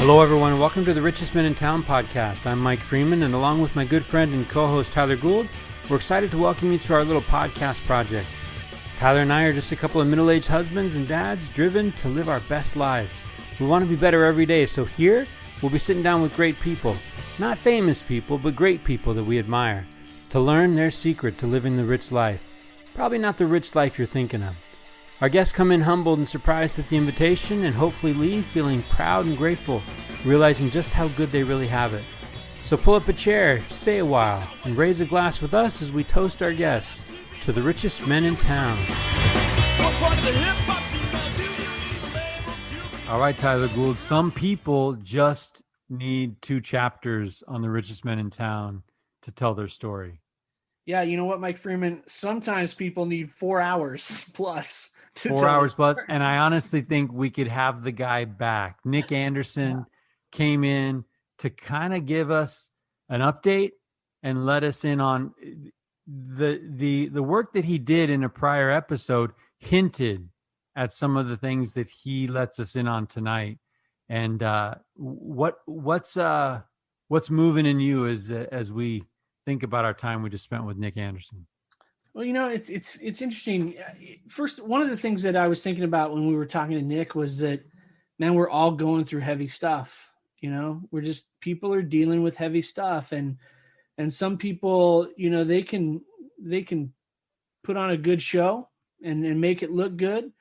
Hello, everyone. Welcome to the Richest Men In Town podcast. I'm Mike Freeman, and along with my good friend and co-host Tyler Gould, we're excited to welcome you to our little podcast project. Tyler and I are just a couple of middle-aged husbands and dads driven to live our best lives. We want to be better every day, so here we'll be sitting down with great people. Not famous people, but great people that we admire, to learn their secret to living the rich life. Probably not the rich life you're thinking of. Our guests come in humbled and surprised at the invitation and hopefully leave feeling proud and grateful, realizing just how good they really have it. So pull up a chair, stay a while, and raise a glass with us as we toast our guests to the richest men in town. All right, Tyler Gould, some people just need 2 chapters on the richest men in town to tell their story. Yeah, you know what, Mike Freeman? Sometimes people need 4 hours plus. 4 hours plus, and I honestly think we could have the guy back. Nick Anderson came in to kind of give us an update and let us in on the work that he did in a prior episode, hinted at some of the things that he lets us in on tonight. And what's moving in you as we think about our time we just spent with Nick Anderson? Well, you know, it's interesting. First, one of the things that I was thinking about when we were talking to Nick was that, man, we're all going through heavy stuff. You know, people are dealing with heavy stuff, and some people, you know, they can put on a good show and make it look good,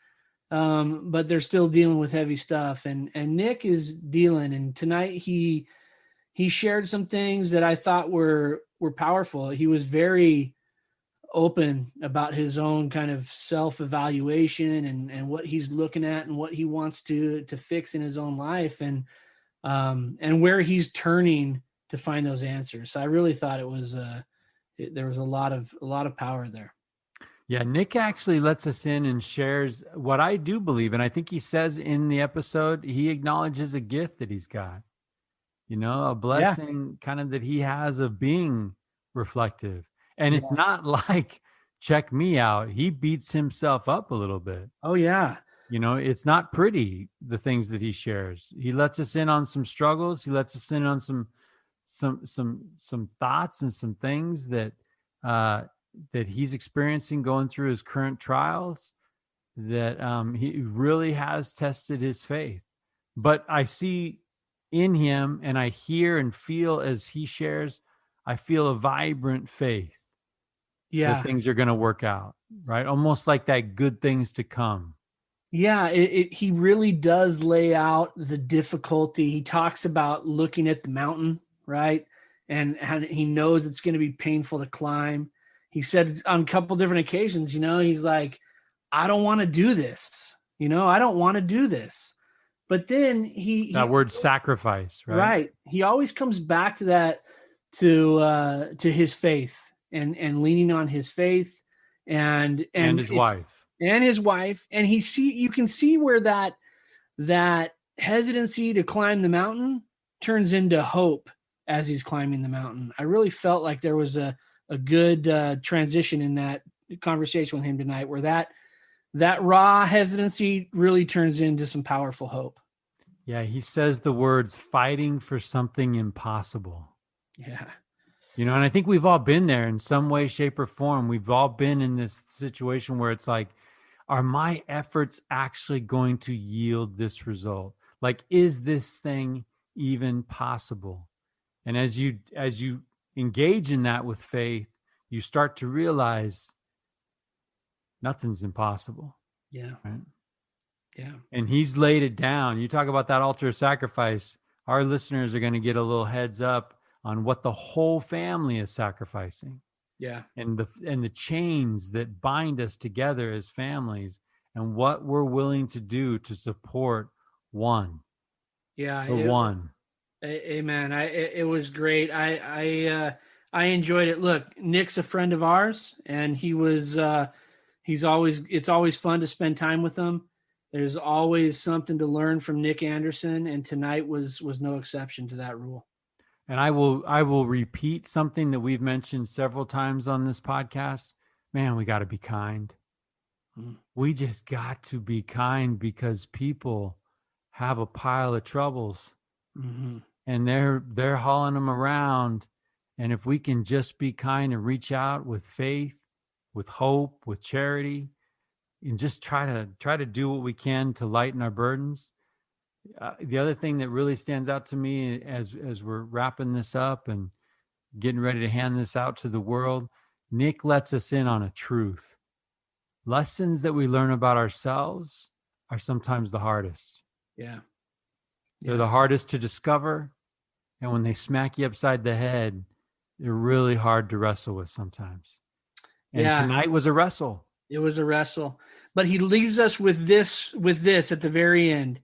but they're still dealing with heavy stuff. And Nick is dealing, and tonight he shared some things that I thought were powerful. He was very open about his own kind of self-evaluation and what he's looking at and what he wants to fix in his own life, and where he's turning to find those answers. So I really thought it was there was a lot of power there. Yeah, Nick actually lets us in and shares what I do believe, and I think he says in the episode, he acknowledges a gift that he's got, you know, a blessing kind of that he has of being reflective. And it's not like, check me out. He beats himself up a little bit. Oh, yeah. You know, it's not pretty, the things that he shares. He lets us in on some struggles. He lets us in on some thoughts and some things that he's experiencing going through his current trials, that he really has tested his faith. But I see in him, and I hear and feel as he shares, I feel a vibrant faith. Yeah, that things are going to work out, right? Almost like that good things to come. Yeah, he really does lay out the difficulty. He talks about looking at the mountain, right? And he knows it's going to be painful to climb. He said on a couple different occasions, you know, he's like, I don't want to do this. You know, I don't want to do this. But then that word sacrifice, right? Right. He always comes back to that, to his faith. And leaning on his faith and his wife. And you can see where that hesitancy to climb the mountain turns into hope as he's climbing the mountain. I really felt like there was a good transition in that conversation with him tonight, where that raw hesitancy really turns into some powerful hope. Yeah, he says the words, fighting for something impossible. Yeah. You know, and I think we've all been there in some way, shape, or form. We've all been in this situation where it's like, are my efforts actually going to yield this result? Like, is this thing even possible? And as you engage in that with faith, you start to realize nothing's impossible. Yeah. Right? Yeah. And he's laid it down. You talk about that altar of sacrifice. Our listeners are going to get a little heads up on what the whole family is sacrificing. Yeah. And the chains that bind us together as families, and what we're willing to do to support one. Yeah. One. Amen. It was great. I enjoyed it. Look, Nick's a friend of ours, and it's always fun to spend time with him. There's always something to learn from Nick Anderson, and tonight was no exception to that rule. And I will repeat something that we've mentioned several times on this podcast. Man, we got to be kind. We just got to be kind, because people have a pile of troubles Mm-hmm. and they're hauling them around. And if we can just be kind and reach out with faith, with hope, with charity, and just try to do what we can to lighten our burdens. The other thing that really stands out to me as we're wrapping this up and getting ready to hand this out to the world, Nick lets us in on a truth. Lessons that we learn about ourselves are sometimes the hardest. Yeah. They're the hardest to discover. And when they smack you upside the head, they're really hard to wrestle with sometimes. And tonight was a wrestle. It was a wrestle. But he leaves us with this at the very end.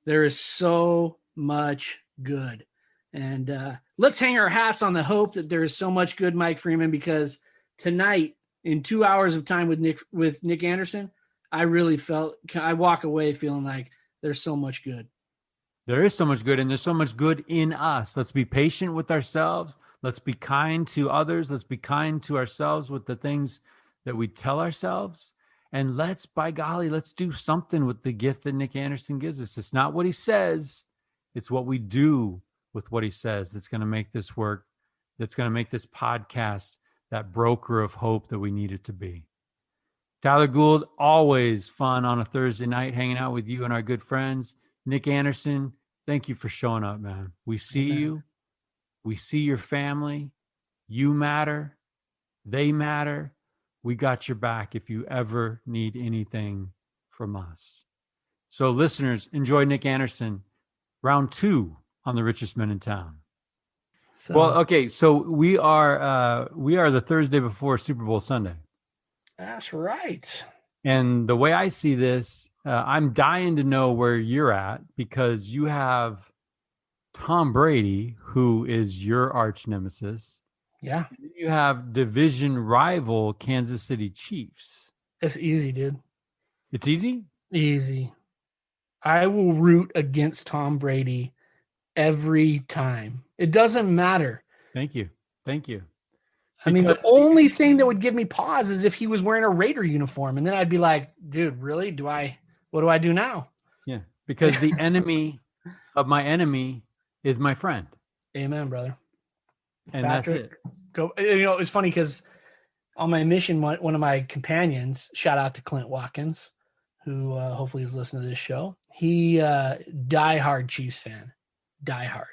There is so much good. And let's hang our hats on the hope that there is so much good, Mike Freeman, because tonight, in 2 hours of time with Nick Anderson, I really I walk away feeling like there's so much good. There is so much good, and there's so much good in us. Let's be patient with ourselves. Let's be kind to others. Let's be kind to ourselves with the things that we tell ourselves. And by golly, let's do something with the gift that Nick Anderson gives us. It's not what he says. It's what we do with what he says that's going to make this work, that's going to make this podcast that broker of hope that we need it to be. Tyler Gould, always fun on a Thursday night hanging out with you and our good friends. Nick Anderson, thank you for showing up, man. We see you. We see your family. You matter. They matter. We got your back if you ever need anything from us. So listeners, enjoy Nick Anderson, round 2 on the Richest Men in Town. So we are the Thursday before Super Bowl Sunday. That's right. And the way I see this, I'm dying to know where you're at, because you have Tom Brady, who is your arch nemesis. Yeah. You have division rival Kansas City Chiefs. It's easy, dude. It's easy? Easy. I will root against Tom Brady every time. It doesn't matter. Thank you. I mean, the only thing that would give me pause is if he was wearing a Raider uniform. And then I'd be like, dude, really? What do I do now? Yeah. Because the enemy of my enemy is my friend. Amen, brother. And Patrick, that's it. It's funny because on my mission, one of my companions, shout out to Clint Watkins, who hopefully is listening to this show. He diehard Chiefs fan, diehard.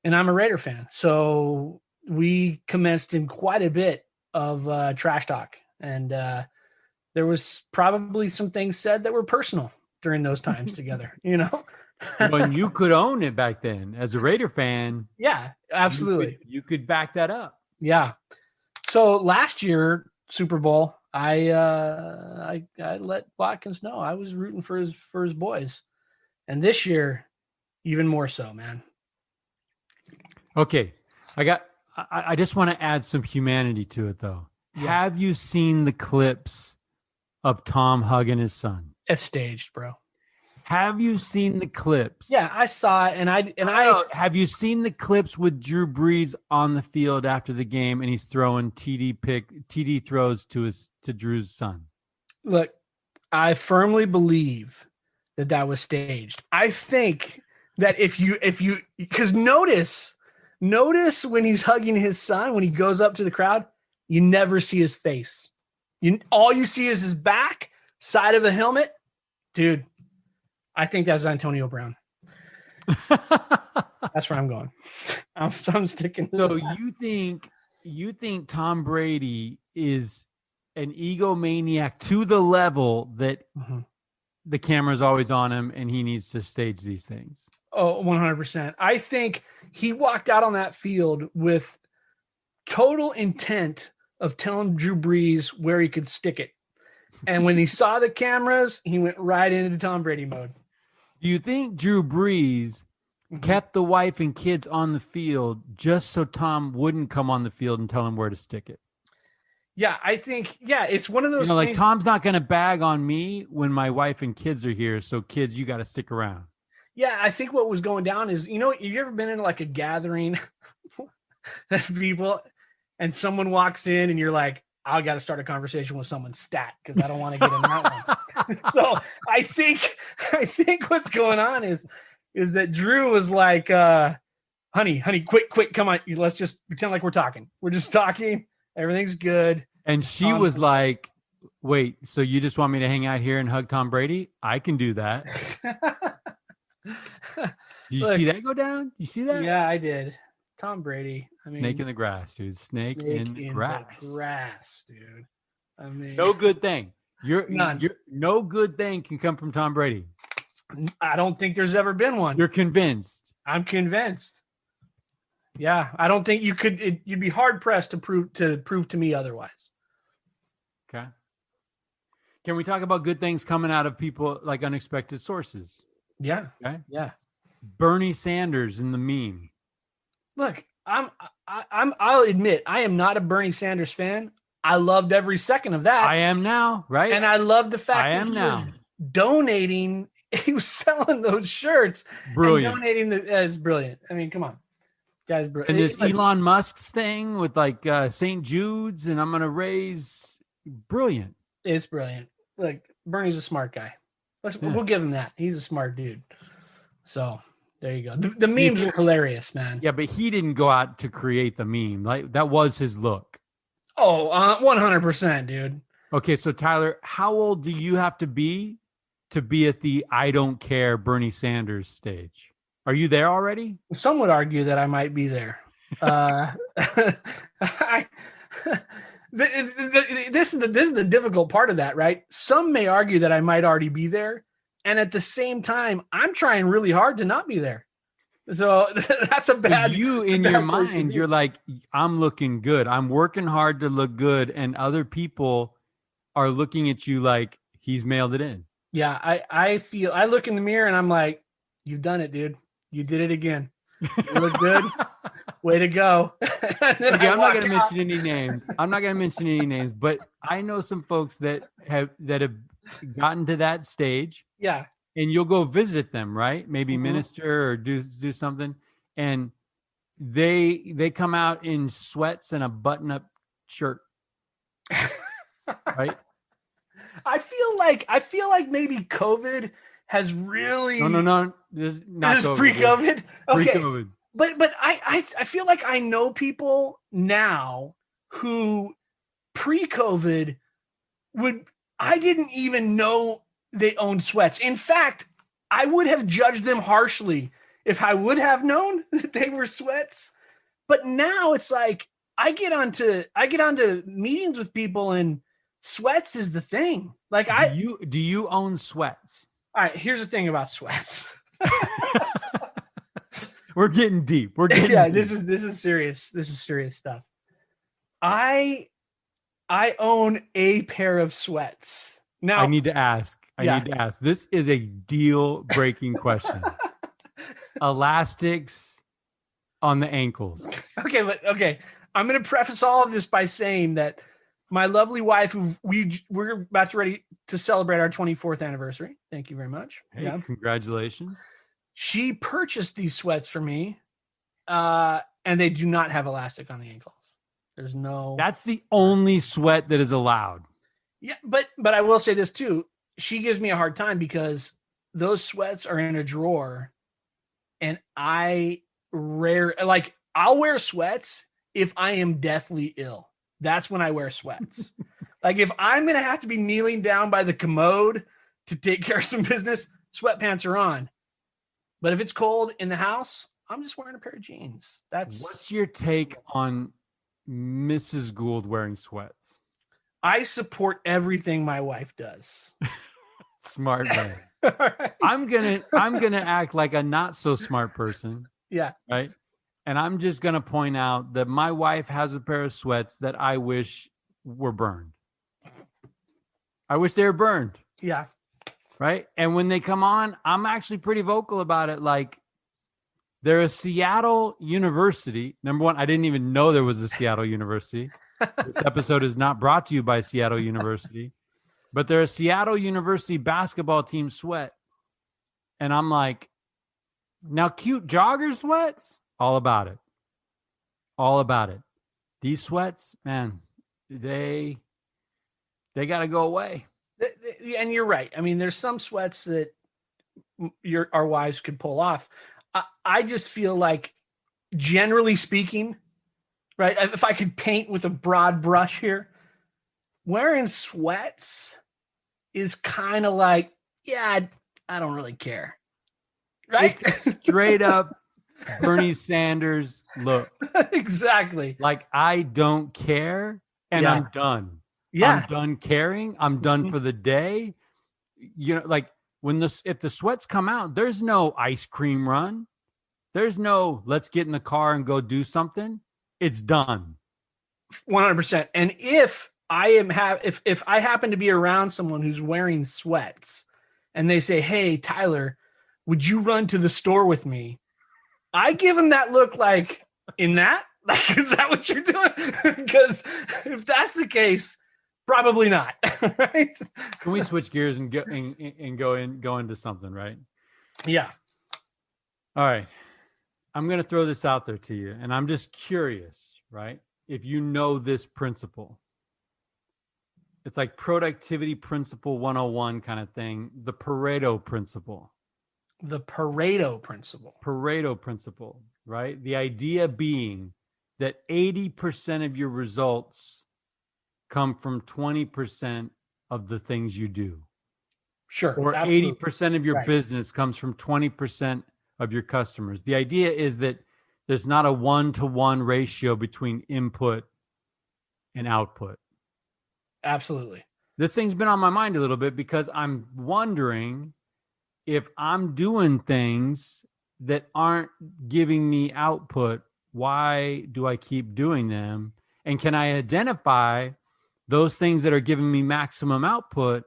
And I'm a Raider fan. So we commenced in quite a bit of trash talk. And there was probably some things said that were personal during those times together, When you could own it back then as a Raider fan. Yeah, absolutely. You could back that up. Yeah. So last year, Super Bowl, I let Watkins know I was rooting for his boys. And this year, even more so, man. Okay. I just want to add some humanity to it, though. Yeah. Have you seen the clips of Tom hugging his son? It's staged, bro. Have you seen the clips? Yeah, I saw it, and I have you seen the clips with Drew Brees on the field after the game, and he's throwing TD throws to Drew's son? Look, I firmly believe that was staged. I think that if you because notice when he's hugging his son, when he goes up to the crowd, you never see his face. All you see is his back, side of a helmet, dude. I think that's Antonio Brown. That's where I'm going. I'm sticking. So you think Tom Brady is an egomaniac to the level that the camera's always on him and he needs to stage these things? Oh, 100%. I think he walked out on that field with total intent of telling Drew Brees where he could stick it. And when he saw the cameras, he went right into Tom Brady mode. Do you think Drew Brees kept the wife and kids on the field just so Tom wouldn't come on the field and tell him where to stick it? Yeah, I think, it's one of those things. Like Tom's not going to bag on me when my wife and kids are here. So kids, you got to stick around. Yeah, I think what was going down is, you ever been in like a gathering of people and someone walks in and you're like, I got to start a conversation with someone's stat because I don't want to get in that one. So I think what's going on is is that Drew was like, honey, quick, come on. Let's just pretend like we're talking. We're just talking. Everything's good. And she was like, wait, so you just want me to hang out here and hug Tom Brady? I can do that. Do you see that go down? You see that? Yeah, I did. Tom Brady. Snake in the grass, dude. Snake in the grass, dude. I mean, no good thing. No good thing can come from Tom Brady. I don't think there's ever been one. You're convinced. I'm convinced. Yeah, I don't think you could. You'd be hard pressed to prove to me otherwise. Okay. Can we talk about good things coming out of people, like unexpected sources? Yeah. Okay. Yeah. Bernie Sanders in the meme. Look, I'll admit I am not a Bernie Sanders fan. I loved every second of that. I am now, right? And I love the fact that he was donating. He was selling those shirts. Brilliant. And donating is brilliant. I mean, come on. Guys, brilliant. And this Elon Musk's thing with like St. Jude's and I'm going to raise, brilliant. It's brilliant. Look, Bernie's a smart guy. We'll give him that. He's a smart dude. So there you go. The memes are hilarious, man. Yeah, but he didn't go out to create the meme. Like that was his look. Oh, 100%, dude. Okay, so Tyler, how old do you have to be at the I don't care Bernie Sanders stage? Are you there already? Some would argue that I might be there. This is the difficult part of that, right? Some may argue that I might already be there. And at the same time, I'm trying really hard to not be there. So that's a bad. But you in your mind, you're like, I'm looking good. I'm working hard to look good. And other people are looking at you like he's mailed it in. Yeah, I look in the mirror and I'm like, you've done it, dude. You did it again. You look good. Way to go. Okay, I'm not going to mention any names. But I know some folks that have gotten to that stage. Yeah. And you'll go visit them, right? Maybe minister or do something. And they come out in sweats and a button-up shirt. Right? I feel like maybe COVID has really No. This is pre-COVID. Okay. Pre-COVID. But I feel like I know people now who pre-COVID I didn't even know they owned sweats. In fact, I would have judged them harshly if I would have known that they were sweats. But now it's like I get onto meetings with people and sweats is the thing. Like do you own sweats? All right, here's the thing about sweats. We're getting deep. Deep. This is serious. This is serious stuff. I own a pair of sweats. Now I need to ask. This is a deal-breaking question. Elastics on the ankles. Okay. I'm going to preface all of this by saying that my lovely wife, who we're about to ready to celebrate our 24th anniversary. Thank you very much. Hey, congratulations. She purchased these sweats for me, and they do not have elastic on the ankles. There's no. That's the only sweat that is allowed. Yeah, but I will say this too. She gives me a hard time because those sweats are in a drawer, and I'll wear sweats if I am deathly ill. That's when I wear sweats. Like if I'm going to have to be kneeling down by the commode to take care of some business, sweatpants are on. But if it's cold in the house, I'm just wearing a pair of jeans. What's your take on Mrs. Gould wearing sweats? I support everything my wife does. Smart man. Right. I'm gonna act like a not so smart person. Yeah. Right. And I'm just gonna point out that my wife has a pair of sweats that I wish were burned. I wish they were burned. Yeah. Right. And when they come on, I'm actually pretty vocal about it. Like they're a Seattle University. Number one, I didn't even know there was a Seattle University. This episode is not brought to you by Seattle University, but they're a Seattle University basketball team sweat. And I'm like, now cute jogger sweats, all about it. All about it. These sweats, man, they got to go away. And you're right. I mean, there's some sweats that our wives could pull off. I just feel like, generally speaking, right? If I could paint with a broad brush here, wearing sweats is kind of like, yeah, I don't really care. Right? It's a straight up Bernie Sanders look. Exactly. Like, I don't care and I'm done. Yeah. I'm done caring. I'm done for the day. You know, like if the sweats come out, there's no ice cream run. There's no let's get in the car and go do something. It's done. 100%. And if I happen to be around someone who's wearing sweats and they say, "Hey, Tyler, would you run to the store with me?" I give them that look like, in that? Like, is that what you're doing? Because if that's the case, probably not. Right? Can we switch gears and go into something, right? Yeah. All right. I'm going to throw this out there to you, and I'm just curious, right? If you know this principle. It's like productivity principle 101 kind of thing, the Pareto principle. The Pareto Principle. Pareto Principle, right? The idea being that 80% of your results come from 20% of the things you do. Sure. Or absolutely. 80% of your business comes from 20% of your customers. The idea is that there's not a 1-to-1 ratio between input and output. Absolutely. This thing's been on my mind a little bit because I'm wondering if I'm doing things that aren't giving me output, why do I keep doing them? And can I identify those things that are giving me maximum output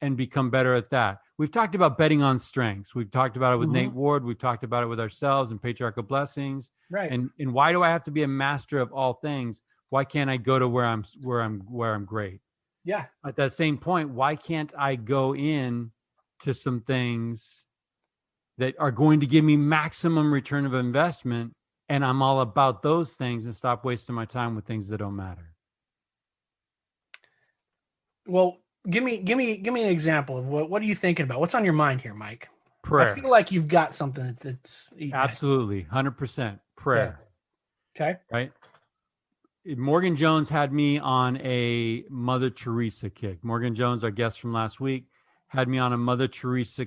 and become better at that? We've talked about betting on strengths. We've talked about it with Nate Ward. We've talked about it with ourselves and Patriarchal Blessings. Right. And why do I have to be a master of all things? Why can't I go to where I'm great? Yeah. At that same point, why can't I go in to some things that are going to give me maximum return of investment, and I'm all about those things, and stop wasting my time with things that don't matter? Well, give me an example of what are you thinking about? What's on your mind here, Mike? Prayer. I feel like you've got something that's absolutely 100% prayer. Okay. Right. Morgan Jones had me on a Mother Teresa kick. Morgan Jones, our guest from last week, had me on a Mother Teresa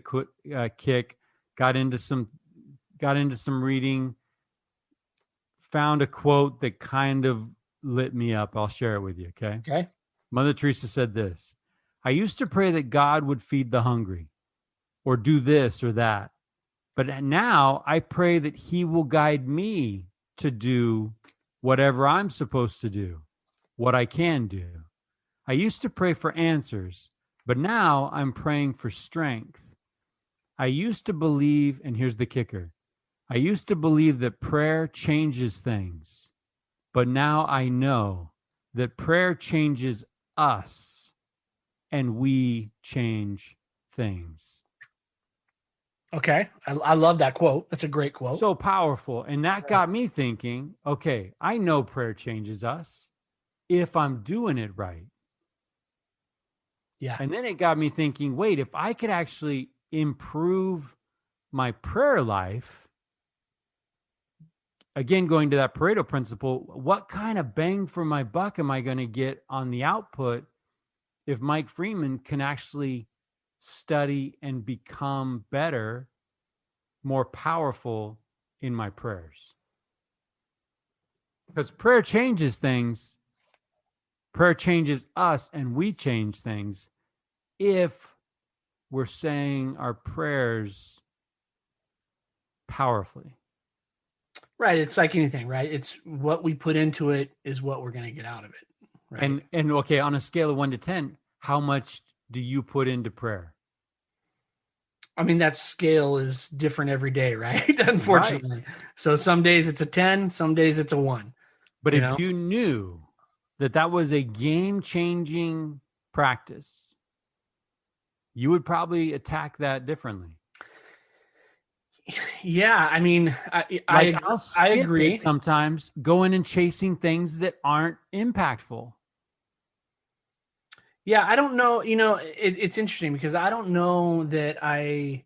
kick. Got into some reading. Found a quote that kind of lit me up. I'll share it with you. Okay. Okay. Mother Teresa said this: "I used to pray that God would feed the hungry, or do this or that, but now I pray that He will guide me to do whatever I'm supposed to do, what I can do. I used to pray for answers, but now I'm praying for strength. I used to believe," and here's the kicker, "I used to believe that prayer changes things, but now I know that prayer changes us and we change things." Okay. I love that quote. That's a great quote. So powerful. And that got me thinking, okay, I know prayer changes us if I'm doing it right. Yeah. And then it got me thinking, wait, if I could actually improve my prayer life, again, going to that Pareto principle, what kind of bang for my buck am I going to get on the output if Mike Freeman can actually study and become better, more powerful in my prayers? Because prayer changes things. Prayer changes us, and we change things if we're saying our prayers powerfully. Right. It's like anything, right? It's what we put into it is what we're going to get out of it. Right? And okay, on a scale of 1 to 10, how much do you put into prayer? I mean, that scale is different every day, right? Unfortunately. Right. So some days it's a 10, some days it's a 1. But if you knew that was a game-changing practice, you would probably attack that differently. Yeah, I mean, I agree. Sometimes going and chasing things that aren't impactful. Yeah, I don't know. You know, it's interesting because I don't know that I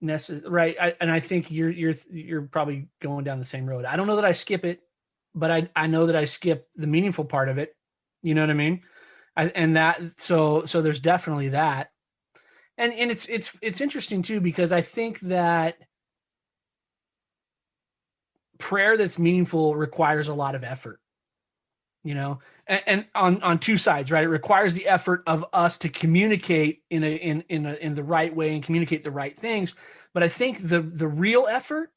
Right. And I think you're probably going down the same road. I don't know that I skip it, but I know that I skip the meaningful part of it. You know what I mean? So there's definitely that. And it's interesting too, because I think that prayer that's meaningful requires a lot of effort, and on two sides, right? It requires the effort of us to communicate in the right way and communicate the right things. But I think the real effort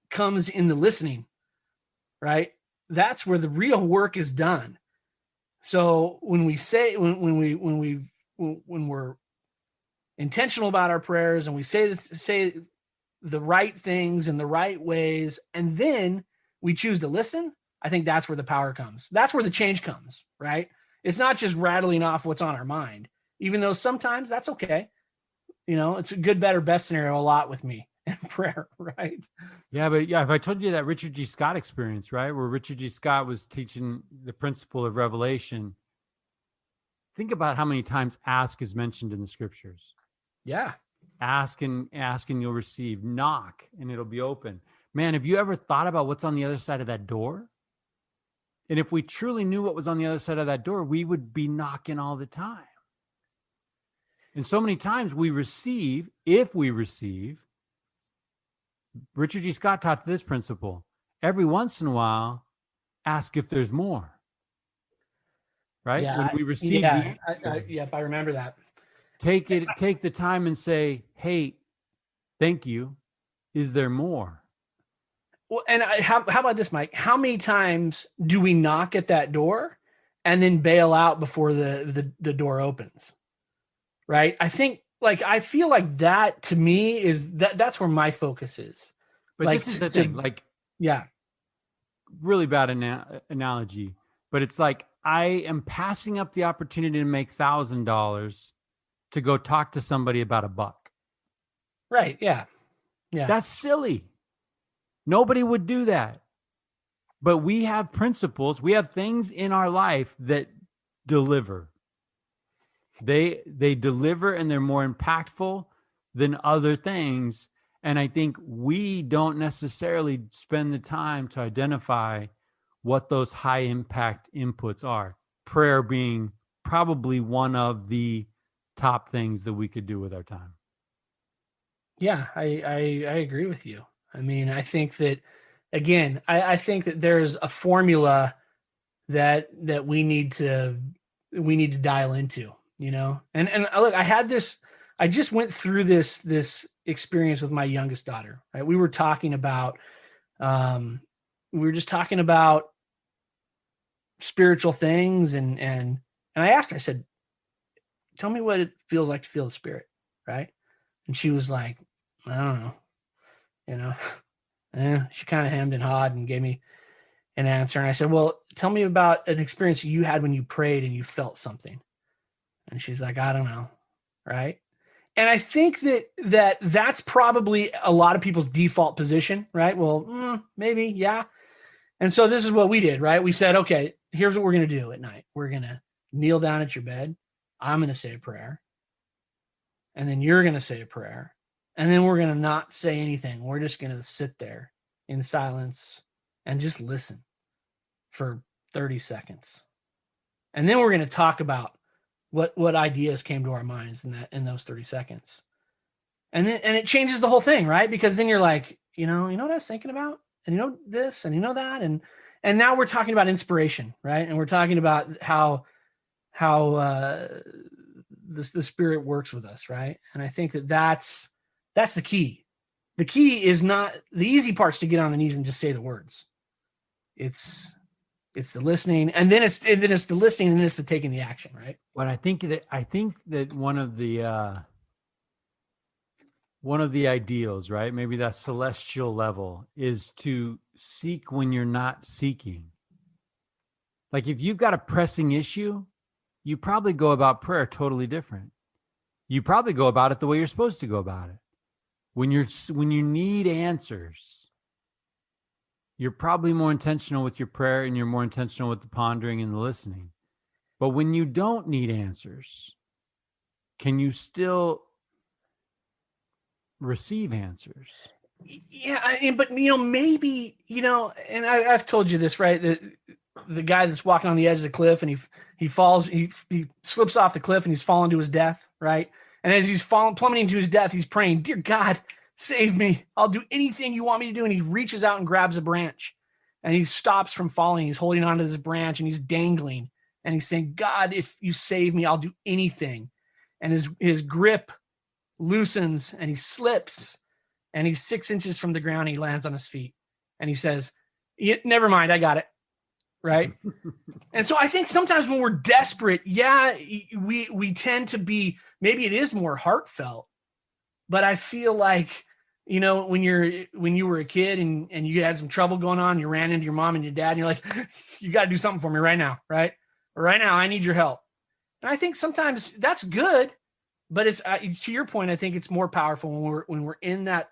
comes in the listening, right? That's where the real work is done. So when we're intentional about our prayers and we say the right things in the right ways, and then we choose to listen, I think that's where the power comes. That's where the change comes, right? It's not just rattling off what's on our mind, even though sometimes that's okay. It's a good, better, best scenario a lot with me in prayer, right? Yeah, but if I told you that Richard G. Scott experience, right, where Richard G. Scott was teaching the principle of revelation, think about how many times ask is mentioned in the scriptures. Yeah. Ask and you'll receive. Knock and it'll be open. Man, have you ever thought about what's on the other side of that door? And if we truly knew what was on the other side of that door, we would be knocking all the time. And so many times if we receive, Richard G. Scott taught this principle. Every once in a while, ask if there's more. Right? Yeah, when we receive I remember that. Take the time and say, hey, thank you. Is there more? Well, and how about this, Mike? How many times do we knock at that door and then bail out before the door opens? Right? I feel like that to me is that's where my focus is. But this is the thing, really bad analogy, but it's like I am passing up the opportunity to make $1,000 to go talk to somebody about $1. Right. Yeah. Yeah. That's silly. Nobody would do that. But we have principles. We have things in our life that deliver. They deliver, and they're more impactful than other things. And I think we don't necessarily spend the time to identify what those high impact inputs are. Prayer being probably one of the top things that we could do with our time. Yeah, I agree with you. I mean, I think that, again, I think that there's a formula that we need to dial into, and look, I just went through this experience with my youngest daughter, right? We were talking about, spiritual things. And I asked her, I said, tell me what it feels like to feel the Spirit. Right. And she was like, I don't know, she kind of hemmed and hawed and gave me an answer. And I said, well, tell me about an experience you had when you prayed and you felt something. And she's like, I don't know. Right. And I think that's probably a lot of people's default position, right? Well, maybe. Yeah. And so this is what we did, right? We said, okay, here's what we're going to do at night. We're going to kneel down at your bed. I'm going to say a prayer. And then you're going to say a prayer. And then we're going to not say anything. We're just going to sit there in silence and just listen for 30 seconds. And then we're going to talk about what ideas came to our minds in those 30 seconds. And it changes the whole thing, right? Because then you're like, you know what I was thinking about? And this, and that. And now we're talking about inspiration, right? And we're talking about how the Spirit works with us, right? And I think that's the key. The key is not the easy part's to get on the knees and just say the words. It's the listening, and then it's the listening, and then it's the taking the action, right? But I think that one of the ideals, right? Maybe that celestial level is to seek when you're not seeking. Like if you've got a pressing issue, you probably go about prayer totally different. You probably go about it the way you're supposed to go about it. When you need answers, you're probably more intentional with your prayer, and you're more intentional with the pondering and the listening. But when you don't need answers, can you still receive answers. Yeah, but maybe and I've told you this, right? The guy that's walking on the edge of the cliff and he falls, he slips off the cliff and he's falling to his death, right? And as he's plummeting to his death, he's praying, "Dear God, save me. I'll do anything you want me to do." And he reaches out and grabs a branch and he stops from falling. He's holding onto this branch and he's dangling and he's saying, "God, if you save me, I'll do anything." And his grip loosens and he slips and he's 6 inches from the ground. He lands on his feet and he says, "Never mind, I got it." Right. And so I think sometimes when we're desperate, we tend to be, maybe it is more heartfelt, but I feel like, when you were a kid and you had some trouble going on, you ran into your mom and your dad and you're like, "You got to do something for me right now. Right. Right now, I need your help." And I think sometimes that's good, but it's to your point, I think it's more powerful when we're in that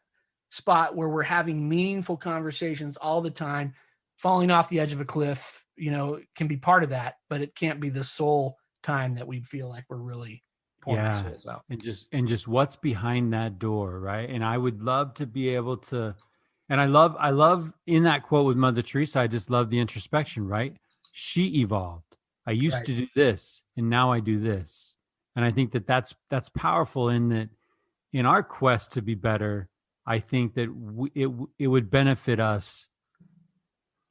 spot where we're having meaningful conversations all the time. Falling off the edge of a cliff, can be part of that, but it can't be the sole time that we feel like we're really pouring our souls out. And just what's behind that door, right? And I would love to be able to, and I love in that quote with Mother Teresa, I just love the introspection, right? She evolved. I used to do this, and now I do this. And I think that's powerful in that in our quest to be better, I think that it would benefit us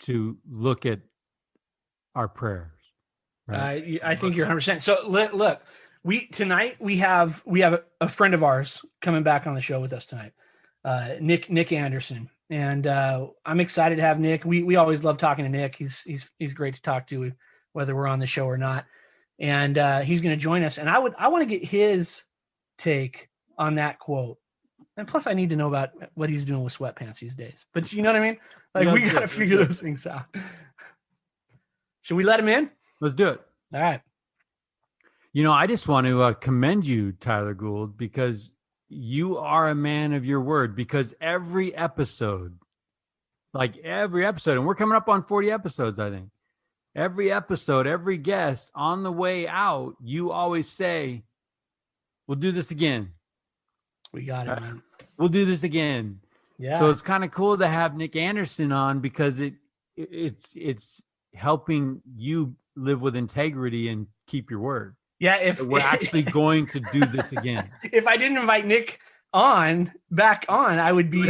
to look at our prayers. Right? I think you're 100%. So look, tonight we have a friend of ours coming back on the show with us tonight, Nick Anderson, and I'm excited to have Nick. We always love talking to Nick. He's great to talk to, whether we're on the show or not. And he's going to join us. And I want to get his take on that quote. And plus, I need to know about what he's doing with Sweatpants these days. But you know what I mean? Like, we got to figure those things out. Should we let him in? Let's do it. All right. I just want to commend you, Tyler Gould, because you are a man of your word. Because every episode, and we're coming up on 40 episodes, I think. Every episode, every guest, on the way out, you always say, "We'll do this again. We got it, man. We'll do this again." Yeah. So it's kind of cool to have Nick Anderson on because it's helping you live with integrity and keep your word. Yeah. If we're actually going to do this again. If I didn't invite Nick back on, I would be. You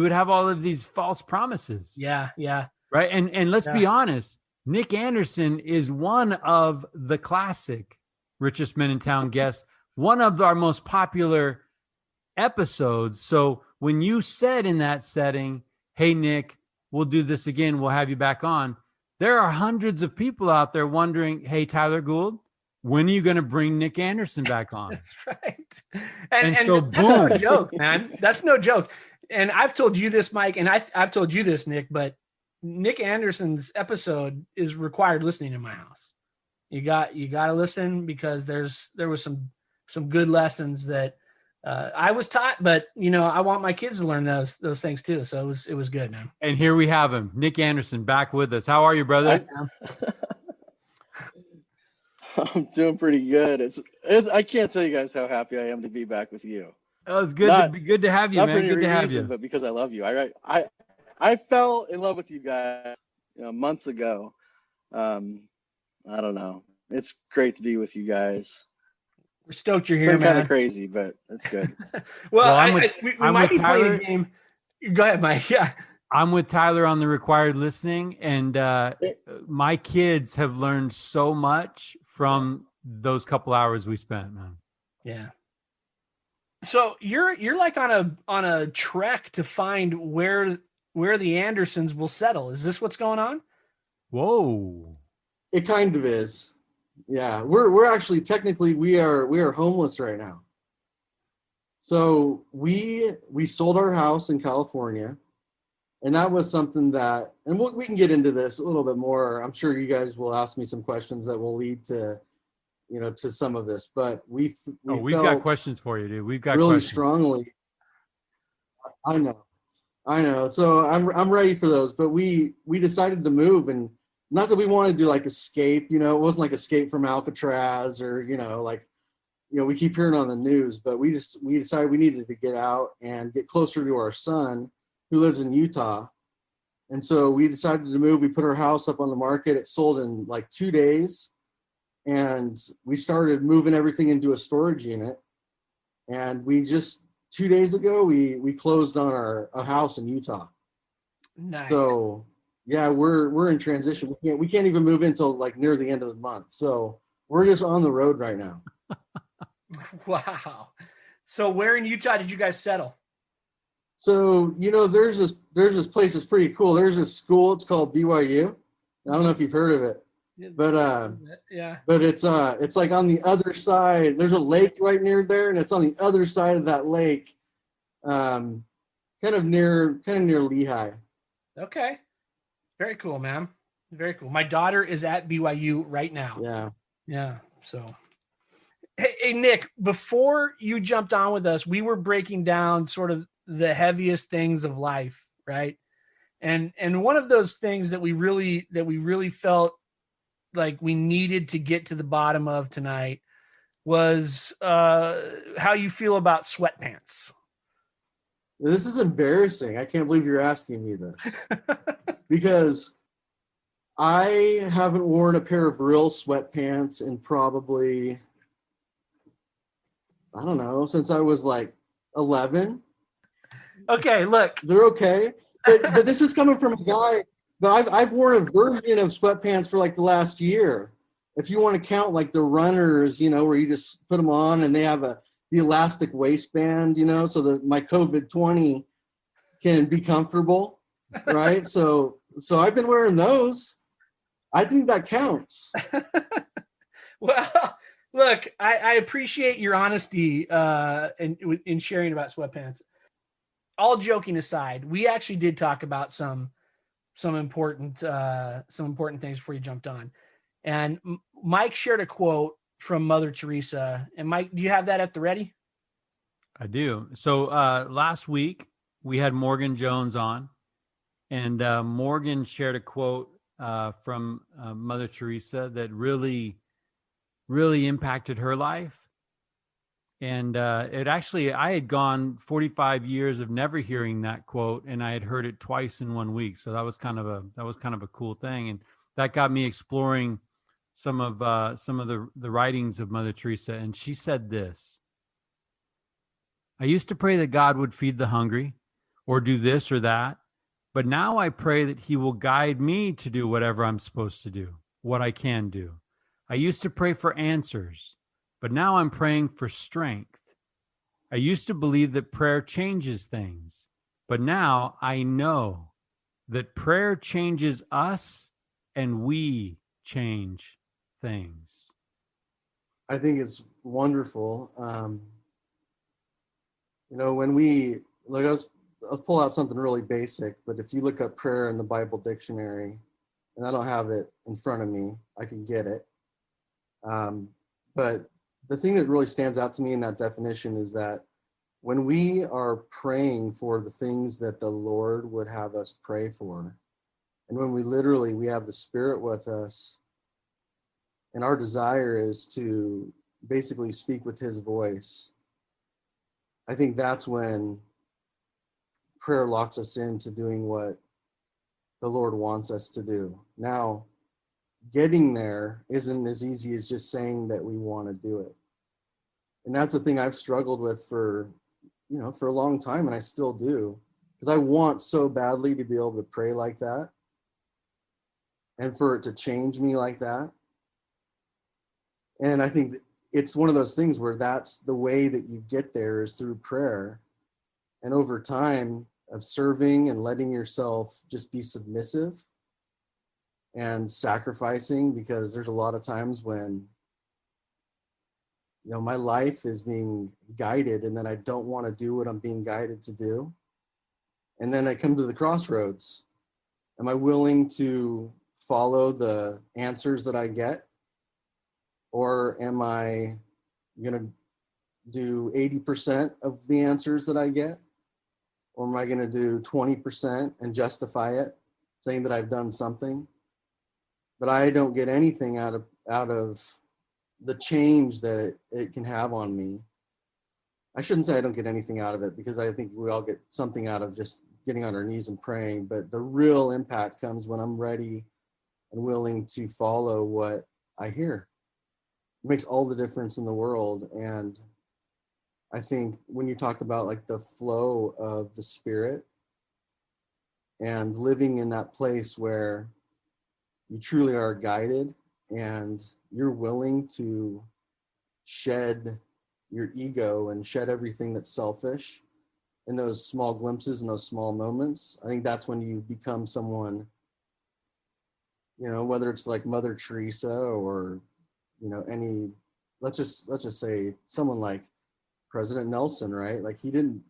would have all of these false promises. Yeah. Yeah. Right. And let's be honest. Nick Anderson is one of the classic Richest Men in Town guests, one of our most popular episodes. So when you said in that setting, "Hey, Nick, we'll do this again, we'll have you back on," there are hundreds of people out there wondering, "Hey, Tyler Gould, when are you going to bring Nick Anderson back on?" That's right. And so, that's no joke, man. That's no joke. And I've told you this, Mike, and I've told you this, Nick, but Nick Anderson's episode is required listening in my house. You got to listen because there was some good lessons that I was taught, but I want my kids to learn those things too. So it was good, man. And here we have him, Nick Anderson, back with us. How are you, brother? I'm doing pretty good. I can't tell you guys how happy I am to be back with you. Oh, it's good to have you, man. Good to have you. But because I love you. I fell in love with you guys months ago. I don't know. It's great to be with you guys. We're stoked you're here, man. Kind of crazy, but it's good. Well, we might be playing a game. Go ahead, Mike. Yeah. I'm with Tyler on the required listening, and my kids have learned so much from those couple hours we spent, man. Yeah. So you're like on a trek to find where the Andersons will settle. Is this what's going on? Whoa. It kind of is. Yeah. We're actually technically we are homeless right now. So we sold our house in California, and that was something that, and we can get into this a little bit more. I'm sure you guys will ask me some questions that will lead to, to some of this, but we've got questions for you, dude. We've got really questions. Strongly. I know. So I'm ready for those, but we decided to move, and not that we wanted to like escape, it wasn't like escape from Alcatraz or, we keep hearing on the news, but we decided we needed to get out and get closer to our son who lives in Utah. And so we decided to move. We put our house up on the market. It sold in like 2 days. And we started moving everything into a storage unit. And we just 2 days ago, we closed on a house in Utah. Nice. So yeah, we're in transition. We can't even move until like near the end of the month. So we're just on the road right now. Wow. So where in Utah did you guys settle? So, there's this place that's pretty cool. There's this school, it's called BYU. I don't know if you've heard of it, but yeah. But it's like on the other side. There's a lake right near there, and it's on the other side of that lake, kind of near Lehigh. Okay. Very cool, man. Very cool. My daughter is at BYU right now. Yeah. Yeah. So, hey, Nick, before you jumped on with us, we were breaking down sort of the heaviest things of life, right? And one of those things that we really felt like we needed to get to the bottom of tonight was how you feel about sweatpants. This is embarrassing. I can't believe you're asking me this. Because I haven't worn a pair of real sweatpants in probably, I don't know, since I was like 11. Okay, look. They're okay. But this is coming from a guy, but I've worn a version of sweatpants for like the last year. If you want to count like the runners, where you just put them on and they have the elastic waistband, so that my COVID-20 can be comfortable, right? So I've been wearing those. I think that counts. Well, look, I appreciate your honesty in sharing about sweatpants. All joking aside, we actually did talk about some important things before you jumped on. And Mike shared a quote from Mother Teresa. And Mike, do you have that at the ready? I do. So last week we had Morgan Jones on, and Morgan shared a quote from Mother Teresa that really, really impacted her life. And I had gone 45 years of never hearing that quote, and I had heard it twice in 1 week. So that was kind of a cool thing, and that got me exploring some of the writings of Mother Teresa. And she said this: I used to pray that God would feed the hungry, or do this or that, but now I pray that He will guide me to do whatever I'm supposed to do, what I can do. I used to pray for answers, but now I'm praying for strength. I used to believe that prayer changes things, but now I know that prayer changes us and we change things. I think it's wonderful. When we look, I'll pull out something really basic, but if you look up prayer in the Bible dictionary, and I don't have it in front of me, I can get it. But the thing that really stands out to me in that definition is that when we are praying for the things that the Lord would have us pray for, and when we have the Spirit with us, and our desire is to basically speak with His voice, I think that's when prayer locks us into doing what the Lord wants us to do. Now, getting there isn't as easy as just saying that we want to do it. And that's the thing I've struggled with for a long time, and I still do, because I want so badly to be able to pray like that and for it to change me like that. And I think it's one of those things where that's the way that you get there, is through prayer. And over time of serving and letting yourself just be submissive and sacrificing, because there's a lot of times when my life is being guided and then I don't want to do what I'm being guided to do. And then I come to the crossroads. Am I willing to follow the answers that I get? Or am I going to do 80% of the answers that I get? Or am I going to do 20% and justify it, saying that I've done something? But I don't get anything out of the change that it can have on me. I shouldn't say I don't get anything out of it, because I think we all get something out of just getting on our knees and praying, but the real impact comes when I'm ready and willing to follow what I hear. It makes all the difference in the world. And I think when you talk about like the flow of the Spirit and living in that place where you truly are guided and you're willing to shed your ego and shed everything that's selfish in those small glimpses and those small moments, I think that's when you become someone, you know, whether it's like Mother Teresa or, you know, any, let's just say someone like President Nelson, right? Like he didn't,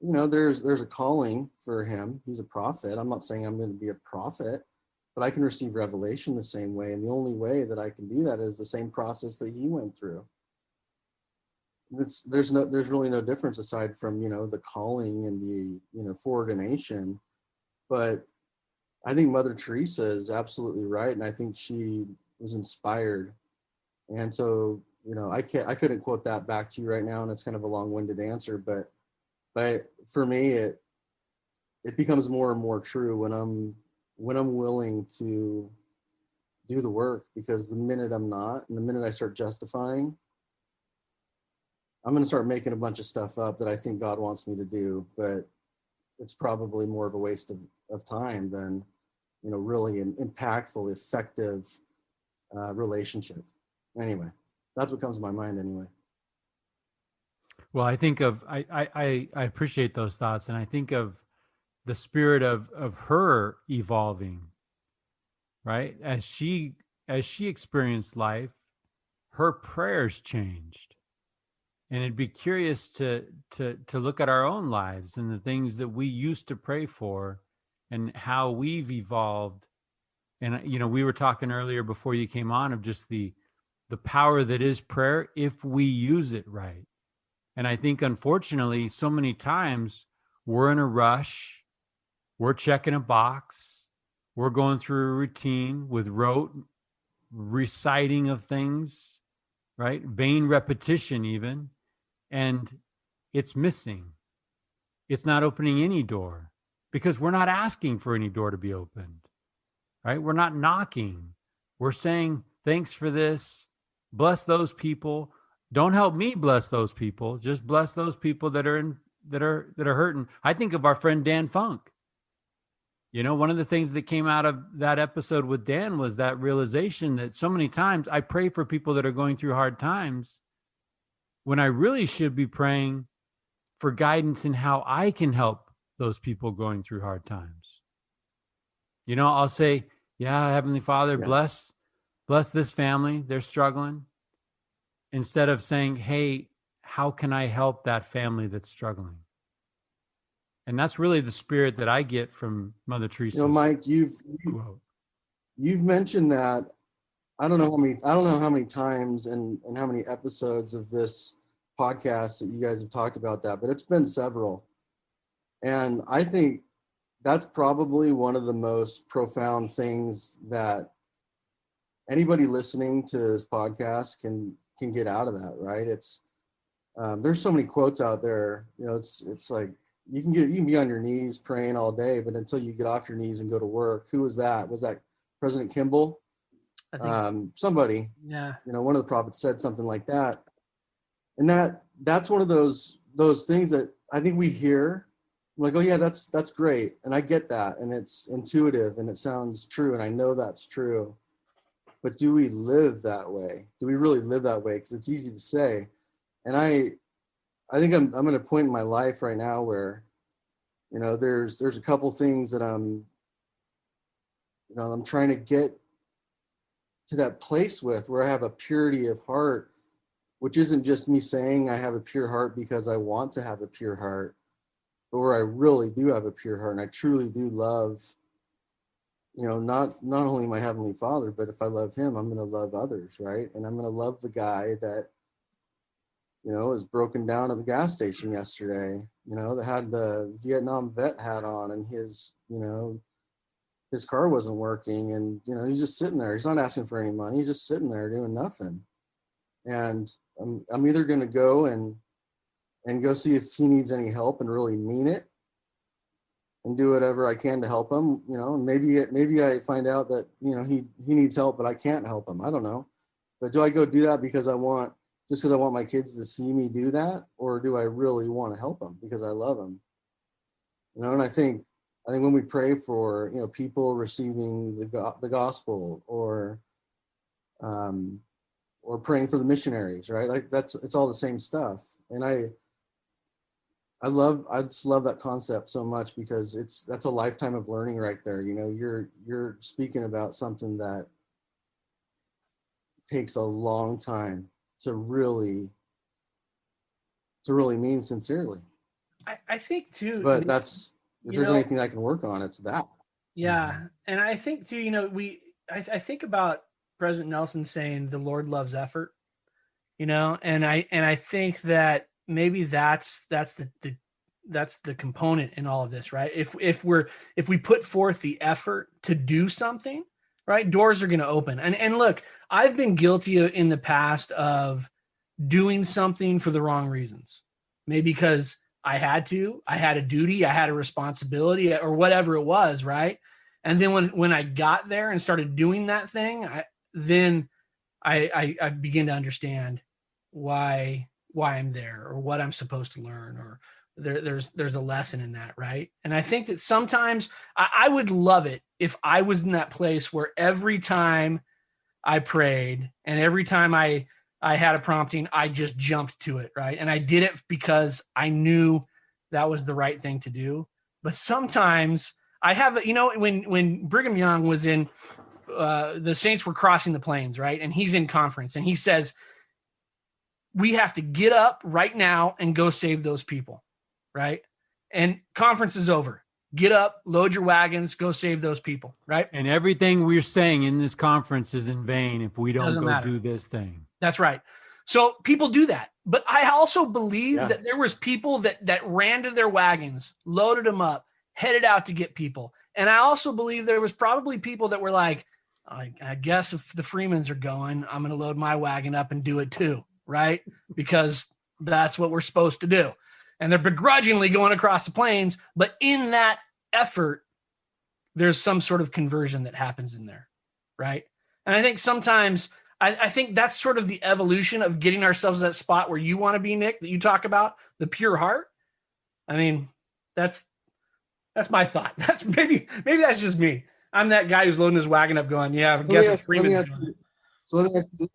you know, there's a calling for him. He's a prophet. I'm not saying I'm going to be a prophet, but I can receive revelation the same way. And the only way that I can do that is the same process that he went through. There's really no difference aside from, you know, the calling and the, you know, foreordination. But I think Mother Teresa is absolutely right. And I think she was inspired. And so, you know, I couldn't quote that back to you right now, and it's kind of a long-winded answer, but for me, it becomes more and more true when I'm willing to do the work, because the minute I'm not, and the minute I start justifying, I'm going to start making a bunch of stuff up that I think God wants me to do, but it's probably more of a waste of time than, you know, really an impactful, effective relationship. Anyway, that's what comes to my mind anyway. Well, I think of, I appreciate those thoughts. And I think of the spirit of her evolving, right? As she experienced life, her prayers changed. And it'd be curious to look at our own lives and the things that we used to pray for and how we've evolved. And, you know, we were talking earlier before you came on of just the power that is prayer if we use it right. And I think, unfortunately, so many times we're in a rush, we're checking a box, we're going through a routine with rote reciting of things, right? Vain repetition even, and it's missing. It's not opening any door because we're not asking for any door to be opened, right? We're not knocking. We're saying, thanks for this. Bless those people. Don't help me bless those people. Just bless those people that are hurting. I think of our friend Dan Funk. You know, one of the things that came out of that episode with Dan was that realization that so many times I pray for people that are going through hard times when I really should be praying for guidance in how I can help those people going through hard times. You know, I'll say, yeah, Heavenly Father, bless this family. They're struggling. Instead of saying, hey, how can I help that family that's struggling? And that's really the spirit that I get from Mother Teresa. You know, Mike, you've mentioned that. I don't know how many times and how many episodes of this podcast that you guys have talked about that, but it's been several. And I think that's probably one of the most profound things that anybody listening to this podcast can get out of that, right? It's there's so many quotes out there. You know, it's like you can be on your knees praying all day, but until you get off your knees and go to work. Who was that? Was that President Kimball? I think somebody. Yeah. You know, one of the prophets said something like that, and that's one of those things that I think we hear. I'm like, oh yeah, that's great, and I get that, and it's intuitive, and it sounds true, and I know that's true. But do we live that way? Do we really live that way? Because it's easy to say. And I think I'm at a point in my life right now where, you know, there's a couple things that I'm trying to get to that place with where I have a purity of heart, which isn't just me saying I have a pure heart because I want to have a pure heart, but where I really do have a pure heart and I truly do love, you know, not only my Heavenly Father, but if I love him, I'm going to love others, right? And I'm going to love the guy that, you know, was broken down at the gas station yesterday, you know, that had the Vietnam vet hat on and his, you know, his car wasn't working and, you know, he's just sitting there. He's not asking for any money. He's just sitting there doing nothing. and I'm either going to go and go see if he needs any help and really mean it, and do whatever I can to help him. You know, maybe I find out that, you know, he needs help, but I can't help him. I don't know. But do I go do that because I want my kids to see me do that, or do I really want to help them because I love them? You know, and I think when we pray for, you know, people receiving the gospel, or praying for the missionaries, right? Like it's all the same stuff. And I just love that concept so much, because that's a lifetime of learning right there. You know, you're speaking about something that takes a long time to really mean sincerely. I think too, but that's, if there's anything I can work on, it's that. Yeah. And I think too, you know, I think about President Nelson saying the Lord loves effort, you know, and I think that maybe that's the component in all of this, right? If we put forth the effort to do something, right, doors are going to open. And look, I've been guilty in the past of doing something for the wrong reasons. Maybe because I had a duty, I had a responsibility, or whatever it was, right? And then when I got there and started doing that thing, I begin to understand why I'm there, or what I'm supposed to learn, or there's a lesson in that, right? And I think that sometimes I would love it if I was in that place where every time I prayed and every time I had a prompting, I just jumped to it, right? And I did it because I knew that was the right thing to do. But sometimes I have, you know, when Brigham Young was in, the Saints were crossing the plains, right? And he's in conference, and he says, we have to get up right now and go save those people, right? And conference is over. Get up, load your wagons, go save those people, right? And everything we're saying in this conference is in vain if we don't go matter. do this thing. That's right. So people do that. But I also believe that there was people that ran to their wagons, loaded them up, headed out to get people. And I also believe there was probably people that were like, I guess if the Freemans are going, I'm going to load my wagon up and do it too, right? Because that's what we're supposed to do. And they're begrudgingly going across the plains, but in that effort, there's some sort of conversion that happens in there, right? And I think sometimes, I think that's sort of the evolution of getting ourselves to that spot where you want to be, Nick, that you talk about, the pure heart. I mean, that's my thought. That's maybe that's just me. I'm that guy who's loading his wagon up going, yeah, I guess if Freeman's doing it. So let me ask you,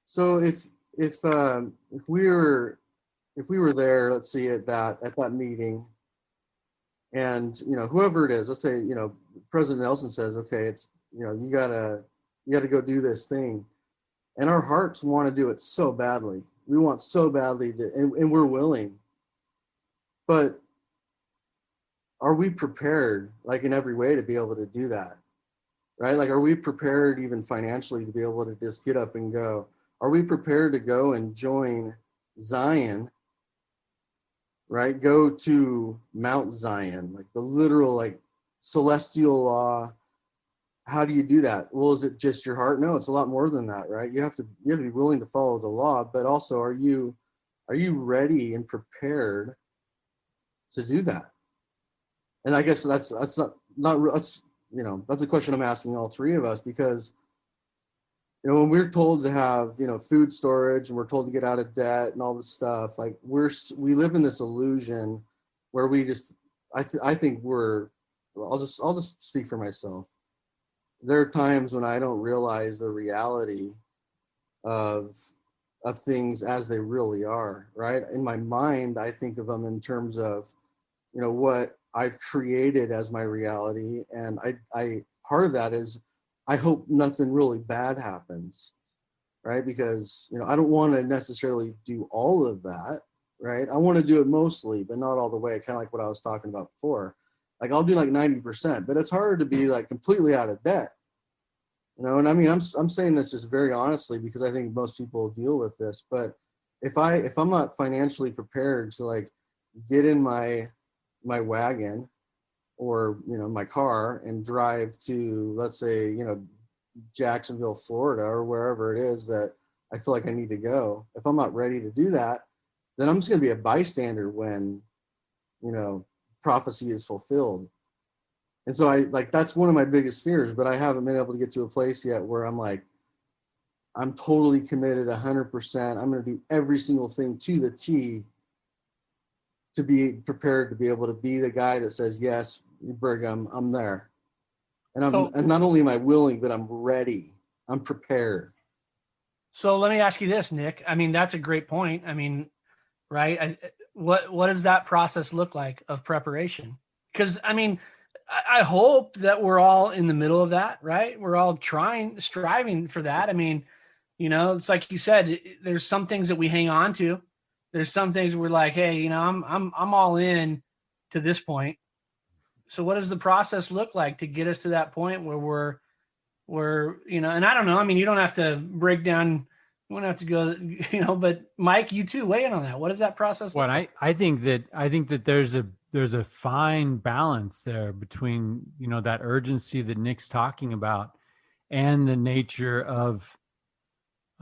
so if we were there, let's see, at that meeting, and, you know, whoever it is, let's say, you know, President Nelson says, okay, it's, you know, you gotta go do this thing, and our hearts want to do it so badly. We want so badly to, and we're willing, but are we prepared, like, in every way to be able to do that, right? Like, are we prepared even financially to be able to just get up and go? Are we prepared to go and join Zion, right? Go to Mount Zion, like the literal, like, celestial law. How do you do that? Well, is it just your heart? No, it's a lot more than that, right? You have to be willing to follow the law, but also are you ready and prepared to do that? And I guess that's you know, that's a question I'm asking all three of us, because, you know, when we're told to have, you know, food storage, and we're told to get out of debt and all this stuff, like, we live in this illusion where we just, I think I'll just speak for myself. There are times when I don't realize the reality of things as they really are, right? In my mind, I think of them in terms of, you know, what I've created as my reality. And I part of that is, I hope nothing really bad happens, right? Because, you know, I don't want to necessarily do all of that, right? I want to do it mostly, but not all the way, kind of like what I was talking about before. Like, I'll do like 90%, but it's harder to be like completely out of debt, you know? And I mean, I'm saying this just very honestly, because I think most people deal with this, but if I'm not financially prepared to, like, get in my wagon, or, you know, my car, and drive to, let's say, you know, Jacksonville, Florida, or wherever it is that I feel like I need to go. If I'm not ready to do that, then I'm just going to be a bystander when, prophecy is fulfilled. And so that's one of my biggest fears, but I haven't been able to get to a place yet where I'm like, I'm totally committed 100%. I'm going to do every single thing to the T to be prepared to be able to be the guy that says, yes, Brigham, I'm there. And not only am I willing, but I'm ready. I'm prepared. So let me ask you this, Nick. I mean, that's a great point. I mean, right? What does that process look like of preparation? Because I mean, I hope that we're all in the middle of that, right? We're all striving for that. I mean, it's like you said, there's some things that we hang on to. There's some things we're like, hey, I'm all in to this point. So what does the process look like to get us to that point where we're, and I don't know. I mean, you don't have to break down. You don't have to go, but Mike, you too, weigh in on that. What does that process look like? I think that there's a fine balance there between, that urgency that Nick's talking about and the nature of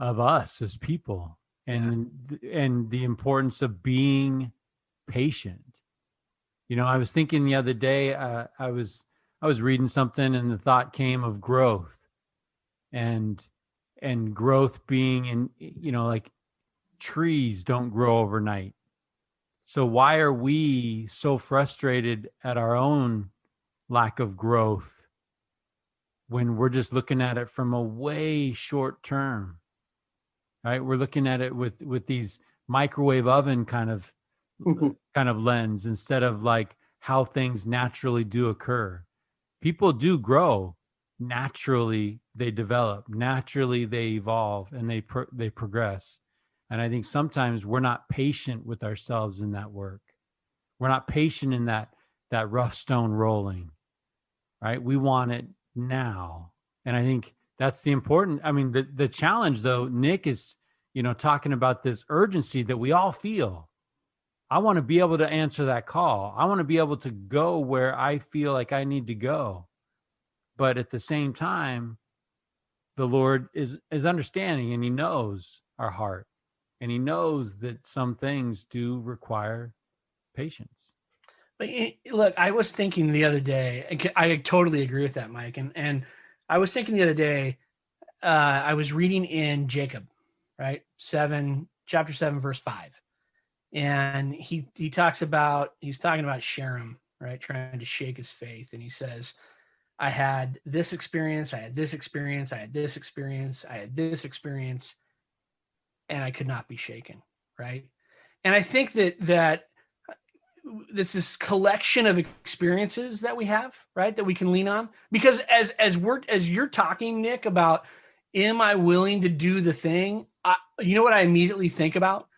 us as people and the importance of being patient. I was thinking the other day, I was reading something and the thought came of growth and growth being in, like trees don't grow overnight. So why are we so frustrated at our own lack of growth when we're just looking at it from a way short term, right? We're looking at it with these microwave oven kind of lens instead of like how things naturally do occur. People do grow. Naturally, they develop. Naturally, they evolve and they progress. And I think sometimes we're not patient with ourselves in that work. We're not patient in that rough stone rolling, right? We want it now. And I think that's the important, I mean, the challenge though, Nick is, talking about this urgency that we all feel. I want to be able to answer that call. I want to be able to go where I feel like I need to go. But at the same time, the Lord is understanding and he knows our heart. And he knows that some things do require patience. But look, I was thinking the other day, I totally agree with that, Mike. And I was thinking the other day, I was reading in Jacob, right? Chapter 7, verse 5. And he's talking about Sherem, right? Trying to shake his faith. And he says, I had this experience, I had this experience, I had this experience, I had this experience, and I could not be shaken, right? And I think that this is collection of experiences that we have, right, that we can lean on. Because as you're talking, Nick, about am I willing to do the thing? You know what I immediately think about?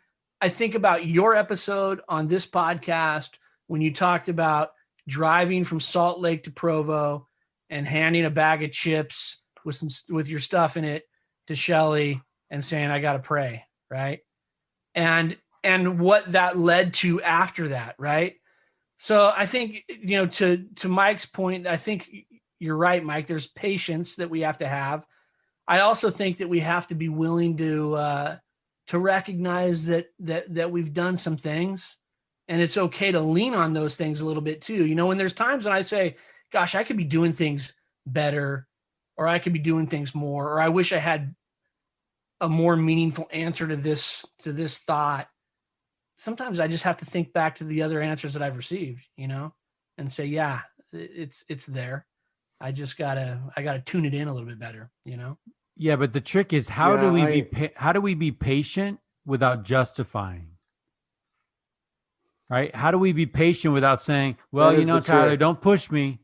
I think about your episode on this podcast when you talked about driving from Salt Lake to Provo and handing a bag of chips with your stuff in it to Shellie and saying, I got to pray. Right. And what that led to after that. Right. So I think, to Mike's point, I think you're right, Mike, there's patience that we have to have. I also think that we have to be willing to recognize that we've done some things and it's okay to lean on those things a little bit too. When there's times when I say, gosh, I could be doing things better, or I could be doing things more, or I wish I had a more meaningful answer to this thought. Sometimes I just have to think back to the other answers that I've received, and say, yeah, it's there. I gotta tune it in a little bit better, Yeah, but the trick is how do we be patient without justifying? Right? How do we be patient without saying, well, Tyler, trick. Don't push me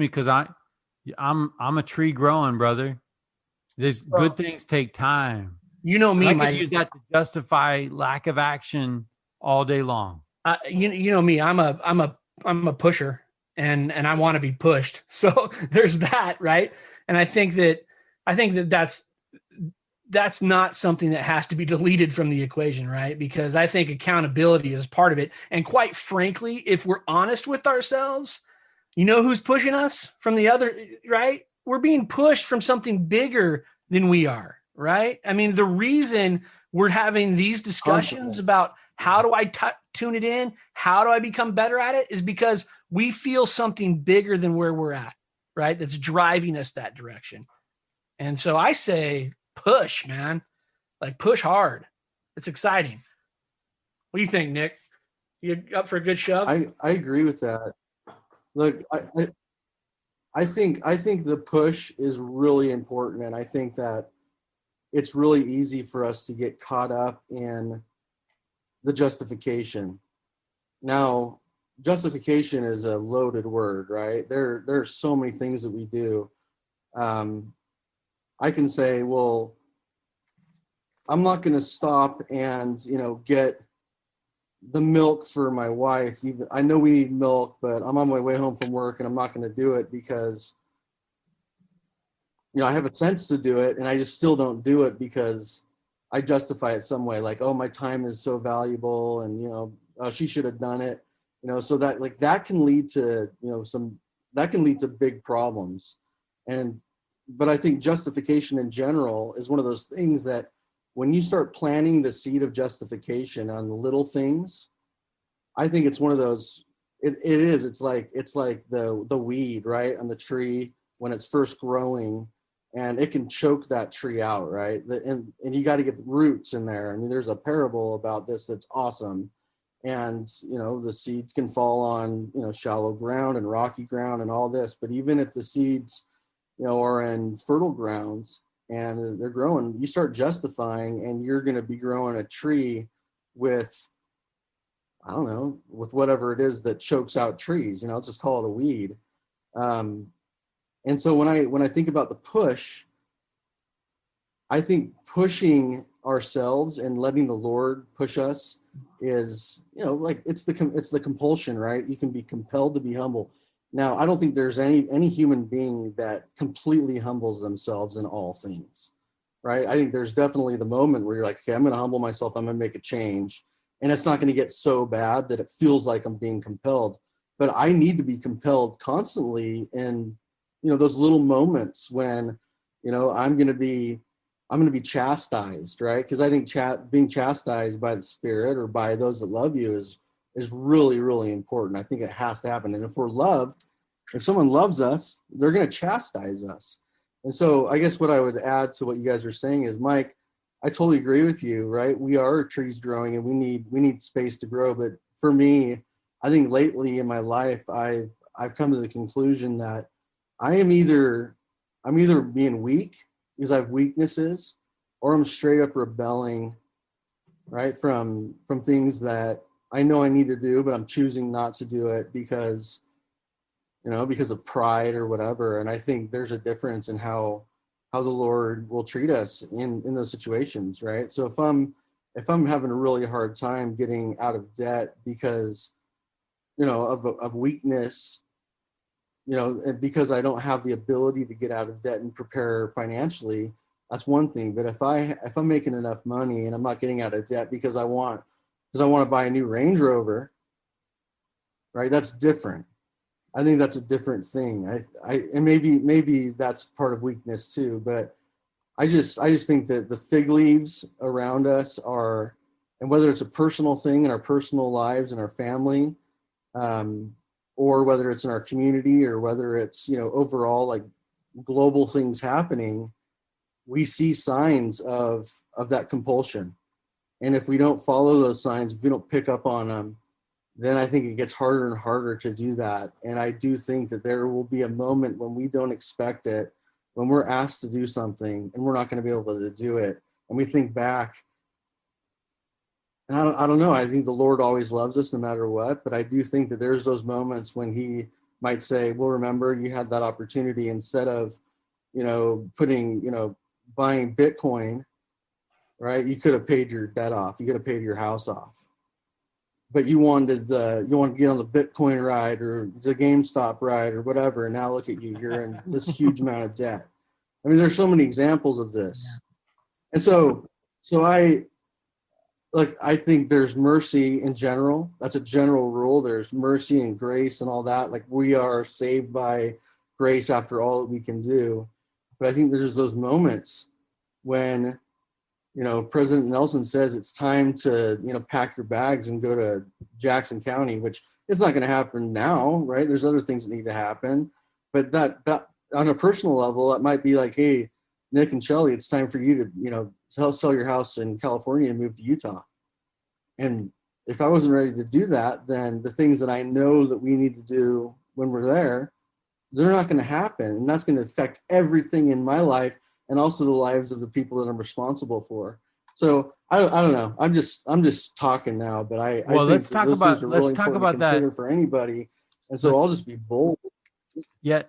because I'm a tree growing, brother. Good things take time. Me, I could use that to justify lack of action all day long. Me, I'm a pusher and I want to be pushed. So there's that, right? And I think that's not something that has to be deleted from the equation, right? Because I think accountability is part of it. And quite frankly, if we're honest with ourselves, who's pushing us from the other, right? We're being pushed from something bigger than we are, right? I mean, the reason we're having these discussions about how do I tune it in, how do I become better at it, is because we feel something bigger than where we're at, right? That's driving us that direction. And so I say, push, man, like push hard. It's exciting. What do you think, Nick? You up for a good shove? I agree with that. Look, I think the push is really important, and I think that it's really easy for us to get caught up in the justification. Now, justification is a loaded word, right? There are so many things that we do. I can say, well, I'm not going to stop and, get the milk for my wife. Even I know we need milk, but I'm on my way home from work and I'm not going to do it because, I have a sense to do it and I just still don't do it because I justify it some way. Like, oh, my time is so valuable and, she should have done it. So that can lead to, that can lead to big problems. But I think justification in general is one of those things that when you start planting the seed of justification on the little things, I think it's one of those, it's like the weed, right, on the tree when it's first growing, and it can choke that tree out, right? And you got to get roots in there. I mean, there's a parable about this that's awesome. And, the seeds can fall on, shallow ground and rocky ground and all this. But even if the seeds, are in fertile grounds and they're growing, you start justifying and you're going to be growing a tree with, I don't know, with whatever it is that chokes out trees, let's just call it a weed. And so when I think about the push, I think pushing ourselves and letting the Lord push us is, it's the compulsion, right? You can be compelled to be humble. Now, I don't think there's any human being that completely humbles themselves in all things, right? I think there's definitely the moment where you're like, okay, I'm going to humble myself. I'm going to make a change. And it's not going to get so bad that it feels like I'm being compelled. But I need to be compelled constantly in, those little moments when, I'm going to be chastised, right? Because I think being chastised by the Spirit or by those that love you is really, really important. I think it has to happen. And if we're loved, if someone loves us, they're going to chastise us. And so I guess what I would add to what you guys are saying is, Mike, I totally agree with you, right? We are trees growing and we need space to grow. But for me, I think lately in my life, I've come to the conclusion that I'm either being weak because I have weaknesses, or I'm straight up rebelling, right? From things that I know I need to do, but I'm choosing not to do it because of pride or whatever. And I think there's a difference in how the Lord will treat us in those situations, right? So if I'm having a really hard time getting out of debt because, of weakness, and because I don't have the ability to get out of debt and prepare financially, that's one thing. But if I'm making enough money and I'm not getting out of debt because I want to buy a new Range Rover, right? That's different. I think that's a different thing. And maybe that's part of weakness too. But I just think that the fig leaves around us are, and whether it's a personal thing in our personal lives and our family, or whether it's in our community, or whether it's overall like global things happening, we see signs of that compulsion. And if we don't follow those signs, if we don't pick up on them, then I think it gets harder and harder to do that. And I do think that there will be a moment when we don't expect it, when we're asked to do something and we're not going to be able to do it. And we think back, and I don't know, I think the Lord always loves us no matter what, but I do think that there's those moments when he might say, well, remember you had that opportunity instead of, buying Bitcoin, right? You could have paid your debt off. You could have paid your house off. But you wanted to get on the Bitcoin ride or the GameStop ride or whatever. And now look at you, you're in this huge amount of debt. I mean, there's so many examples of this. Yeah. And so I think there's mercy in general. That's a general rule. There's mercy and grace and all that. Like, we are saved by grace after all that we can do. But I think there's those moments when, President Nelson says it's time to, pack your bags and go to Jackson County, which it's not going to happen now, right? There's other things that need to happen. But that on a personal level, it might be like, hey, Nick and Shellie, it's time for you to, sell your house in California and move to Utah. And if I wasn't ready to do that, then the things that I know that we need to do when we're there, they're not going to happen. And that's going to affect everything in my life and also the lives of the people that I'm responsible for. So I don't know. I'm just talking now, but I think let's talk about that for anybody. And so I'll just be bold. Yeah.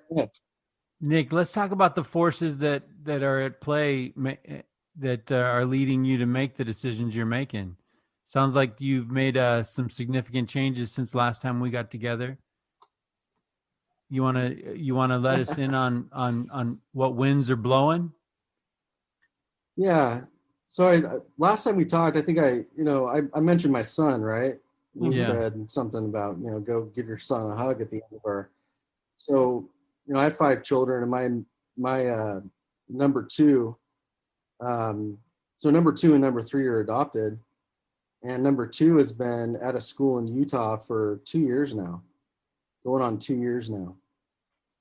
Nick, let's talk about the forces that are at play that are leading you to make the decisions you're making. Sounds like you've made some significant changes since last time we got together. You wanna let us in on what winds are blowing? Yeah. So last time we talked, I think I mentioned my son, right? You said something about, go give your son a hug at the end of our. So, I have 5 children, and my number 2. So number 2 and number 3 are adopted, and number 2 has been at a school in Utah for 2 years now, going on 2 years now,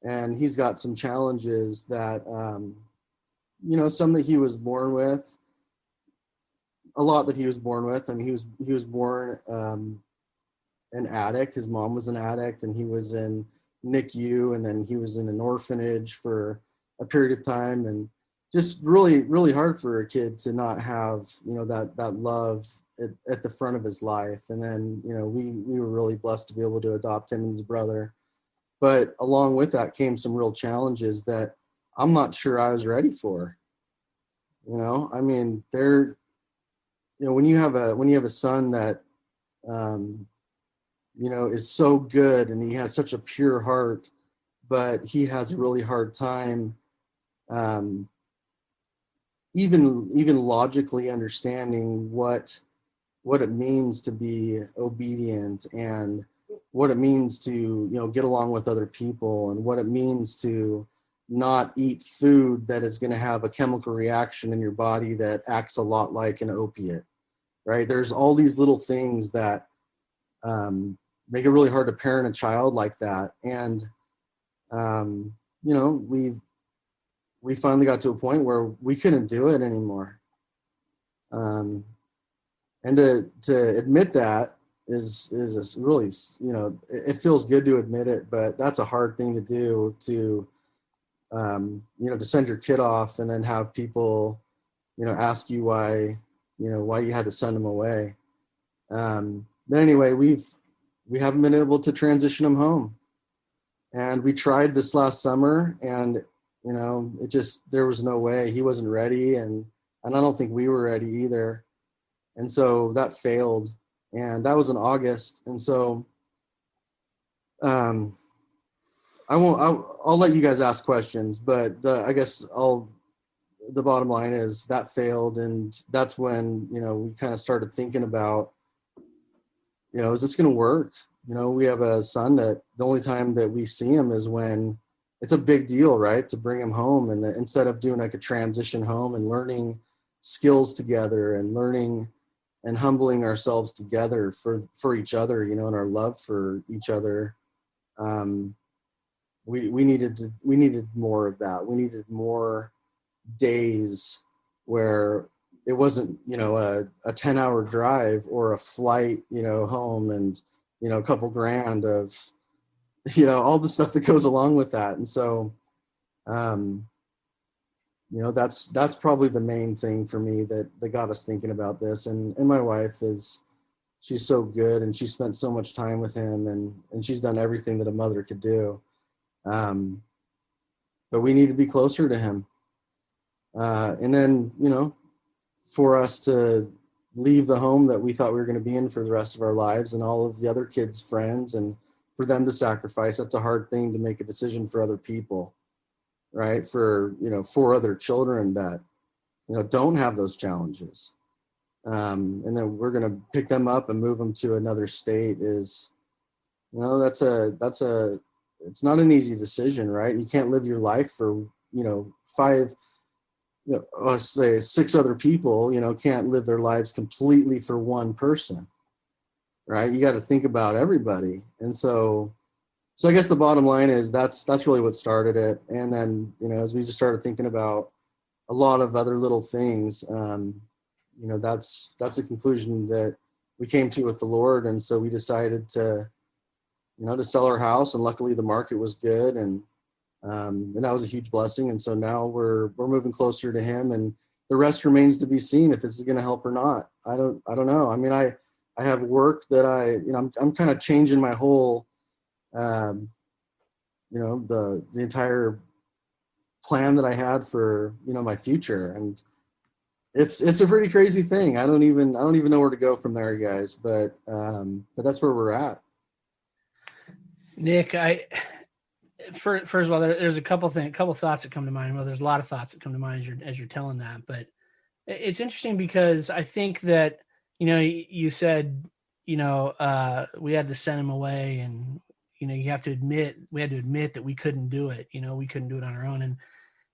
and he's got some challenges that, some that he was born with. A lot that he was born with. I mean, he was born an addict. His mom was an addict, and he was in NICU, and then he was in an orphanage for a period of time, and just really, really hard for a kid to not have, that love at the front of his life. And then, we were really blessed to be able to adopt him and his brother. But along with that came some real challenges that I'm not sure I was ready for. I mean, when you have a son that, is so good, and he has such a pure heart, but he has a really hard time, even logically understanding what it means to be obedient, and what it means to, get along with other people, and what it means to not eat food that is going to have a chemical reaction in your body that acts a lot like an opiate, right? There's all these little things that make it really hard to parent a child like that. And, we finally got to a point where we couldn't do it anymore. And to admit that is really, it feels good to admit it, but that's a hard thing to do, to send your kid off and then have people, ask you why you had to send them away. But anyway, we haven't been able to transition him home, and we tried this last summer, and there was no way. He wasn't ready, and I don't think we were ready either. And so that failed, and that was in August. And so I'll let you guys ask questions, but I guess the bottom line is that failed. And that's when, we kind of started thinking about, is this going to work? We have a son that the only time that we see him is when it's a big deal, right? To bring him home. And instead of doing like a transition home and learning skills together and learning and humbling ourselves together for each other, and our love for each other, we needed more of that. We needed more days where it wasn't, a 10-hour drive or a flight, home, and, a couple grand of, all the stuff that goes along with that. And so, that's probably the main thing for me that got us thinking about this. And my wife she's so good, and she spent so much time with him, and she's done everything that a mother could do. But we need to be closer to him. And then, for us to leave the home that we thought we were going to be in for the rest of our lives, and all of the other kids' friends, and for them to sacrifice, that's a hard thing to make a decision for other people, right? For, 4 other children that, don't have those challenges. And then we're going to pick them up and move them to another state is, it's not an easy decision, right? You can't live your life for, 5, let's say 6 other people, can't live their lives completely for one person, right? You got to think about everybody. And so I guess the bottom line is that's really what started it. And then, as we just started thinking about a lot of other little things, that's a conclusion that we came to with the Lord. And so we decided to sell our house, and luckily the market was good. And that was a huge blessing. And so now we're moving closer to him, and the rest remains to be seen if it's going to help or not. I don't know. I mean, I have work that I'm kind of changing my whole, the entire plan that I had for, my future. And it's a pretty crazy thing. I don't even know where to go from there, guys, but that's where we're at. Nick, first of all, there's a couple thoughts that come to mind. Well, there's a lot of thoughts that come to mind as you're telling that, but it's interesting because I think that, you said, we had to send him away, and, we had to admit that we couldn't do it. We couldn't do it on our own.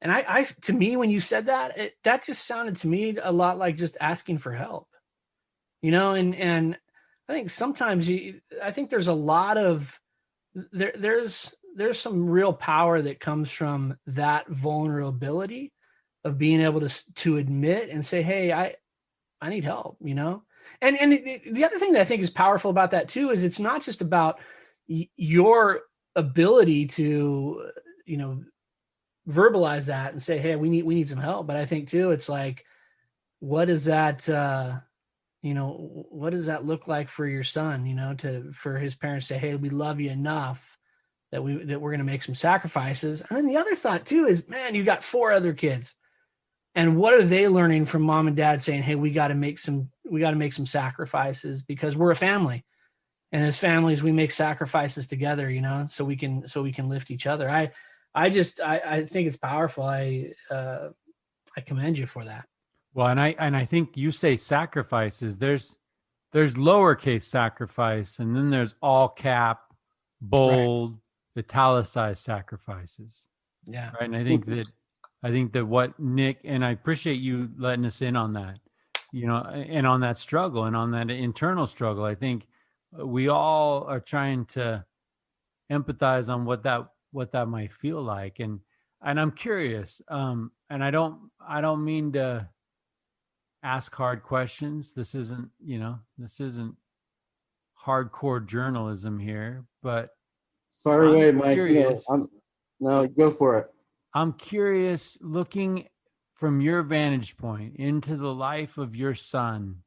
And I to me, when you said that, that just sounded to me a lot like just asking for help, and I think sometimes I think there's a lot of, there's some real power that comes from that vulnerability of being able to admit and say, hey, I need help, And the other thing that I think is powerful about that too, is it's not just about your ability to, verbalize that and say, hey, we need some help. But I think too, it's like, what does that, what does that look like for your son, for his parents to say, hey, we love you enough that we're going to make some sacrifices. And then the other thought too is, man, you got 4 other kids, and what are they learning from mom and dad saying, hey, we got to make some sacrifices because we're a family, and as families, we make sacrifices together, so we can lift each other. I think it's powerful. I commend you for that. Well, and I think you say sacrifices. There's lowercase sacrifice, and then there's all cap, bold, right, italicized sacrifices. Yeah. Right. And I think that what Nick, and I appreciate you letting us in on that, and on that struggle and on that internal struggle. I think we all are trying to empathize on what that might feel like. And I'm curious, and I don't mean to ask hard questions. This isn't hardcore journalism here, but far away, Mike. No, go for it. I'm curious, looking from your vantage point into the life of your son,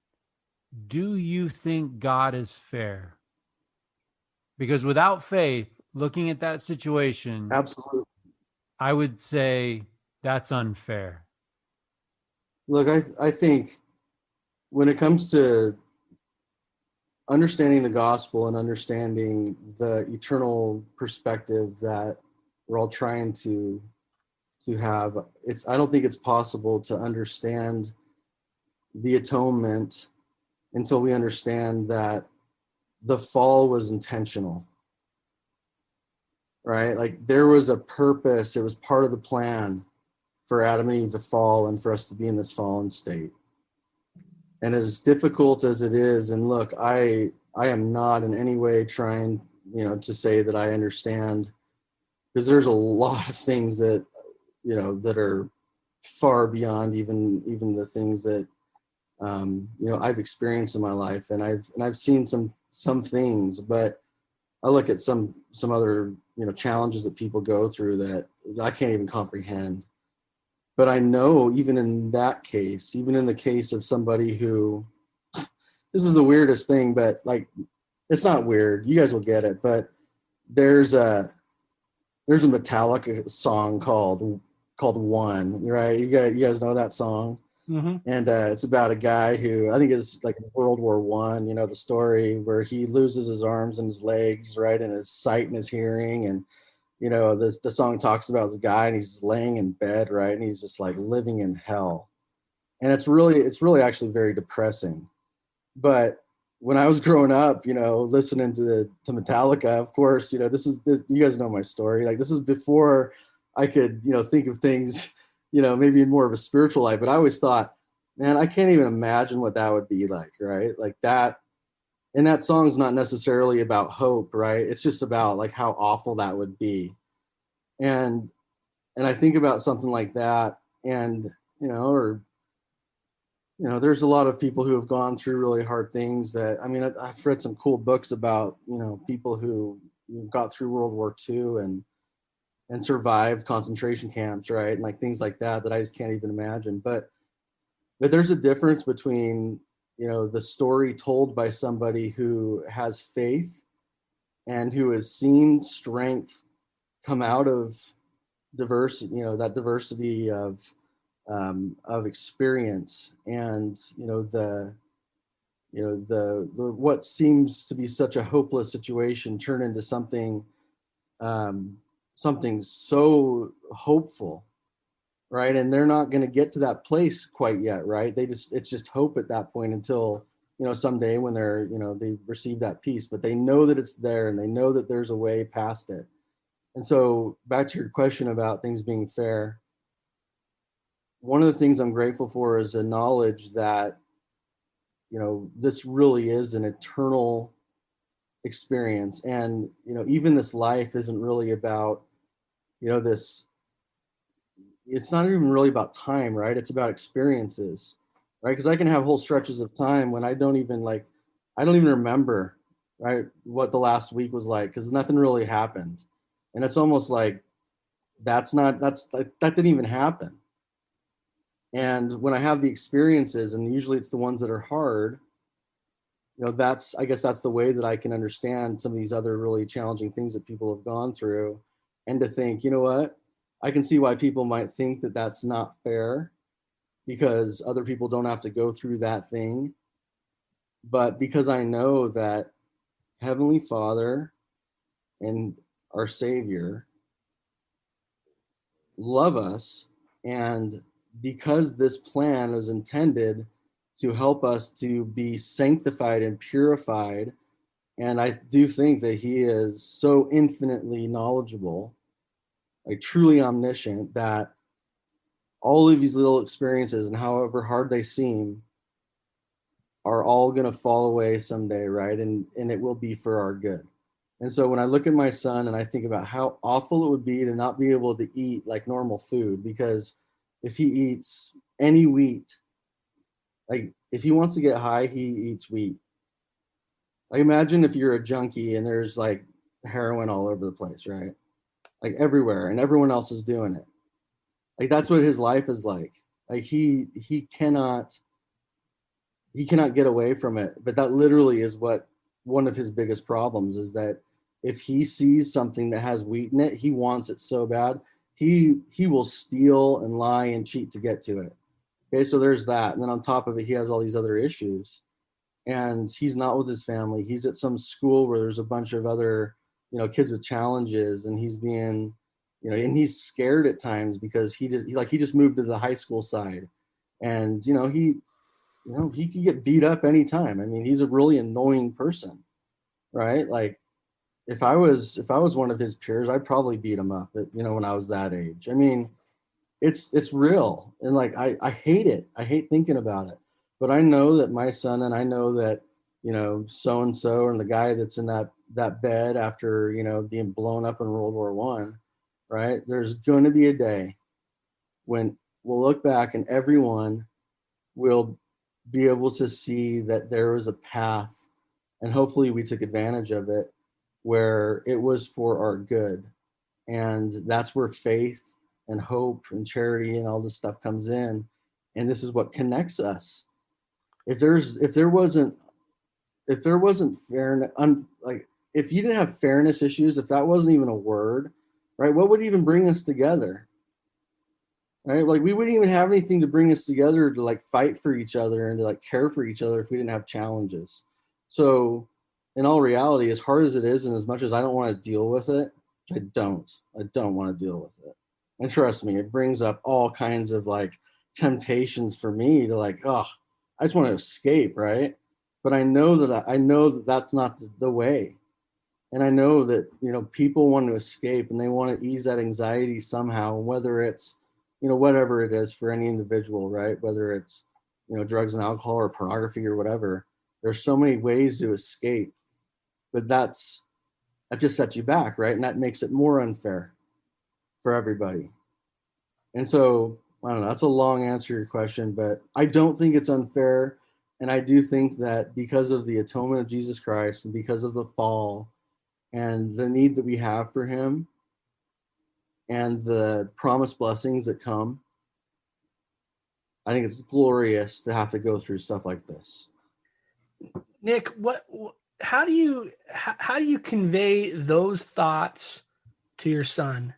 do you think God is fair? Because without faith, looking at that situation, absolutely, I would say that's unfair. Look, I think when it comes to understanding the gospel and understanding the eternal perspective that we're all trying to have, I don't think it's possible to understand the atonement until we understand that the fall was intentional, right? Like there was a purpose. It was part of the plan for Adam and Eve to fall and for us to be in this fallen state. And as difficult as it is, and look, I am not in any way trying, to say that I understand, because there's a lot of things that, that are far beyond even the things that, I've experienced in my life, and I've seen some things, but I look at some other, challenges that people go through that I can't even comprehend. But I know even in that case, even in the case of somebody who, this is the weirdest thing, but like, it's not weird. You guys will get it. But there's a Metallica song called One, right? You guys know that song? Mm-hmm. And it's about a guy who, I think it's like World War I, the story where he loses his arms and his legs, right? And his sight and his hearing. And, the song talks about this guy, and he's laying in bed, right? And he's just like living in hell. And it's really actually very depressing. But when I was growing up, listening to Metallica, of course, this you guys know my story. Like this is before I could, think of things, maybe more of a spiritual life, but I always thought, man, I can't even imagine what that would be like, right? Like that. And that song's not necessarily about hope, right? It's just about like how awful that would be. And I think about something like that, and there's a lot of people who have gone through really hard things that, I mean, I've read some cool books about, people who got through World War II and survived concentration camps, right? And like things like that I just can't even imagine. But there's a difference between, the story told by somebody who has faith and who has seen strength come out of diversity, that diversity of experience, and the what seems to be such a hopeless situation turn into something so hopeful, right? And they're not going to get to that place quite yet, right? It's just hope at that point until someday when they receive that peace, but they know that it's there and they know that there's a way past it. And so back to your question about things being fair, one of the things I'm grateful for is a knowledge that, this really is an eternal experience. And, even this life isn't really about, this, it's not even really about time, right? It's about experiences, right? Because I can have whole stretches of time when I don't even remember, right, what the last week was like, because nothing really happened. And it's almost like that didn't even happen. And when I have the experiences, and usually it's the ones that are hard, I guess that's the way that I can understand some of these other really challenging things that people have gone through, and to think, you know what, I can see why people might think that that's not fair, because other people don't have to go through that thing. But because I know that Heavenly Father and our Savior love us, and because this plan is intended to help us to be sanctified and purified, and I do think that He is so infinitely knowledgeable, like truly omniscient, that all of these little experiences, and however hard they seem, are all going to fall away someday, right? And it will be for our good. And so when I look at my son and I think about how awful it would be to not be able to eat like normal food, because if he eats any wheat, like if he wants to get high, he eats wheat. Like imagine if you're a junkie and there's like heroin all over the place, right? Like everywhere, and everyone else is doing it. Like that's what his life is like. Like he cannot get away from it. But that literally is what one of his biggest problems is, that if he sees something that has wheat in it, he wants it so bad. He will steal and lie and cheat to get to it. Okay, so there's that. And then on top of it, he has all these other issues. And he's not with his family. He's at some school where there's a bunch of other, kids with challenges, and he's being, and he's scared at times because he just moved to the high school side, and he could get beat up anytime. I mean, he's a really annoying person, right? Like if I was one of his peers, I'd probably beat him up, when I was that age. I mean, it's real. And like, I hate it. I hate thinking about it, but I know that my son, and I know that, so-and-so, and the guy that's in that bed after, being blown up in World War I, right? There's going to be a day when we'll look back and everyone will be able to see that there was a path, and hopefully we took advantage of it, where it was for our good. And that's where faith and hope and charity and all this stuff comes in. And this is what connects us. If there wasn't fairness, like if you didn't have fairness issues, if that wasn't even a word, right? What would even bring us together? Right? Like we wouldn't even have anything to bring us together to like fight for each other and to like care for each other if we didn't have challenges. So in all reality, as hard as it is, and as much as I don't want to deal with it, I don't want to deal with it. And trust me, it brings up all kinds of like temptations for me to like, I just want to escape, right? But I know that that's not the way. And I know that, people want to escape and they want to ease that anxiety somehow, whether it's, whatever it is for any individual, right? Whether it's, drugs and alcohol or pornography or whatever, there's so many ways to escape, but that just sets you back, right? And that makes it more unfair for everybody. And so, I don't know, that's a long answer to your question, but I don't think it's unfair. And I do think that because of the atonement of Jesus Christ and because of the fall and the need that we have for him and the promised blessings that come, I think it's glorious to have to go through stuff like this. Nick, how do you convey those thoughts to your son?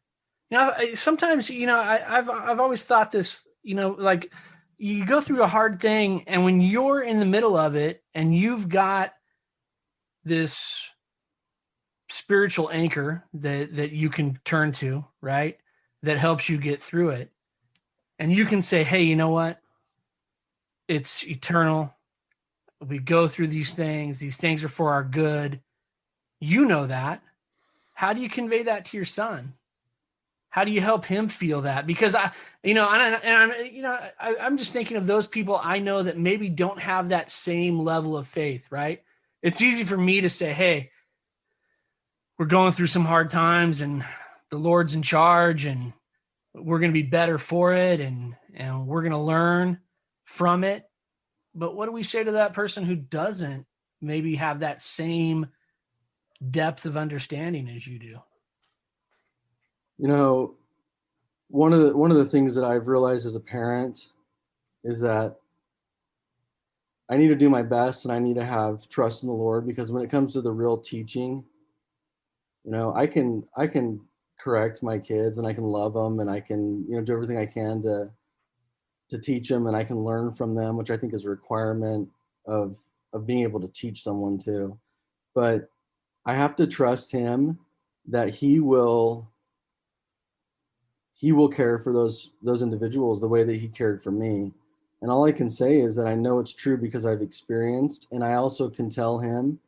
Sometimes, I've always thought this, like you go through a hard thing, and when you're in the middle of it and you've got this spiritual anchor that you can turn to, right? That helps you get through it. And you can say, hey, you know what? It's eternal. We go through these things. These things are for our good. You know that. How do you convey that to your son? How do you help him feel that? Because I'm just thinking of those people I know that maybe don't have that same level of faith, right? It's easy for me to say, hey, we're going through some hard times and the Lord's in charge and we're going to be better for it and we're going to learn from it. But what do we say to that person who doesn't maybe have that same depth of understanding as you do? One of the things that I've realized as a parent is that I need to do my best and I need to have trust in the Lord, because when it comes to the real teaching, I can correct my kids and I can love them and I can, do everything I can to teach them, and I can learn from them, which I think is a requirement of being able to teach someone too. But I have to trust him that he will care for those individuals the way that he cared for me. And all I can say is that I know it's true because I've experienced, and I also can tell him,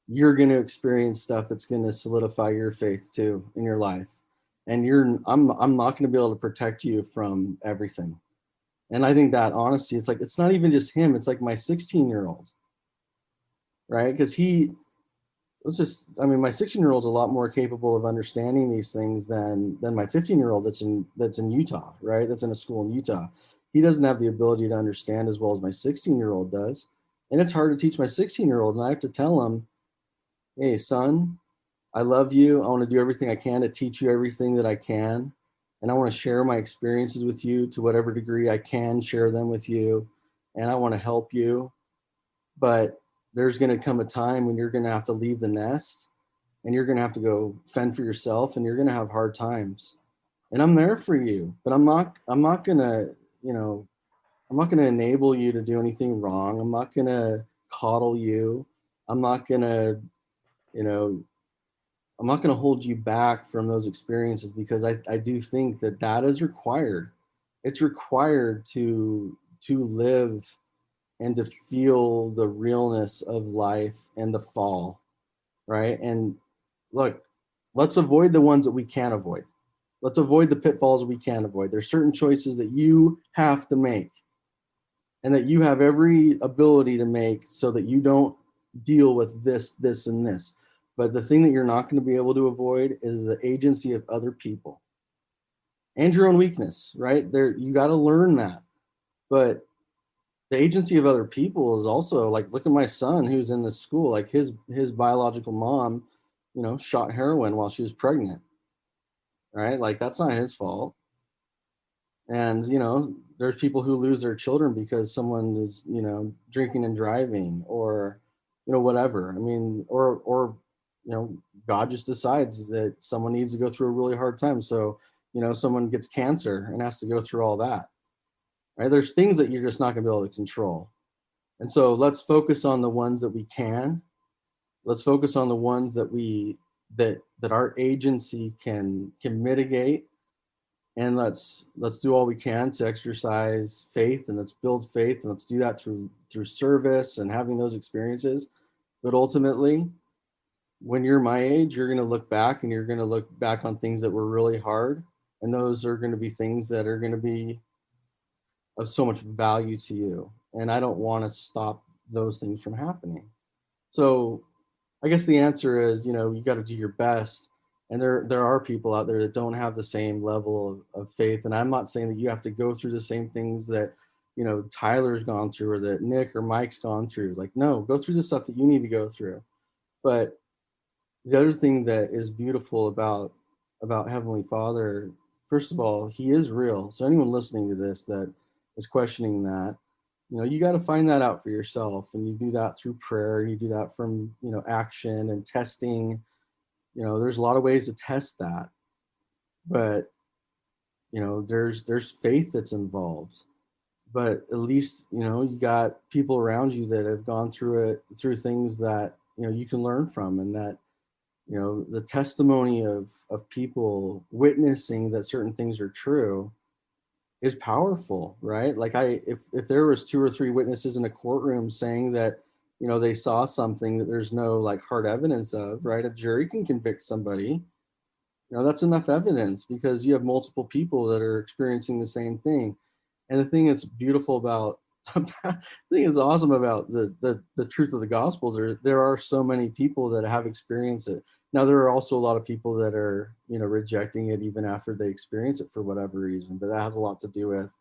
you're going to experience stuff that's going to solidify your faith too in your life. And I'm not going to be able to protect you from everything. And I think that honesty, it's like, it's not even just him. It's like my 16-year-old, right? Because my 16-year-old's a lot more capable of understanding these things than my 15-year-old that's in Utah, right? That's in a school in Utah. He doesn't have the ability to understand as well as my 16-year-old does. And it's hard to teach my 16-year-old. And I have to tell him, hey, son, I love you. I want to do everything I can to teach you everything that I can. And I want to share my experiences with you to whatever degree I can share them with you. And I want to help you. But there's going to come a time when you're going to have to leave the nest and you're going to have to go fend for yourself, and you're going to have hard times. And I'm there for you, but I'm not going to, I'm not going to enable you to do anything wrong. I'm not going to coddle you. I'm not going to, I'm not going to hold you back from those experiences, because I do think that is required. It's required to live and to feel the realness of life and the fall, right? And look, let's avoid the ones that we can't avoid. Let's avoid the pitfalls we can't avoid. There's certain choices that you have to make and that you have every ability to make so that you don't deal with this, and this. But the thing that you're not going to be able to avoid is the agency of other people and your own weakness, right? You got to learn that. But the agency of other people is also, like, look at my son who's in this school. Like his biological mom, shot heroin while she was pregnant, right? Like, that's not his fault. And, there's people who lose their children because someone is, drinking and driving or, whatever. I mean, or God just decides that someone needs to go through a really hard time. So, someone gets cancer and has to go through all that, right? There's things that you're just not going to be able to control. And so let's focus on the ones that we can. Let's focus on the ones that that our agency can mitigate. And let's do all we can to exercise faith, and let's build faith, and let's do that through service and having those experiences. But ultimately, when you're my age, you're going to look back on things that were really hard, And those are going to be things that are going to be of so much value to you. And I don't want to stop those things from happening. So I guess the answer is, you got to do your best. And there are people out there that don't have the same level of faith. And I'm not saying that you have to go through the same things that, Tyler's gone through or that Nick or Mike's gone through. Like, no, go through the stuff that you need to go through. But the other thing that is beautiful about Heavenly Father, first of all, he is real. So anyone listening to this that is questioning that, you got to find that out for yourself. And you do that through prayer. You do that from, action and testing. There's a lot of ways to test that. But, there's faith that's involved. But at least, you got people around you that have gone through things that, you can learn from, and that, the testimony of people witnessing that certain things are true is powerful, right? Like if there was 2 or 3 witnesses in a courtroom saying that, they saw something that there's no like hard evidence of, right? A jury can convict somebody. That's enough evidence because you have multiple people that are experiencing the same thing. And the thing that's beautiful about, the thing is awesome about the truth of the Gospels are there are so many people that have experienced it. Now, there are also a lot of people that are, rejecting it even after they experience it for whatever reason, but that has a lot to do with,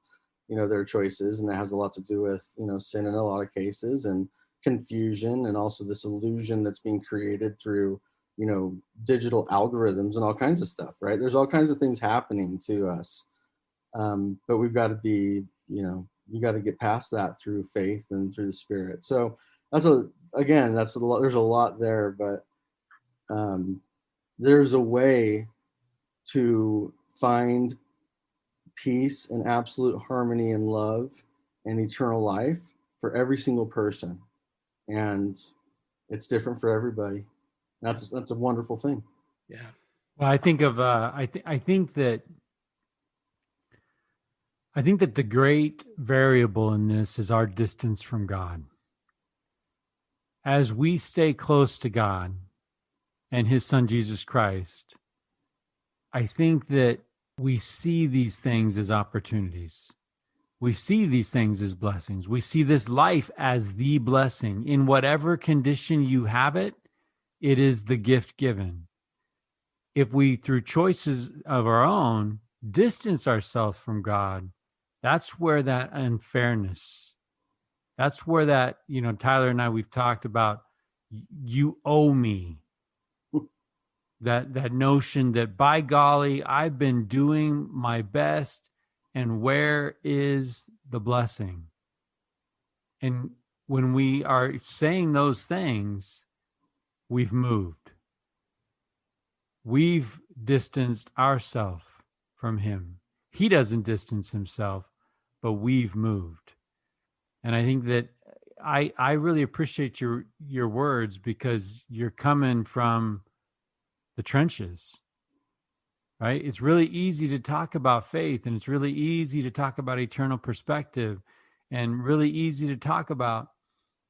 their choices, and it has a lot to do with, sin in a lot of cases, and confusion, and also this illusion that's being created through, digital algorithms and all kinds of stuff, right? There's all kinds of things happening to us. But we've got to be, you got to get past that through faith and through the Spirit. So there's a lot there, but there's a way to find peace and absolute harmony and love and eternal life for every single person. And it's different for everybody. That's a wonderful thing. Yeah. Well, I think that the great variable in this is our distance from God. As we stay close to God and his son, Jesus Christ, I think that we see these things as opportunities. We see these things as blessings. We see this life as the blessing. In whatever condition you have it, it is the gift given. If we, through choices of our own, distance ourselves from God, that's where that unfairness, that's where that, Tyler and I, we've talked about, you owe me. That notion that, by golly, I've been doing my best, and where is the blessing? And when we are saying those things, we've moved. We've distanced ourselves from him. He doesn't distance himself, but we've moved. And I think that I really appreciate your words, because you're coming from the trenches, right? It's really easy to talk about faith, and it's really easy to talk about eternal perspective, and really easy to talk about,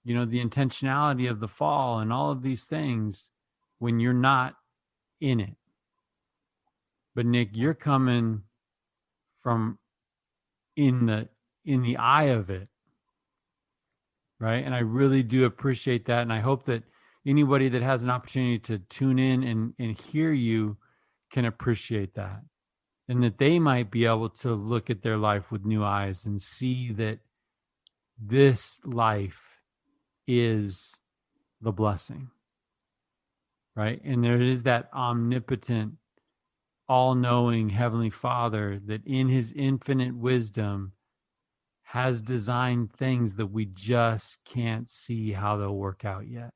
the intentionality of the fall and all of these things when you're not in it. But Nick, you're coming from in the eye of it, right? And I really do appreciate that. And I hope that anybody that has an opportunity to tune in and hear you can appreciate that, and that they might be able to look at their life with new eyes and see that this life is the blessing, right? And there is that omnipotent, all-knowing Heavenly Father that in his infinite wisdom has designed things that we just can't see how they'll work out yet.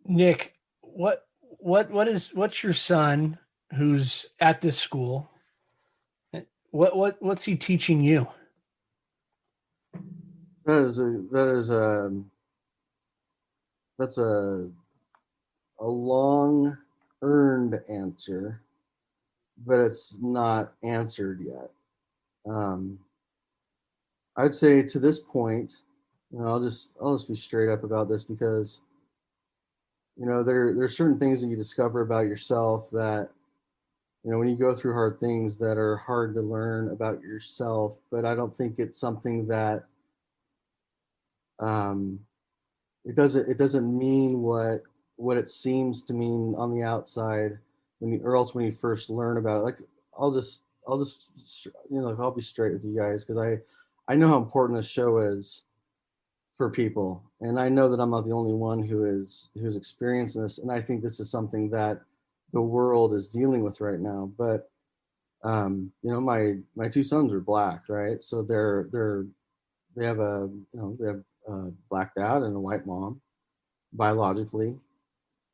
Nick, what's your son who's at this school? What's he teaching you? That's a long earned answer, but it's not answered yet. I'd say to this point, I'll just be straight up about this, because there's certain things that you discover about yourself that You know, when you go through hard things that are hard to learn about yourself, but I don't think it's something that um, it doesn't mean what it seems to mean on the outside or else when you first learn about it. Like I'll just I'll be straight with you guys because I know how important this show is for people, and I know that I'm not the only one who's experiencing this, and I think this is something that the world is dealing with right now. But my two sons are black, right? So they have a black dad and a white mom biologically.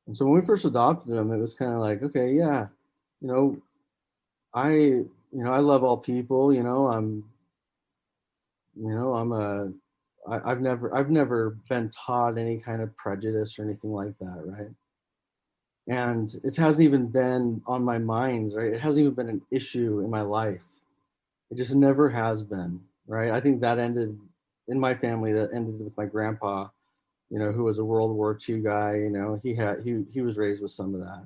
And so when we first adopted them, it was kind of like, okay, yeah, you know, I love all people, I've never been taught any kind of prejudice or anything like that, right? And it hasn't even been on my mind, right? It hasn't even been an issue in my life. It just never has been, right? I think that ended in my family. That ended with my grandpa, who was a World War II guy. He was raised with some of that.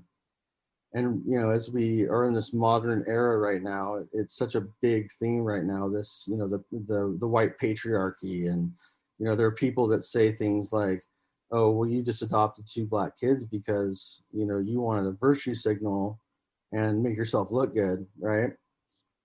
And as we are in this modern era right now, it's such a big theme right now. This, the white patriarchy, and there are people that say things like, "Oh, well, you just adopted two black kids because you wanted a virtue signal and make yourself look good, right?"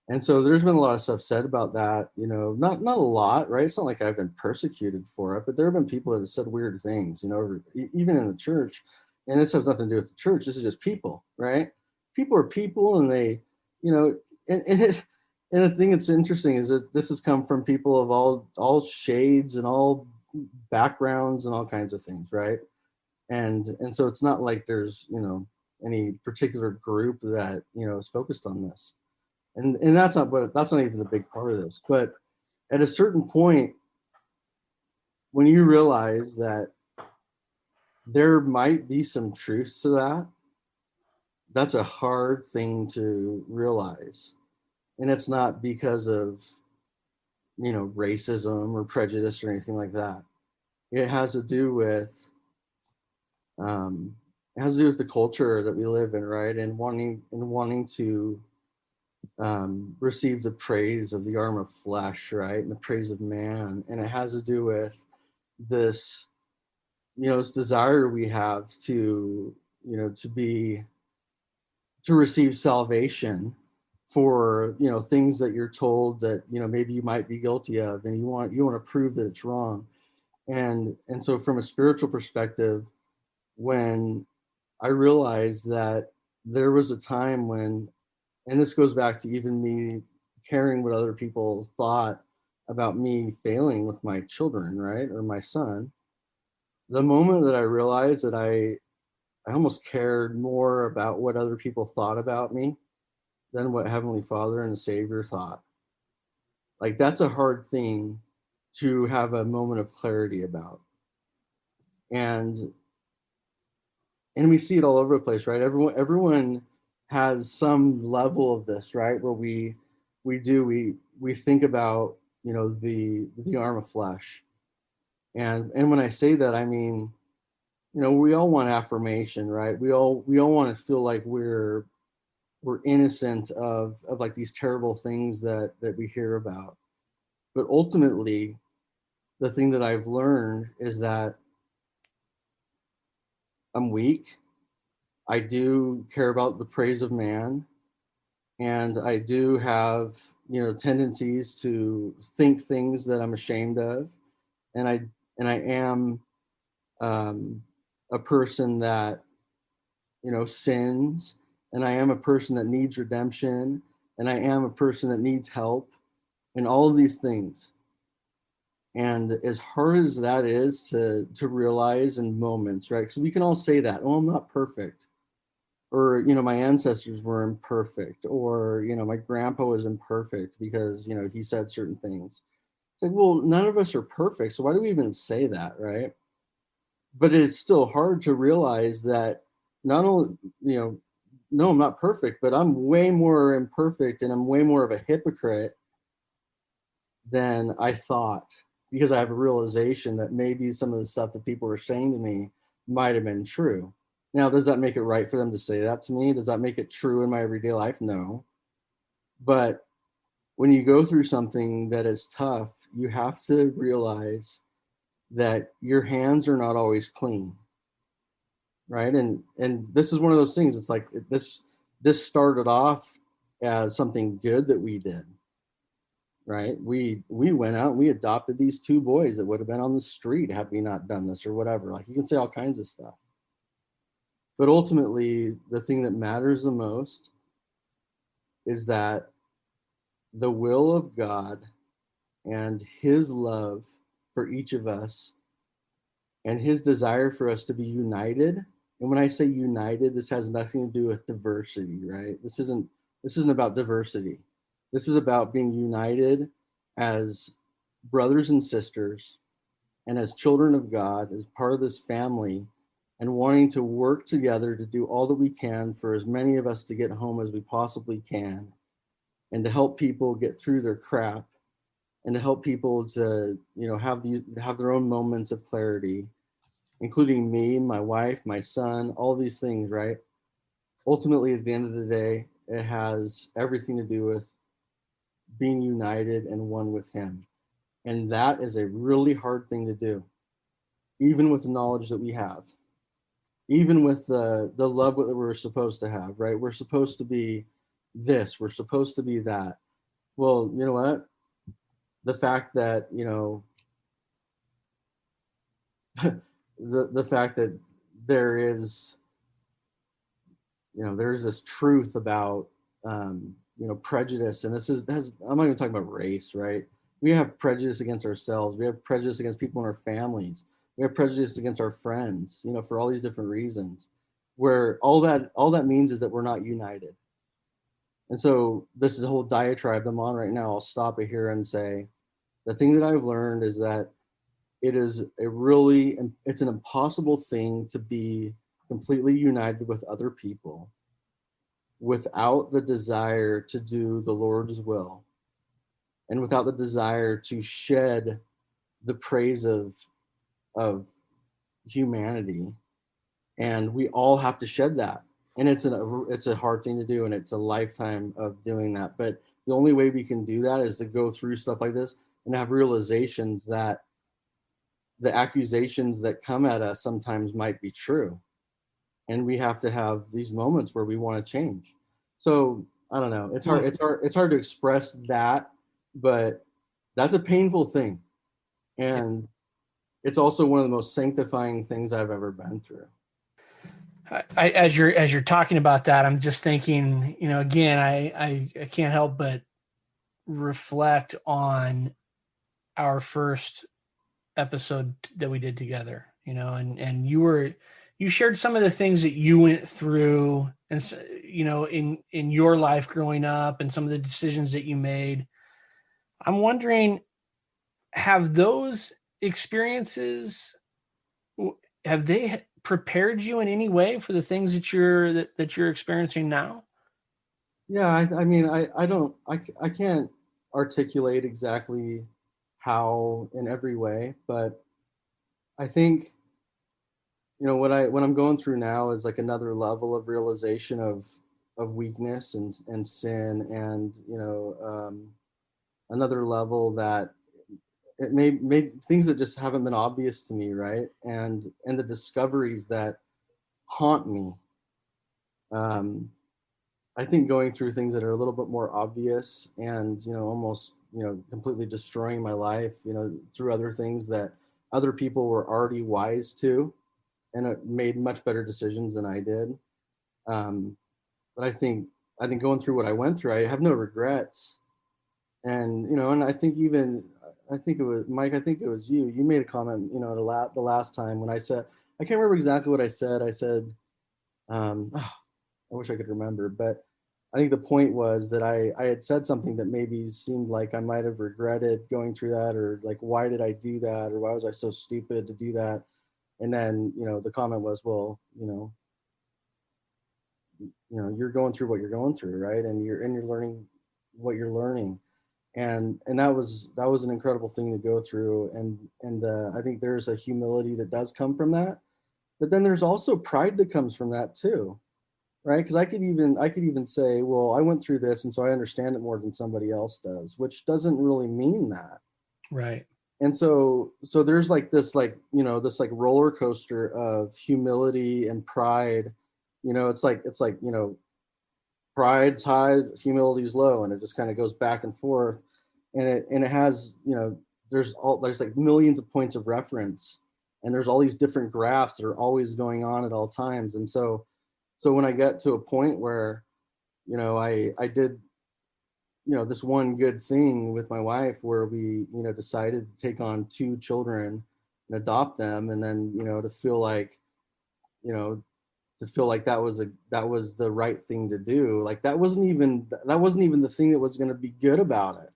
And so there's been a lot of stuff said about that. Not a lot, right? It's not like I've been persecuted for it, but there have been people that have said weird things, even in the church. And this has nothing to do with the church. This is just people, right? People are people, and they, and the thing that's interesting is that this has come from people of all shades and all backgrounds and all kinds of things, right? And so it's not like there's any particular group that is focused on this. And that's not even the big part of this. But at a certain point, when you realize that there might be some truth to that, that's a hard thing to realize. And it's not because of racism or prejudice or anything like that. It has to do with the culture that we live in, right? And wanting to receive the praise of the arm of flesh, right? And the praise of man. And it has to do with this, this desire we have to receive salvation for, things that you're told that, maybe you might be guilty of, and you want to prove that it's wrong. And so from a spiritual perspective, when I realized that there was a time when, and this goes back to even me caring what other people thought about me failing with my children, right? Or my son. The moment that I realized that I almost cared more about what other people thought about me than what Heavenly Father and the Savior thought. Like, that's a hard thing to have a moment of clarity about. And we see it all over the place, right? Everyone has some level of this, right? Where we think about, the arm of flesh. And when I say that, I mean, we all want affirmation, right? We all want to feel like we're innocent of like these terrible things that we hear about. But ultimately, the thing that I've learned is that I'm weak. I do care about the praise of man, and I do have tendencies to think things that I'm ashamed of, and I am a person that sins, and I am a person that needs redemption, and I am a person that needs help, and all of these things. And as hard as that is to realize in moments, right? Because we can all say that, oh, I'm not perfect. Or, my ancestors were imperfect. Or, my grandpa was imperfect because, he said certain things. It's like, well, none of us are perfect. So why do we even say that, right? But it's still hard to realize that not only, no, I'm not perfect, but I'm way more imperfect and I'm way more of a hypocrite than I thought, because I have a realization that maybe some of the stuff that people were saying to me might have been true. Now, does that make it right for them to say that to me? Does that make it true in my everyday life? No. But when you go through something that is tough, you have to realize that your hands are not always clean, right? And this is one of those things. It's like this started off as something good that we did, right? We went out and we adopted these 2 boys that would have been on the street had we not done this or whatever. Like, you can say all kinds of stuff. But ultimately, the thing that matters the most is that the will of God and his love for each of us and his desire for us to be united. And when I say united, this has nothing to do with diversity, right? This isn't about diversity. This is about being united as brothers and sisters and as children of God, as part of this family, and wanting to work together to do all that we can for as many of us to get home as we possibly can, and to help people get through their crap, and to help people to, have their own moments of clarity, including me, my wife, my son, all these things, right? Ultimately, at the end of the day, it has everything to do with being united and one with him. And that is a really hard thing to do, even with the knowledge that we have, even with the love that we're supposed to have, right? We're supposed to be this, we're supposed to be that. Well, you know what? The fact that, the fact that there is, there's this truth about, prejudice, and I'm not even talking about race, right? We have prejudice against ourselves. We have prejudice against people in our families. We have prejudice against our friends, for all these different reasons, where all that means is that we're not united. And so this is a whole diatribe I'm on right now. I'll stop it here and say, the thing that I've learned is that it's an impossible thing to be completely united with other people without the desire to do the Lord's will, and without the desire to shed the praise of humanity. And we all have to shed that. And it's a hard thing to do, and it's a lifetime of doing that. But the only way we can do that is to go through stuff like this and have realizations that the accusations that come at us sometimes might be true. And we have to have these moments where we want to change. So I don't know. It's hard to express that, but that's a painful thing. And it's also one of the most sanctifying things I've ever been through. As you're talking about that, I'm just thinking, again, I can't help but reflect on our first episode that we did together, and you shared some of the things that you went through, and in your life growing up, and some of the decisions that you made. I'm wondering, have those experiences, have they prepared you in any way for the things that you're experiencing now? Yeah, I can't articulate exactly how in every way, but I think, what I'm going through now is like another level of realization of weakness and sin, and another level that it made things that just haven't been obvious to me, right? And the discoveries that haunt me. I think going through things that are a little bit more obvious and, almost, completely destroying my life, through other things that other people were already wise to, and it made much better decisions than I did. But I think going through what I went through, I have no regrets. And, and I think it was Mike, I think it was you made a comment, the last time when I said, I can't remember exactly what I said. I said, I wish I could remember, but I think the point was that I had said something that maybe seemed like I might have regretted going through that, or like, why did I do that? Or why was I so stupid to do that? And then, the comment was, well, you're going through what you're going through, right? And you're learning what you're learning. And that was an incredible thing to go through. And I think there's a humility that does come from that. But then there's also pride that comes from that too, right? Because I could even say, well, I went through this, and so I understand it more than somebody else does, which doesn't really mean that. Right. And so there's like this, like, this like roller coaster of humility and pride. It's like pride's high, humility's low, and it just kind of goes back and forth. And it has, there's like millions of points of reference, and there's all these different graphs that are always going on at all times. And so when I get to a point where, I did, this one good thing with my wife where we, decided to take on 2 children and adopt them. And then, to feel like that was the right thing to do. Like that wasn't even the thing that was going to be good about it.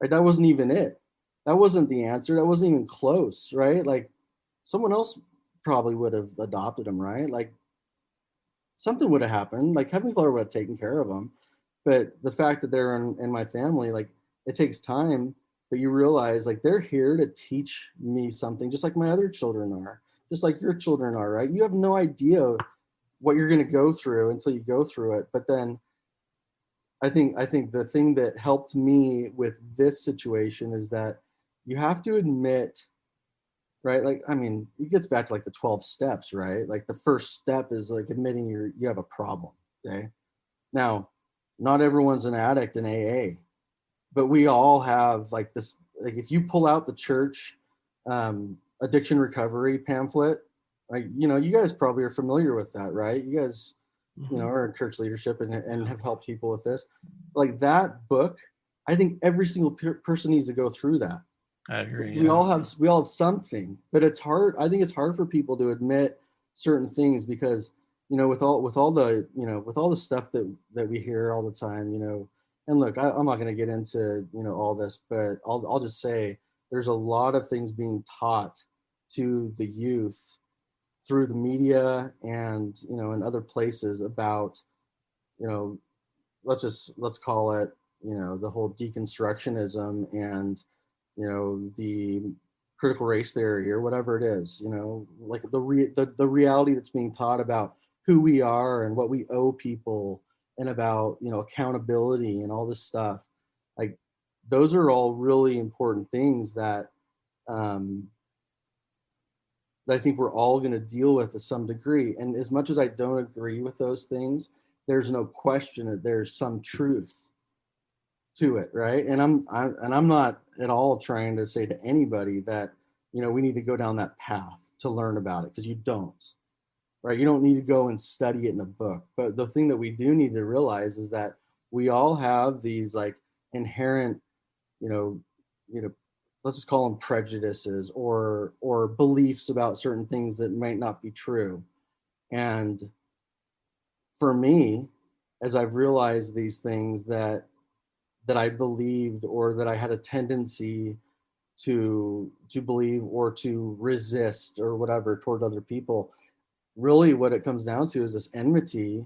Right? That wasn't even it. That wasn't the answer. That wasn't even close. Right? Like someone else probably would have adopted them. Right? Like something would have happened. Like Heavenly Father would have taken care of them. But the fact that they're in my family, like it takes time, but you realize like they're here to teach me something, just like my other children are, just like your children are, right? You have no idea what you're going to go through until you go through it. But then I think the thing that helped me with this situation is that you have to admit, right? Like, I mean, it gets back to like the 12 steps, right? Like the first step is like admitting you have a problem. Okay. Now, not everyone's an addict in AA, but we all have like this, like if you pull out the church addiction recovery pamphlet, like, you guys probably are familiar with that, right? You guys, are in church leadership and have helped people with this. Like that book, I think every single person needs to go through that. I agree. We all have something, but it's hard. I think it's hard for people to admit certain things because, with all the stuff that we hear all the time, and look, I'm not going to get into, all this, but I'll just say there's a lot of things being taught to the youth through the media and, in other places about, let's call it, the whole deconstructionism and, the critical race theory or whatever it is, like the reality that's being taught about who we are and what we owe people and about, accountability and all this stuff. Like those are all really important things that I think we're all going to deal with to some degree. And as much as I don't agree with those things, there's no question that there's some truth to it, right? And I'm not at all trying to say to anybody that, we need to go down that path to learn about it, because you don't. Right? You don't need to go and study it in a book. But the thing that we do need to realize is that we all have these like inherent, let's just call them prejudices or beliefs about certain things that might not be true. And for me, as I've realized these things that I believed or that I had a tendency to believe or to resist or whatever toward other people, really what it comes down to is this enmity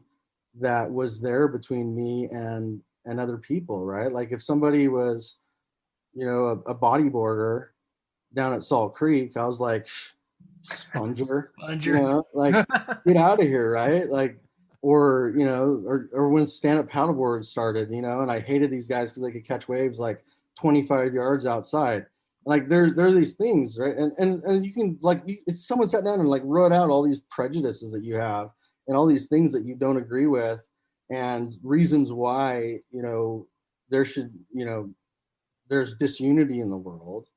that was there between me and other people, right? Like if somebody was, a bodyboarder down at Salt Creek, I was like, sponger, like get out of here, right? Like, or when stand-up paddleboard started, and I hated these guys because they could catch waves like 25 yards outside. Like there are these things, right? And you can like, if someone sat down and like wrote out all these prejudices that you have and all these things that you don't agree with and reasons why, there should, there's disunity in the world.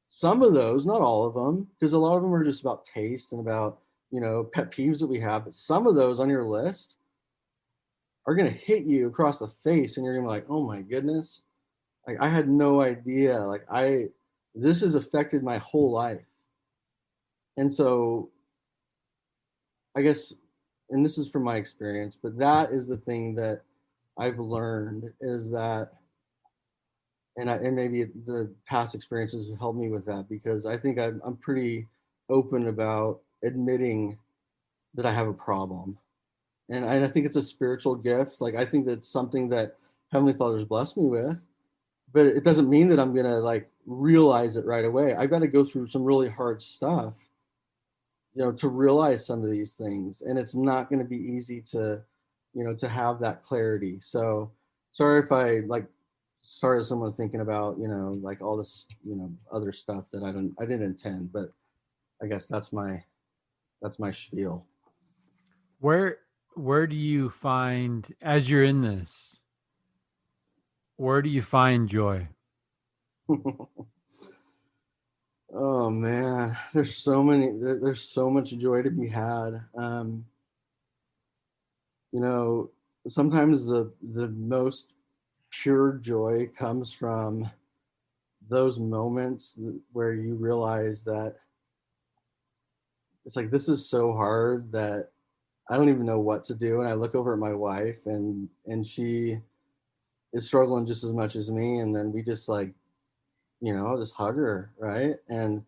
Some of those, not all of them, because a lot of them are just about taste and about, pet peeves that we have. But some of those on your list are going to hit you across the face and you're going to be like, oh my goodness. Like I had no idea. Like this has affected my whole life. And so I guess, and this is from my experience, but that is the thing that I've learned is that, and maybe the past experiences have helped me with that, because I think I'm pretty open about admitting that I have a problem. And I think it's a spiritual gift. Like I think that's something that Heavenly Father's blessed me with. But it doesn't mean that I'm going to like realize it right away. I've got to go through some really hard stuff, to realize some of these things, and it's not going to be easy to, to have that clarity. So sorry if I like started someone thinking about, like all this, other stuff that I didn't intend, but I guess that's my spiel. Where do you find, as you're in this, where do you find joy? Oh man, there's so much joy to be had. Sometimes the most pure joy comes from those moments where you realize that it's like, this is so hard that I don't even know what to do. And I look over at my wife and she is struggling just as much as me. And then we just like, I'll just hug her. Right. And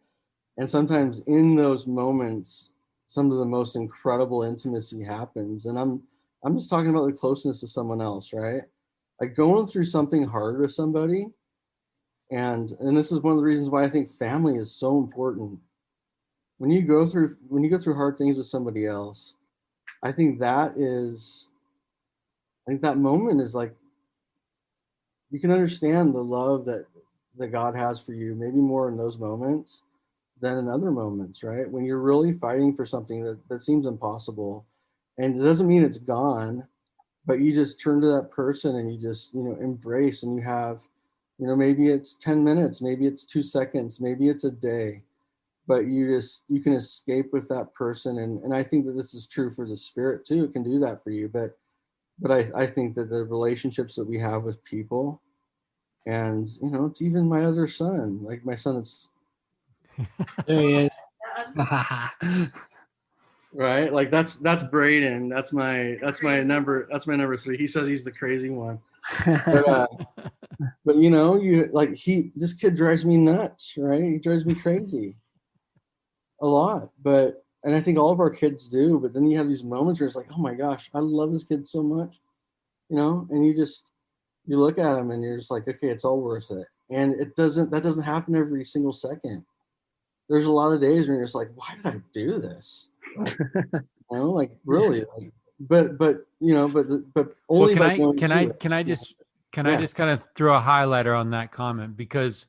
sometimes in those moments, some of the most incredible intimacy happens. And I'm just talking about the closeness to someone else, right? Like going through something hard with somebody. And this is one of the reasons why I think family is so important. When you go through hard things with somebody else, I think that moment is like, you can understand the love that God has for you, maybe more in those moments than in other moments, right? When you're really fighting for something that seems impossible, and it doesn't mean it's gone, but you just turn to that person and you just, embrace, and you have, maybe it's 10 minutes, maybe it's 2 seconds, maybe it's a day, but you can escape with that person. And I think that this is true for the spirit too. It can do that for you. But I think that the relationships that we have with people, and, it's even my other son, like my son is. There he is. Right. Like that's Braden. That's my number 3. He says he's the crazy one. But this kid drives me nuts, right? He drives me crazy a lot. And I think all of our kids do, but then you have these moments where it's like, oh my gosh, I love this kid so much, and you look at him and you're just like, okay, it's all worth it. And that doesn't happen every single second. There's a lot of days where you're just like, why did I do this? Like really, like, but only. Well, can I just kind of throw a highlighter on that comment, because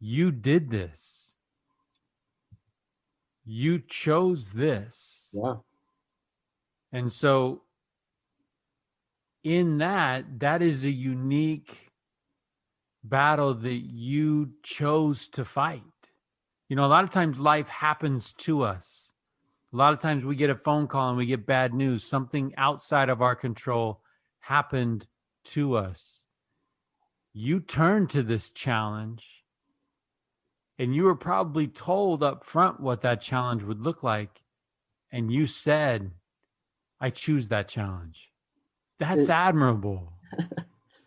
you did this, you chose this, yeah, and so in that is a unique battle that you chose to fight. A lot of times life happens to us. A lot of times we get a phone call and we get bad news. Something outside of our control happened to us. You turned to this challenge, and you were probably told up front what that challenge would look like. And you said, I choose that challenge. That's admirable.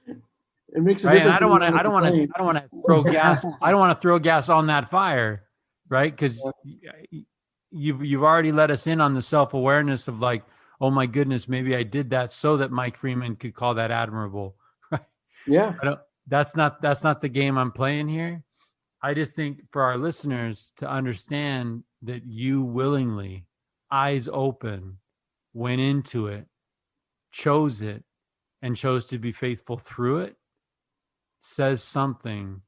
It makes a right? difference. And I don't want to throw gas. I don't want to throw gas on that fire, right? Because you've already let us in on the self-awareness of like, oh my goodness, maybe I did that so that Mike Freeman could call that admirable, right? Yeah. That's not the game I'm playing here. I just think for our listeners to understand that you willingly, eyes open, went into it, chose it, and chose to be faithful through it, says something,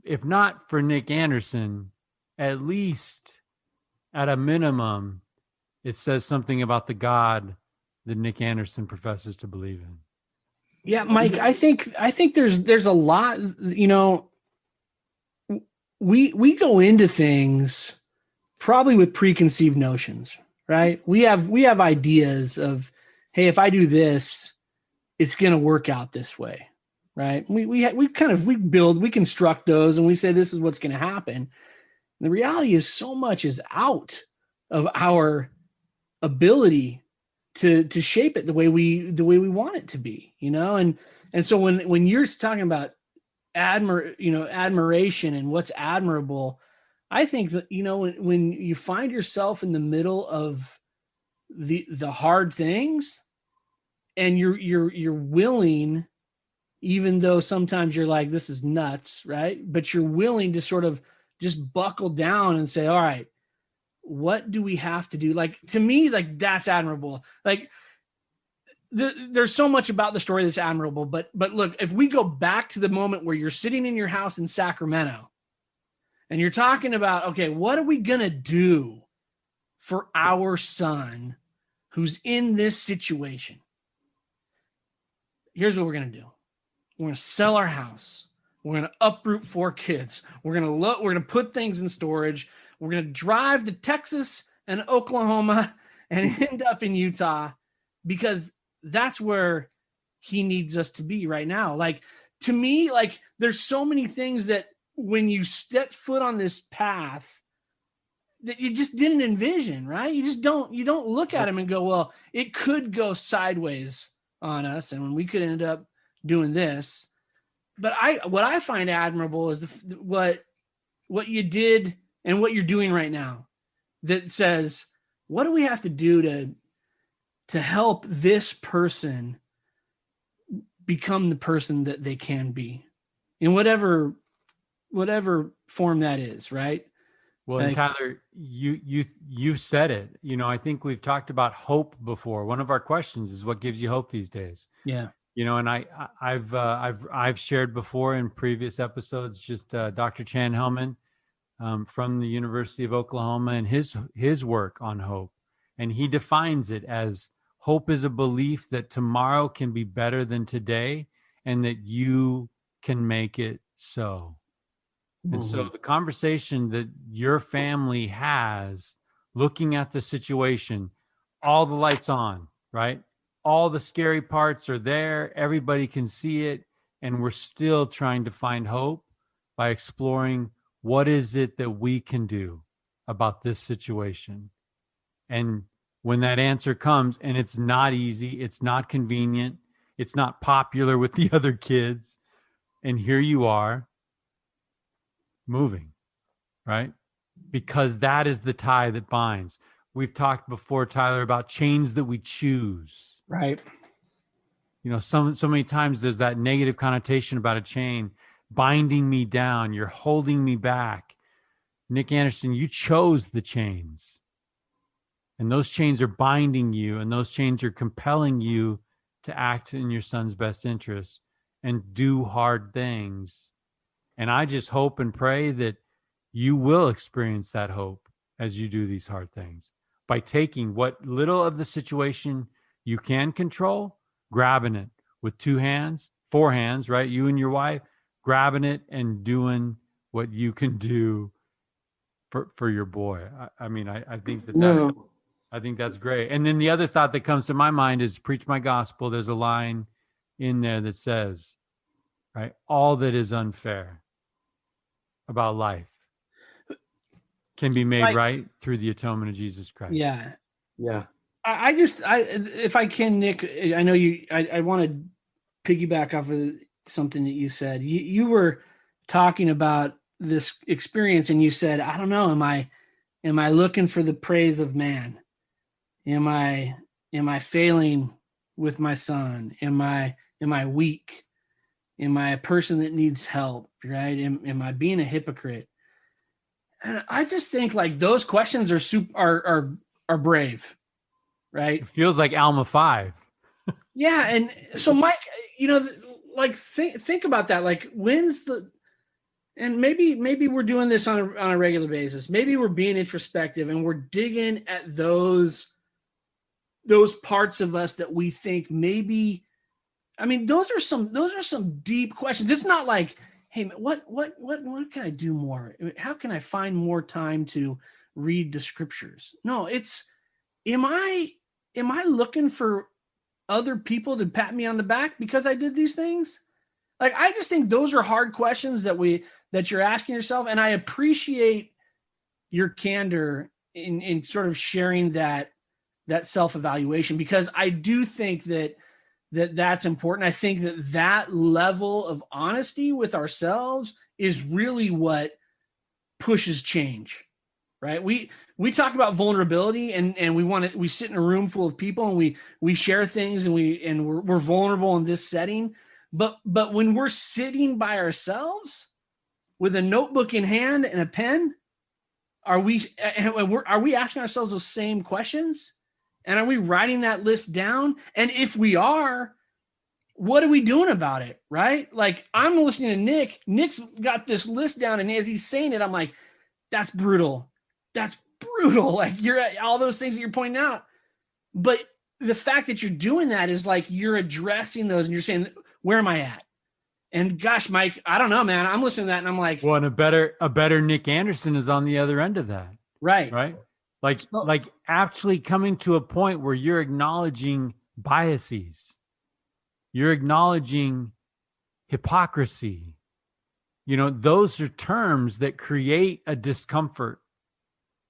if not for Nick Anderson, at least at a minimum, it says something about the God that Nick Anderson professes to believe in. Yeah, Mike, I think there's a lot, we go into things probably with preconceived notions, right? We have ideas of, hey, if I do this, it's going to work out this way, right? We construct those and we say this is what's going to happen. And the reality is so much is out of our ability to shape it the way we want it to be, and so when you're talking about admiration and what's admirable, I think that when you find yourself in the middle of the hard things, and you're willing, even though sometimes you're like, this is nuts, right? But you're willing to sort of just buckle down and say, all right, what do we have to do? Like, to me, like, that's admirable. Like, there's so much about the story that's admirable, but look, if we go back to the moment where you're sitting in your house in Sacramento and you're talking about, okay, what are we going to do for our son who's in this situation? Here's what we're going to do. We're going to sell our house. We're going to uproot 4 kids. We're going to put things in storage. We're going to drive to Texas and Oklahoma and end up in Utah, because that's where he needs us to be right now. Like, to me, like, there's so many things that when you step foot on this path that you just didn't envision, right? You don't look at him and go, well, it could go sideways on us, and when we could end up doing this. But what I find admirable is what you did and what you're doing right now, that says, what do we have to do to help this person become the person that they can be, in whatever form that is, right? Well, and Tyler, you said it. You know, I think we've talked about hope before. One of our questions is, what gives you hope these days? Yeah. You know, and I've shared before in previous episodes, just Dr. Chan Hellman from the University of Oklahoma, and his work on hope, and he defines it as, hope is a belief that tomorrow can be better than today, and that you can make it so. And so the conversation that your family has, looking at the situation, all the lights on, right? All the scary parts are there. Everybody can see it. And we're still trying to find hope by exploring, what is it that we can do about this situation? And when that answer comes, and it's not easy, it's not convenient, it's not popular with the other kids, and here you are, moving, right? Because that is the tie that binds. We've talked before, Tyler, about chains that we choose. Right. You know, so many times there's that negative connotation about a chain binding me down. You're holding me back. Nick Anderson, you chose the chains. And those chains are binding you, and those chains are compelling you to act in your son's best interest and do hard things. And I just hope and pray that you will experience that hope as you do these hard things, by taking what little of the situation you can control, grabbing it with 2 hands, 4 hands, right? You and your wife, grabbing it and doing what you can do for your boy. I mean, I think I think that's great. And then the other thought that comes to my mind is, preach my gospel. There's a line in there that says, right, all that is unfair about life can be made right through the atonement of Jesus Christ. Yeah. Yeah. I if I can, Nick, I know I want to piggyback off of something that you said. You were talking about this experience, and you said, I don't know, am I looking for the praise of man? Am I failing with my son? Am I weak? Am I a person that needs help? Right? Am I being a hypocrite? And I just think, like, those questions are brave, right? It feels like Alma 5. Yeah, and so Mike, you know, like, think about that. Like, and maybe we're doing this on a regular basis. Maybe we're being introspective and we're digging at those parts of us that we think maybe. I mean, those are some deep questions. It's not like, hey, what can I do more? How can I find more time to read the scriptures? No, it's, am I looking for other people to pat me on the back because I did these things? Like, I just think those are hard questions that you're asking yourself. And I appreciate your candor in sort of sharing that self-evaluation, because I do think that's important. I think that level of honesty with ourselves is really what pushes change, right? We talk about vulnerability, and we sit in a room full of people, and we share things, and we're vulnerable in this setting. But when we're sitting by ourselves with a notebook in hand and a pen, are we asking ourselves those same questions? And are we writing that list down? And if we are, what are we doing about it? Right? Like, I'm listening to Nick. Nick's got this list down, and as he's saying it, I'm like, that's brutal. That's brutal. Like, you're all those things that you're pointing out. But the fact that you're doing that is like you're addressing those and you're saying, where am I at? And gosh, Mike, I don't know, man. I'm listening to that and I'm like, well, and a better Nick Anderson is on the other end of that. Right. Like actually coming to a point where you're acknowledging biases. You're acknowledging hypocrisy. Those are terms that create a discomfort.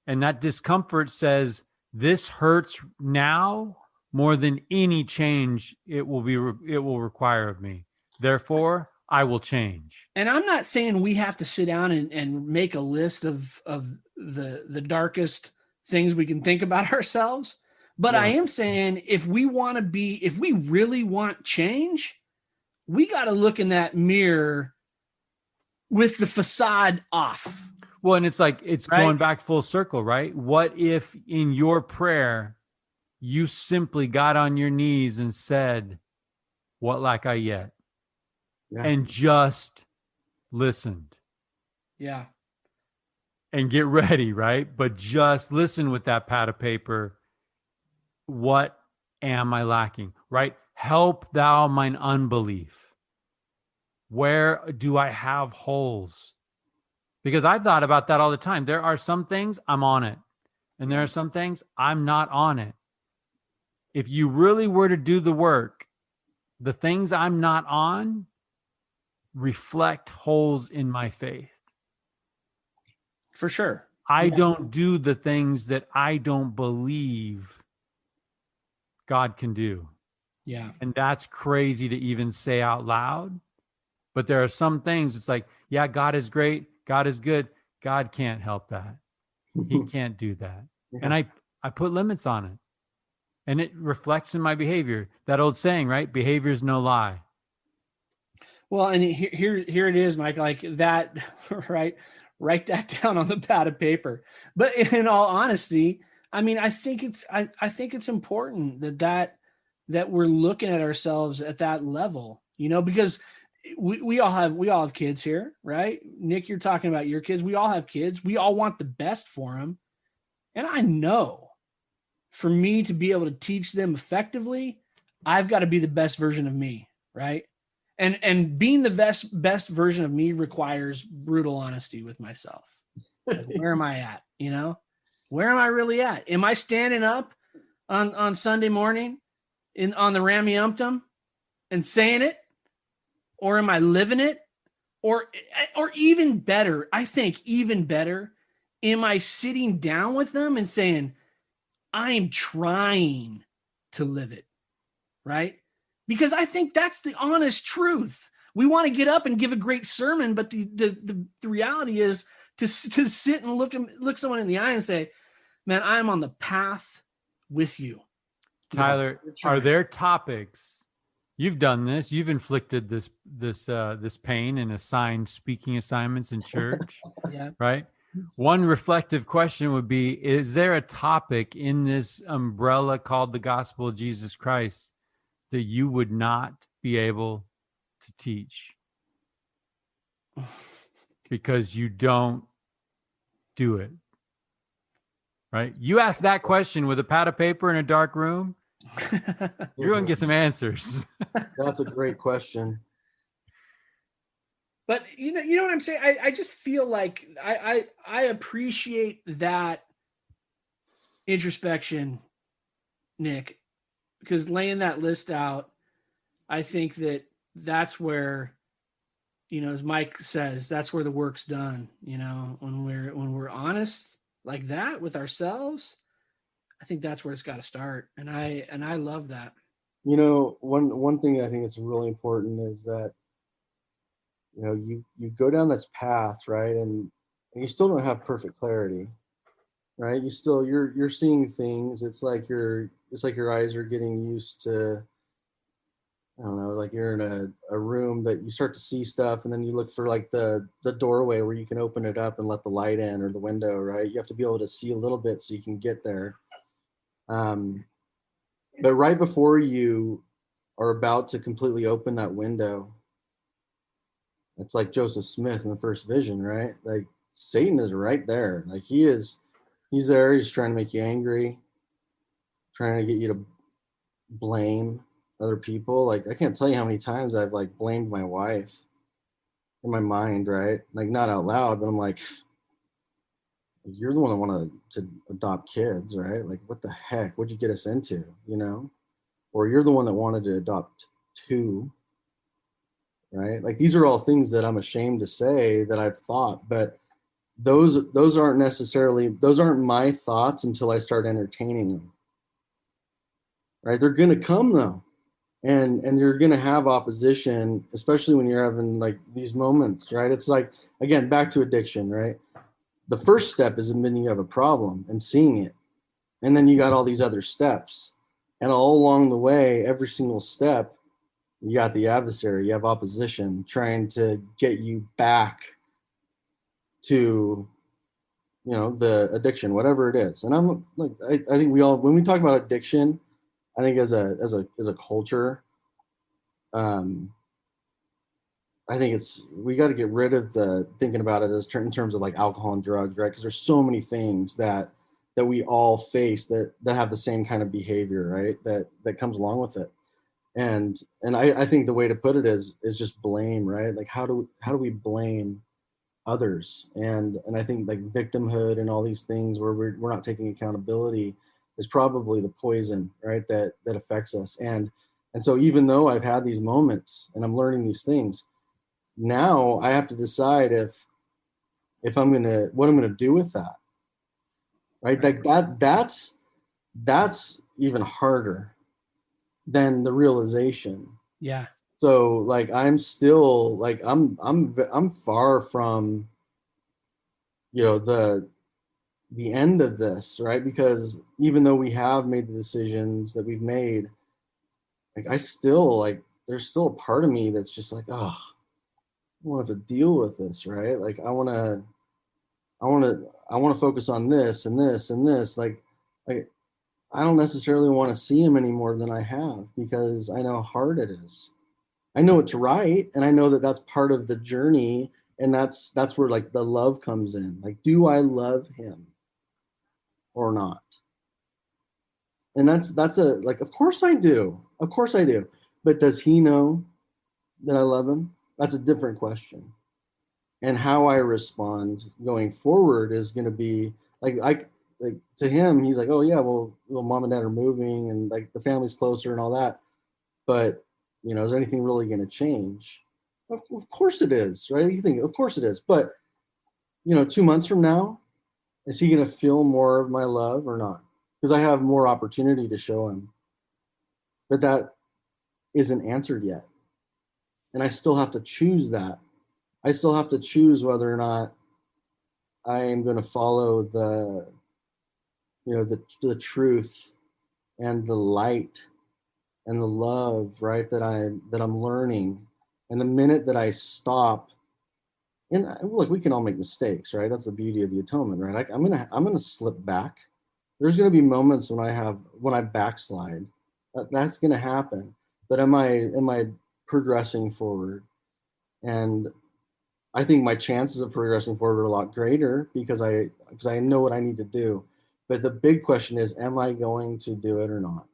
And that discomfort says, this hurts now more than any change it will require of me. Therefore, I will change. And I'm not saying we have to sit down and make a list of the darkest things we can think about ourselves. But I am saying if we really want change, we got to look in that mirror with the facade off. Well, and it's like, it's right? Going back full circle, right? What if in your prayer, you simply got on your knees and said, what lack I yet? Yeah. And just listened. Yeah. And get ready, right? But just listen with that pad of paper. What am I lacking, right? Help thou mine unbelief. Where do I have holes? Because I've thought about that all the time. There are some things I'm on it, and there are some things I'm not on it. If you really were to do the work, the things I'm not on reflect holes in my faith. For sure. I don't do the things that I don't believe God can do. Yeah. And that's crazy to even say out loud. But there are some things it's like, yeah, God is great. God is good. God can't help that. He can't do that. Yeah. And I put limits on it. And it reflects in my behavior. That old saying, right? Behavior is no lie. Well, and here it is, Mike, like that, right? Write that down on the pad of paper. But in all honesty, I mean, I think it's important that we're looking at ourselves at that level, because we all have kids here, right? Nick, you're talking about your kids. We all have kids. We all want the best for them. And I know for me to be able to teach them effectively, I've got to be the best version of me, right? And being the best version of me requires brutal honesty with myself. Like, where am I at? Where am I really at? Am I standing up on Sunday morning on the Rameumptum and saying it? Or am I living it? Or even better, I think even better, am I sitting down with them and saying, I am trying to live it, right? Because I think that's the honest truth. We want to get up and give a great sermon, but the reality is to sit and look someone in the eye and say, man, I'm on the path with you. Tyler, are there topics? You've done this. You've inflicted this pain and assigned speaking assignments in church, yeah. Right? One reflective question would be, is there a topic in this umbrella called the gospel of Jesus Christ that you would not be able to teach because you don't do it? Right? You ask that question with a pad of paper in a dark room, you're going to get some answers. That's a great question. But you know what I'm saying? I just feel like I appreciate that introspection, Nick, because laying that list out, I think that's where, as Mike says, that's where the work's done. When we're honest like that with ourselves, I think that's where it's got to start. And I love that. One thing I think is really important is that, you go down this path, right? And you still don't have perfect clarity, right? You're seeing things. It's like your eyes are getting used to I don't know, like you're in a room that you start to see stuff, and then you look for like the doorway where you can open it up and let the light in, or the window, right? You have to be able to see a little bit so you can get there. But right before you are about to completely open that window, it's like Joseph Smith in the first vision, right? Like Satan is right there. Like he's there. He's trying to make you angry, trying to get you to blame other people. Like I can't tell you how many times I've like blamed my wife in my mind, right? Like not out loud, but I'm like, you're the one that wanted to adopt kids, right? Like what the heck? What'd you get us into, you know? Or you're the one that wanted to adopt two, right? Like these are all things that I'm ashamed to say that I've thought, but those aren't my thoughts until I start entertaining them, right? They're going to come though. And you're going to have opposition, especially when you're having like these moments, right? It's like, again, back to addiction, right? The first step is admitting you have a problem and seeing it. And then you got all these other steps. And all along the way, every single step, you got the adversary, you have opposition trying to get you back to, you know, the addiction, whatever it is. And I'm like, I think we all, when we talk about addiction, I think as a culture, I think we got to get rid of the thinking about it as in terms of like alcohol and drugs, right? Because there's so many things that we all face that have the same kind of behavior, right? That comes along with it. And I think the way to put it is just blame, right? Like how do we blame others? And I think like victimhood and all these things where we're not taking accountability is probably the poison, right? That affects us. And so even though I've had these moments and I'm learning these things, now I have to decide what I'm gonna do with that. Right? Like that's even harder than the realization. Yeah. So like I'm still like I'm far from, you know, the end of this, right? Because even though we have made the decisions that we've made, like I still like there's still a part of me that's just like, oh, I want to deal with this, right? Like I want to focus on this and this and this. Like I don't necessarily want to see him any more than I have, because I know how hard it is. I know it's right, and I know that that's part of the journey, and that's where like the love comes in. Like, do I love him or not? And that's a like, of course I do. Of course I do. But does he know that I love him? That's a different question. And how I respond going forward is going to be like to him, he's like, oh yeah, well, mom and dad are moving and like the family's closer and all that. But, you know, is anything really going to change? Of course it is, right? You think, of course it is. But, you know, 2 months from now, is he going to feel more of my love or not? Because I have more opportunity to show him. But that isn't answered yet. And I still have to choose that. I still have to choose whether or not I am going to follow the, you know, the truth and the light and the love, right, that I'm learning. And the minute that I stop, and look, we can all make mistakes, right? That's the beauty of the atonement, right? I'm gonna slip back. There's gonna be moments when I backslide. That's gonna happen. But am I progressing forward? And I think my chances of progressing forward are a lot greater because I know what I need to do. But the big question is, am I going to do it or not?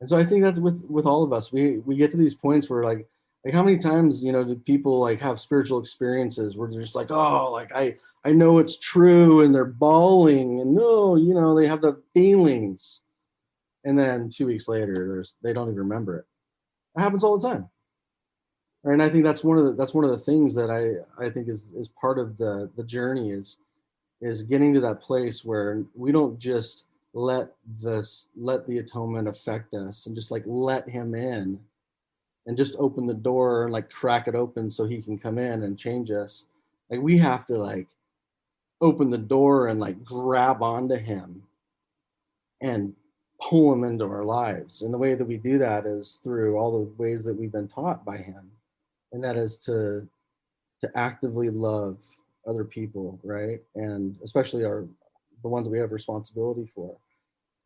And so I think that's with all of us. We get to these points where like how many times, you know, do people like have spiritual experiences where they're just like, oh, like I know it's true, and they're bawling, and no, you know, they have the feelings, and then 2 weeks later they don't even remember it. It happens all the time. And I think that's one of the things that I think is part of the journey is getting to that place where we don't just let the atonement affect us and just like let him in and just open the door and like crack it open so he can come in and change us. Like we have to like open the door and like grab onto him and pull him into our lives. And the way that we do that is through all the ways that we've been taught by him. And that is to actively love other people, right? And especially the ones we have responsibility for.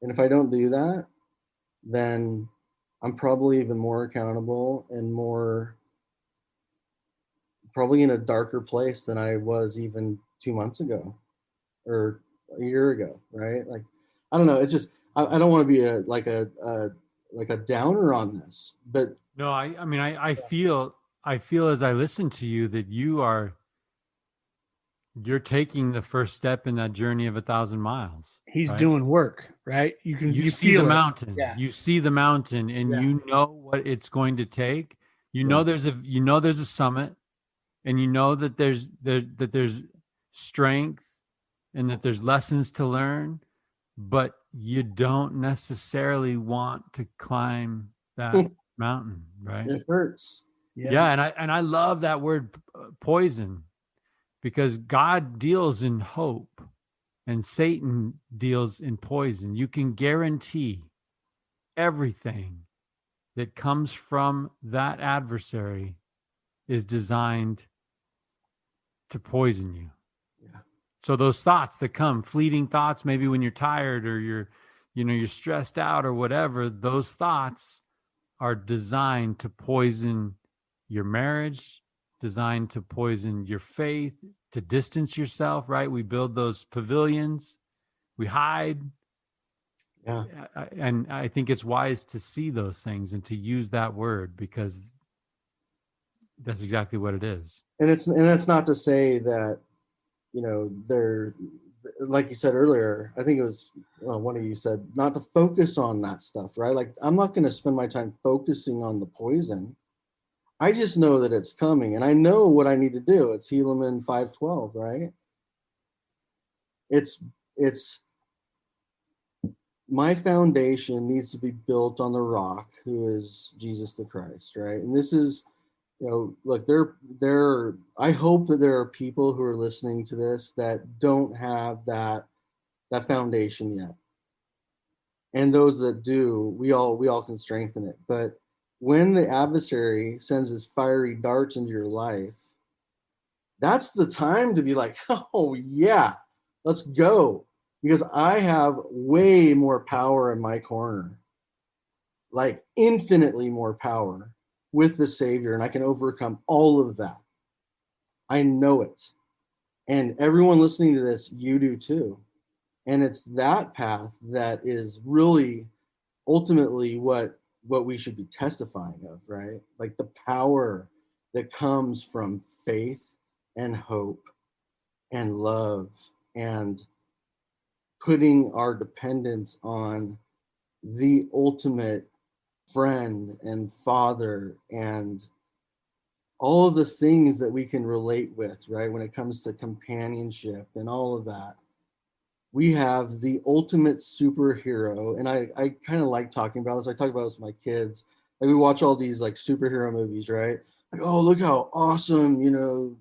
And if I don't do that, then I'm probably even more accountable and more probably in a darker place than I was even 2 months ago or a year ago, right? Like, I don't know. It's just, I don't want to be a downer on this, but No, I mean, I feel as I listen to you that you're taking the first step in that journey of 1,000 miles. He's right? doing work, right? You see the feel it. mountain. Yeah. You see the mountain, and Yeah. you know what it's going to take. You know there's a summit, and you know that there's strength, and that there's lessons to learn, but you don't necessarily want to climb that mountain, right? it hurts. Yeah, and I love that word poison, because God deals in hope and Satan deals in poison. You can guarantee everything that comes from that adversary is designed to poison you. Yeah. So those thoughts that come, fleeting thoughts, maybe when you're tired or you're stressed out or whatever, those thoughts are designed to poison your marriage, designed to poison your faith, to distance yourself, right? We build those pavilions, we hide. Yeah. And I think it's wise to see those things and to use that word, because that's exactly what it is. And that's not to say that, they're, like you said earlier, I think it was one of you said not to focus on that stuff, right? Like, I'm not going to spend my time focusing on the poison. I just know that it's coming, and I know what I need to do. It's Helaman 5:12, right? It's my foundation needs to be built on the rock, who is Jesus the Christ, right? And this is, look, I hope that there are people who are listening to this that don't have that foundation yet. And those that do, we all can strengthen it. But when the adversary sends his fiery darts into your life, that's the time to be like, oh yeah, let's go. Because I have way more power in my corner, like infinitely more power with the Savior, and I can overcome all of that. I know it. And everyone listening to this, you do too. And it's that path that is really ultimately what we should be testifying of, right? Like the power that comes from faith and hope and love and putting our dependence on the ultimate friend and father and all of the things that we can relate with, right? When it comes to companionship and all of that. We have the ultimate superhero, and I kind of like talking about this. I talk about this with my kids. Like, we watch all these like superhero movies, right? Like, oh, look how awesome,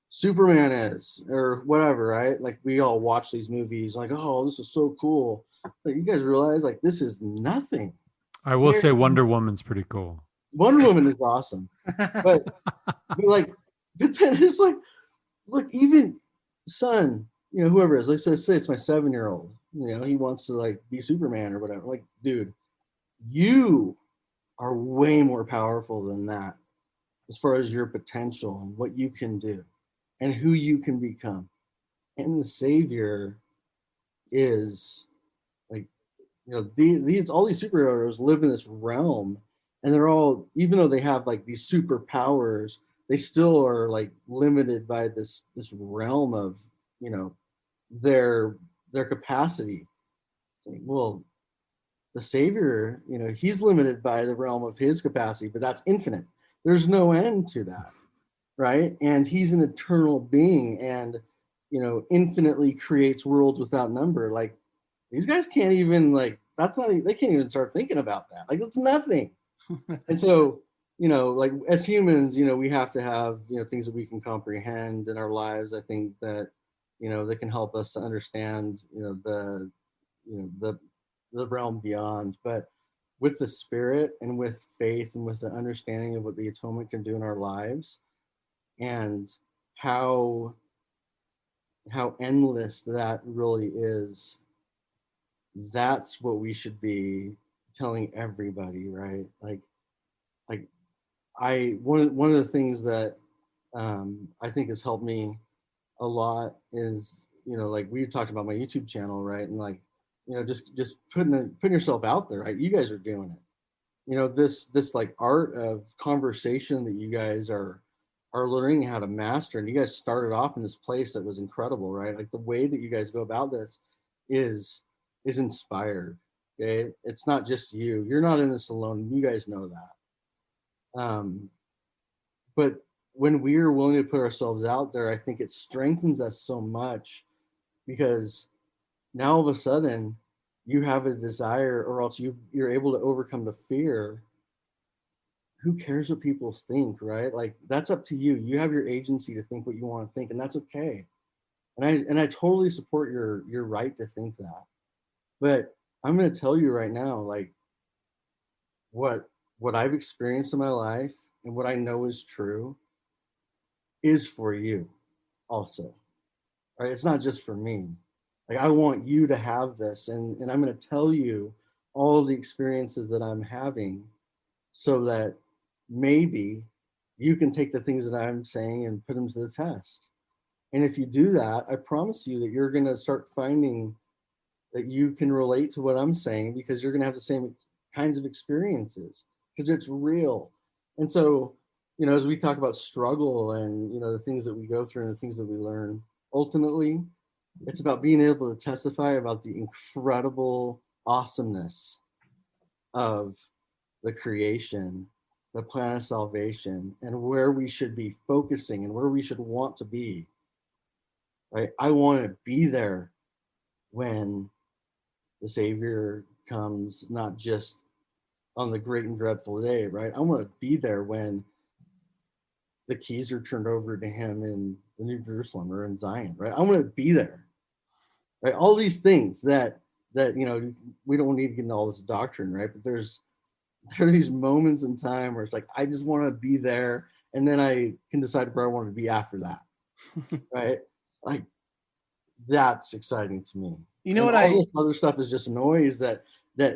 Superman is, or whatever, right? Like, we all watch these movies, like, oh, this is so cool. But you guys realize, like, this is nothing. I will say Wonder Woman's pretty cool. Wonder Woman is awesome, but then it's like, look, even son. Whoever it is, let's say it's my 7-year-old, he wants to like be Superman or whatever. Like, dude, you are way more powerful than that as far as your potential and what you can do and who you can become. And the Savior is like, these all these superheroes live in this realm, and they're all, even though they have like these superpowers, they still are like limited by this realm of, their capacity. Well, the Savior, he's limited by the realm of his capacity, but that's infinite. There's no end to that, right? And he's an eternal being, and infinitely creates worlds without number. Like, these guys can't even they can't even start thinking about that. Like, it's nothing. And so, like, as humans, we have to have things that we can comprehend in our lives. I think that that can help us to understand, the the realm beyond. But with the spirit and with faith and with the understanding of what the atonement can do in our lives, and how endless that really is, that's what we should be telling everybody, right? Like one of the things that I think has helped me a lot is, like we talked about my YouTube channel, right? And like, just putting yourself out there, right? You guys are doing it. This like art of conversation that you guys are learning how to master, and you guys started off in this place that was incredible, right? Like the way that you guys go about this is inspired. Okay, it's not just you. You're not in this alone. You guys know that. But when we are willing to put ourselves out there, I think it strengthens us so much, because now all of a sudden you have a desire, or else you're able to overcome the fear. Who cares what people think, right? Like that's up to you. You have your agency to think what you want to think, and that's okay. And I totally support your right to think that. But I'm going to tell you right now, like what I've experienced in my life and what I know is true is for you also, right? It's not just for me. Like I want you to have this, and I'm going to tell you all of the experiences that I'm having, so that maybe you can take the things that I'm saying and put them to the test. And if you do that, I promise you that you're going to start finding that you can relate to what I'm saying, because you're going to have the same kinds of experiences, because it's real. And so, as we talk about struggle and, the things that we go through and the things that we learn, ultimately, it's about being able to testify about the incredible awesomeness of the creation, the plan of salvation, and where we should be focusing and where we should want to be. Right? I want to be there when the Savior comes, not just on the great and dreadful day, right? I want to be there when the keys are turned over to him in the New Jerusalem or in Zion, right? I want to be there, right? All these things that we don't need to get into all this doctrine, right? But there are these moments in time where it's like, I just want to be there, and then I can decide where I want to be after that, right? Like, that's exciting to me. All this other stuff is just noise that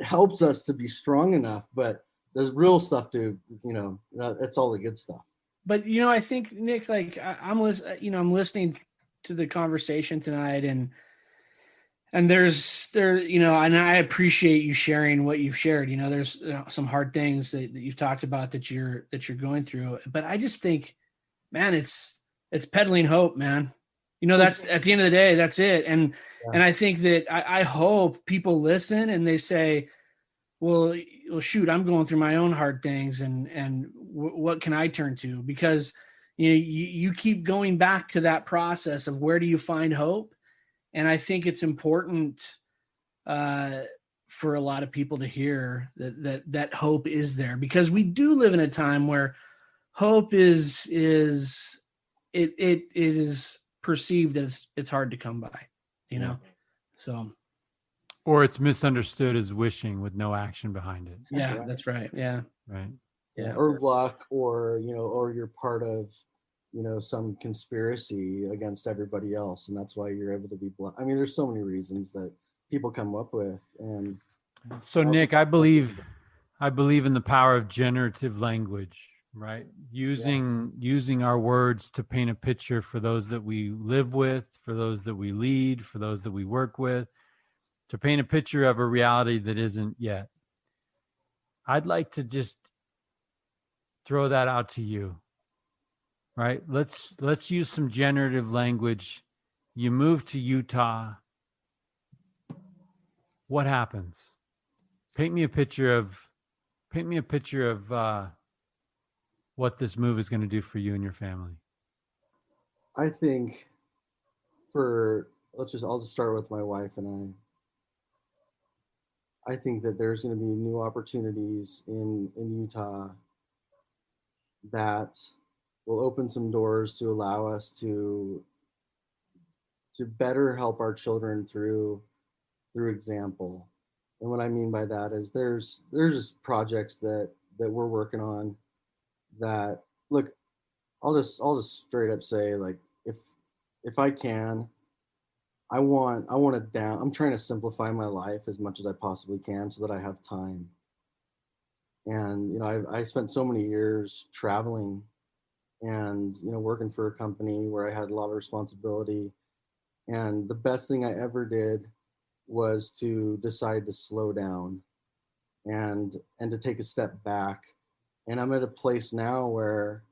helps us to be strong enough, but there's real stuff to, that's all the good stuff. But I think, Nick, like I'm listening to the conversation tonight, and and I appreciate you sharing what you've shared. There's some hard things that you've talked about that you're going through, but I just think, man, it's peddling hope, man. That's at the end of the day, that's it. And I think that I hope people listen and they say, well, shoot, I'm going through my own hard things, and what can I turn to? Because you keep going back to that process of where do you find hope. And I think it's important for a lot of people to hear that hope is there, because we do live in a time where hope is perceived as it's hard to come by, so. Or it's misunderstood as wishing with no action behind it. Yeah, that's right. Yeah. Right. Yeah. Or luck, or you're part of some conspiracy against everybody else, and that's why you're able to be blessed. I mean, there's so many reasons that people come up with. And so, Nick, I believe in the power of generative language, right? Using our words to paint a picture for those that we live with, for those that we lead, for those that we work with, to paint a picture of a reality that isn't yet. I'd like to just throw that out to you. Right? Let's use some generative language. You move to Utah. What happens? Paint me a picture of what this move is going to do for you and your family. I think I'll just start with my wife and I think that there's going to be new opportunities in Utah that will open some doors to allow us to better help our children through example. And what I mean by that is there's just projects that we're working on that, look, I'll just straight up say, like, if I can, I want it down. I'm trying to simplify my life as much as I possibly can so that I have time. And, you know, I spent so many years traveling and, you know, working for a company where I had a lot of responsibility. And the best thing I ever did was to decide to slow down and to take a step back. And I'm at a place now where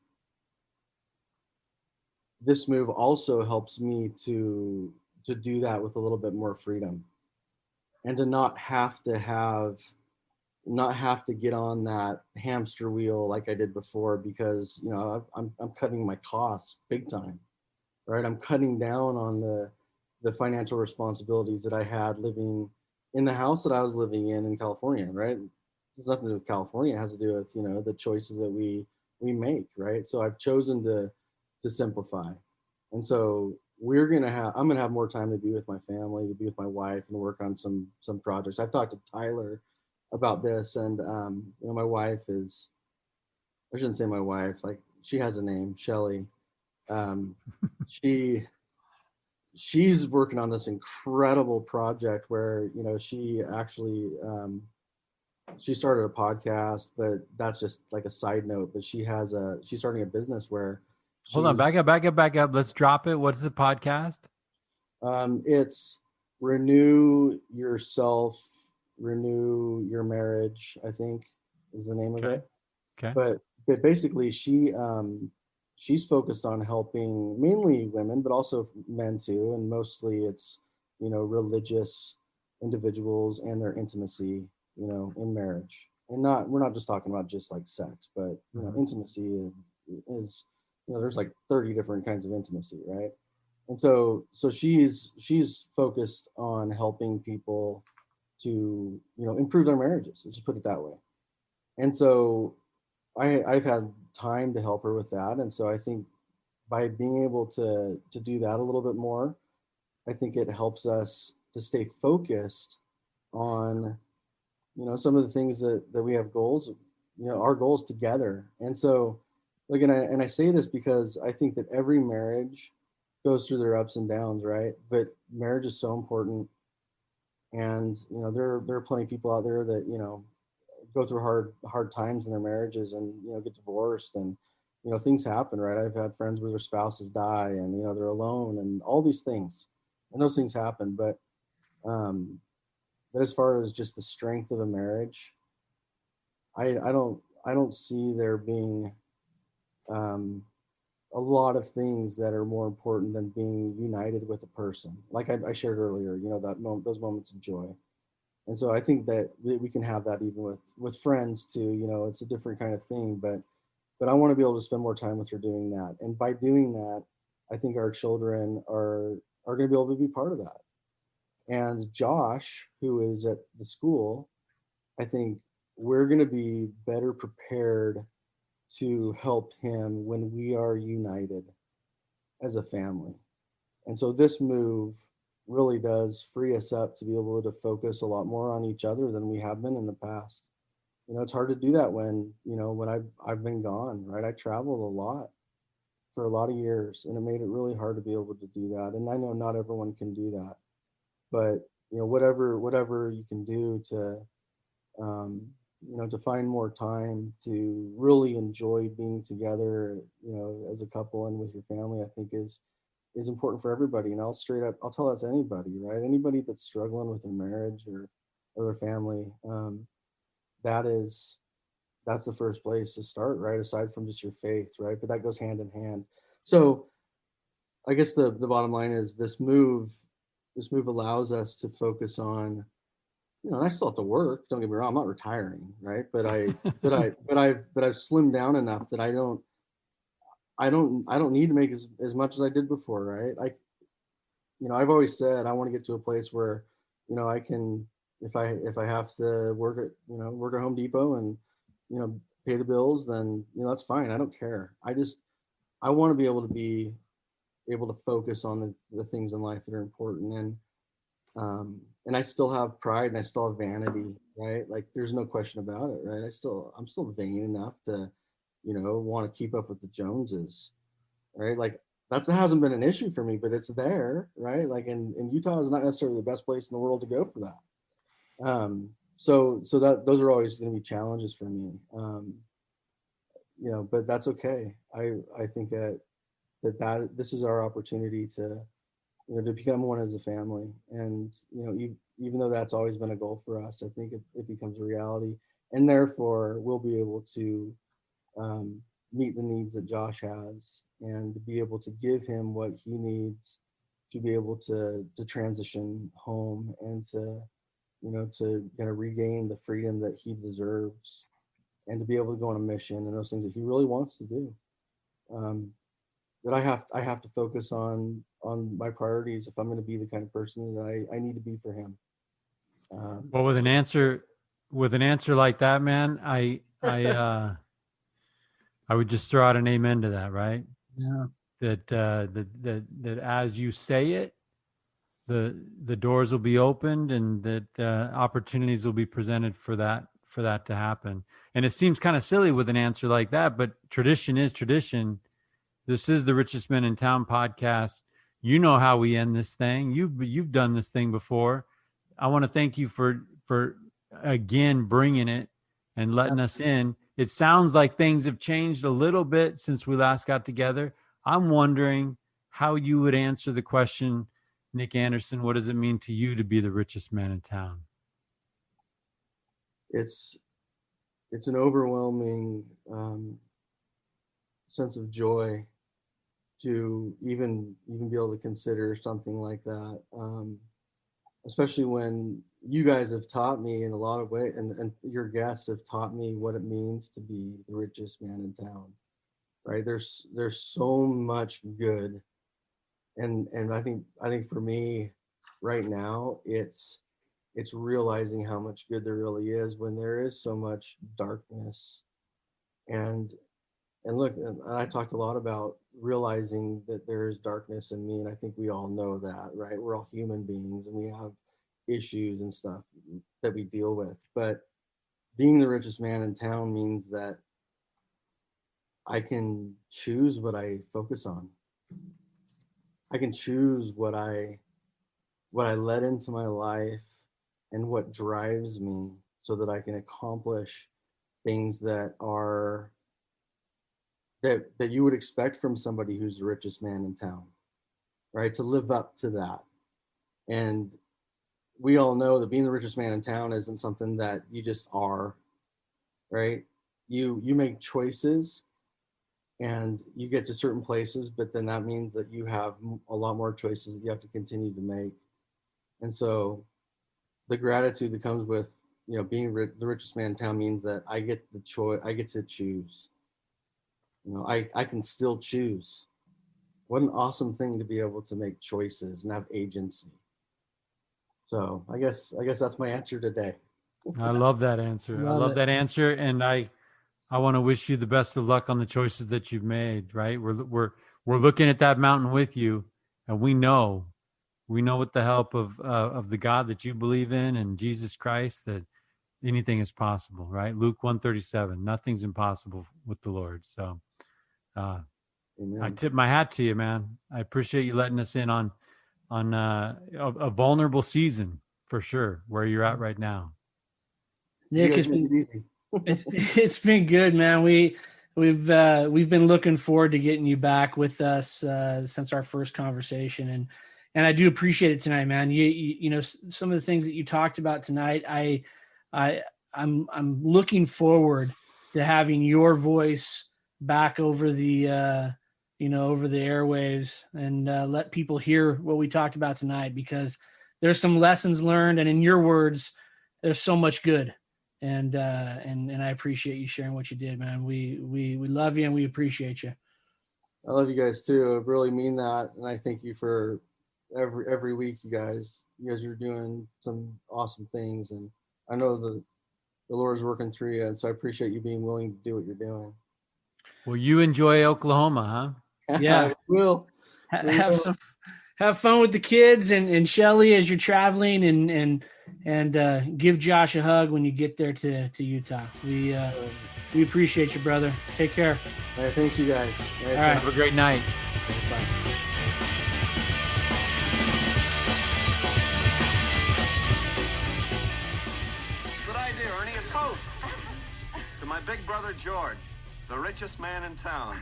this move also helps me to do that with a little bit more freedom, and to not have to get on that hamster wheel like I did before, because, you know, I'm cutting my costs big time, right? I'm cutting down on the financial responsibilities that I had living in the house that I was living in California, right? It's nothing to do with California. It has to do with, you know, the choices that we make, right? So I've chosen to simplify. And so I'm gonna have more time to be with my family, to be with my wife, and work on some projects. I've talked to Tyler about this, and you know, my wife is, I shouldn't say my wife, like, she has a name, Shellie. She's working on this incredible project where, you know, she actually she started a podcast, but that's just like a side note. But she's starting a business where Hold on, back up. Let's drop it. What's the podcast? It's Renew Yourself, Renew Your Marriage, I think is the name of it. Okay. But basically she's focused on helping mainly women, but also men too. And mostly it's, you know, religious individuals and their intimacy, you know, in marriage. And we're not just talking about just like sex, but, you know, intimacy is, you know, there's like 30 different kinds of intimacy, right? And so she's focused on helping people to, you know, improve their marriages. Let's just put it that way. And so I've had time to help her with that. And so I think by being able to do that a little bit more, I think it helps us to stay focused on, you know, some of the things that we have goals, you know, our goals together. And so, look, and I say this because I think that every marriage goes through their ups and downs, right? But marriage is so important. And, you know, there are plenty of people out there that, you know, go through hard times in their marriages and, you know, get divorced, and, you know, things happen, right? I've had friends where their spouses die and, you know, they're alone and all these things, and those things happen. But as far as just the strength of a marriage, I don't see there being a lot of things that are more important than being united with a person. Like I shared earlier, you know, those moments of joy. And so I think that we can have that even with friends too. You know, it's a different kind of thing, but I want to be able to spend more time with her doing that. And by doing that, I think our children are going to be able to be part of that. And Josh, who is at the school, I think we're going to be better prepared to help him when we are united as a family. And so this move really does free us up to be able to focus a lot more on each other than we have been in the past. You know, it's hard to do that when I've been gone, right? I traveled a lot for a lot of years, and it made it really hard to be able to do that. And I know not everyone can do that, but, you know, whatever you can do to, you know, to find more time to really enjoy being together, you know, as a couple and with your family, I think is important for everybody. And I'll tell that to anybody, right? Anybody that's struggling with their marriage or their family, that's the first place to start, right? Aside from just your faith, right? But that goes hand in hand. So I guess the bottom line is this move allows us to focus on, you know, I still have to work. Don't get me wrong, I'm not retiring, right? But I've slimmed down enough that I don't need to make as much as I did before, right? You know, I've always said I want to get to a place where, you know, I can, if I have to work at Home Depot and, you know, pay the bills, then, you know, that's fine. I don't care. I want to be able to focus on the things in life that are important. and I still have pride and I still have vanity, right? Like there's no question about it, right? I'm still vain enough to, want to keep up with the Joneses, right? Like that hasn't been an issue for me, but it's there, right? Like in Utah is not necessarily the best place in the world to go for that. So that those are always going to be challenges for me. But that's okay. I think that this is our opportunity to become one as a family. And, even though that's always been a goal for us, I think it becomes a reality. And therefore, we'll be able to meet the needs that Josh has and be able to give him what he needs to be able to transition home and to kind of regain the freedom that he deserves and to be able to go on a mission and those things that he really wants to do. That I have to focus on my priorities if I'm going to be the kind of person that I need to be for him. Well, with an answer like that, man, I would just throw out an amen to that, right? Yeah. That as you say it, the doors will be opened and that opportunities will be presented for that to happen. And it seems kind of silly with an answer like that, but tradition is tradition. This is the Richest Men in Town podcast. You know how we end this thing. You've done this thing before. I want to thank you for again bringing it and letting us in. It sounds like things have changed a little bit since we last got together. I'm wondering how you would answer the question, Nick Anderson, what does it mean to you to be the richest man in town? It's an overwhelming sense of joy to even be able to consider something like that, especially when you guys have taught me in a lot of ways, and your guests have taught me what it means to be the richest man in town. Right? There's so much good, and I think for me right now it's realizing how much good there really is when there is so much darkness. And look, and I talked a lot about realizing that there is darkness in me, and I think we all know that, right? We're all human beings and we have issues and stuff that we deal with. But being the richest man in town means that I can choose what I focus on. I can choose what I let into my life and what drives me so that I can accomplish things that are that you would expect from somebody who's the richest man in town, right? To live up to that. And we all know that being the richest man in town isn't something that you just are, right? You make choices and you get to certain places, but then that means that you have a lot more choices that you have to continue to make. And so the gratitude that comes with, being the richest man in town means that I get the choice, I get to choose. I can still choose. What an awesome thing to be able to make choices and have agency. So I guess that's my answer today. I love that answer. I love that answer. And I want to wish you the best of luck on the choices that you've made, right? We're looking at that mountain with you, and we know with the help of the God that you believe in and Jesus Christ that anything is possible, right? Luke 1:37, nothing's impossible with the Lord. So I tip my hat to you, man. I appreciate you letting us in on a vulnerable season for sure, where you're at right now. Nick, it's been good, man. We've been looking forward to getting you back with us since our first conversation, and I do appreciate it tonight, man. You know some of the things that you talked about tonight. I'm looking forward to having your voice back over the over the airwaves and let people hear what we talked about tonight, because there's some lessons learned, and in your words, there's so much good. And I appreciate you sharing what you did, man. We love you and we appreciate you. I love you guys too. I really mean that, and I thank you for every week. You guys are doing some awesome things, and I know the Lord is working through you, and so I appreciate you being willing to do what you're doing. Well, you enjoy Oklahoma, huh? Yeah, will. have fun with the kids and Shellie as you're traveling, and give Josh a hug when you get there to Utah. We appreciate you, brother. Take care. All right, thanks, you guys. All right. Have a great night. Bye. Good idea, Ernie. A toast to my big brother George, the richest man in town.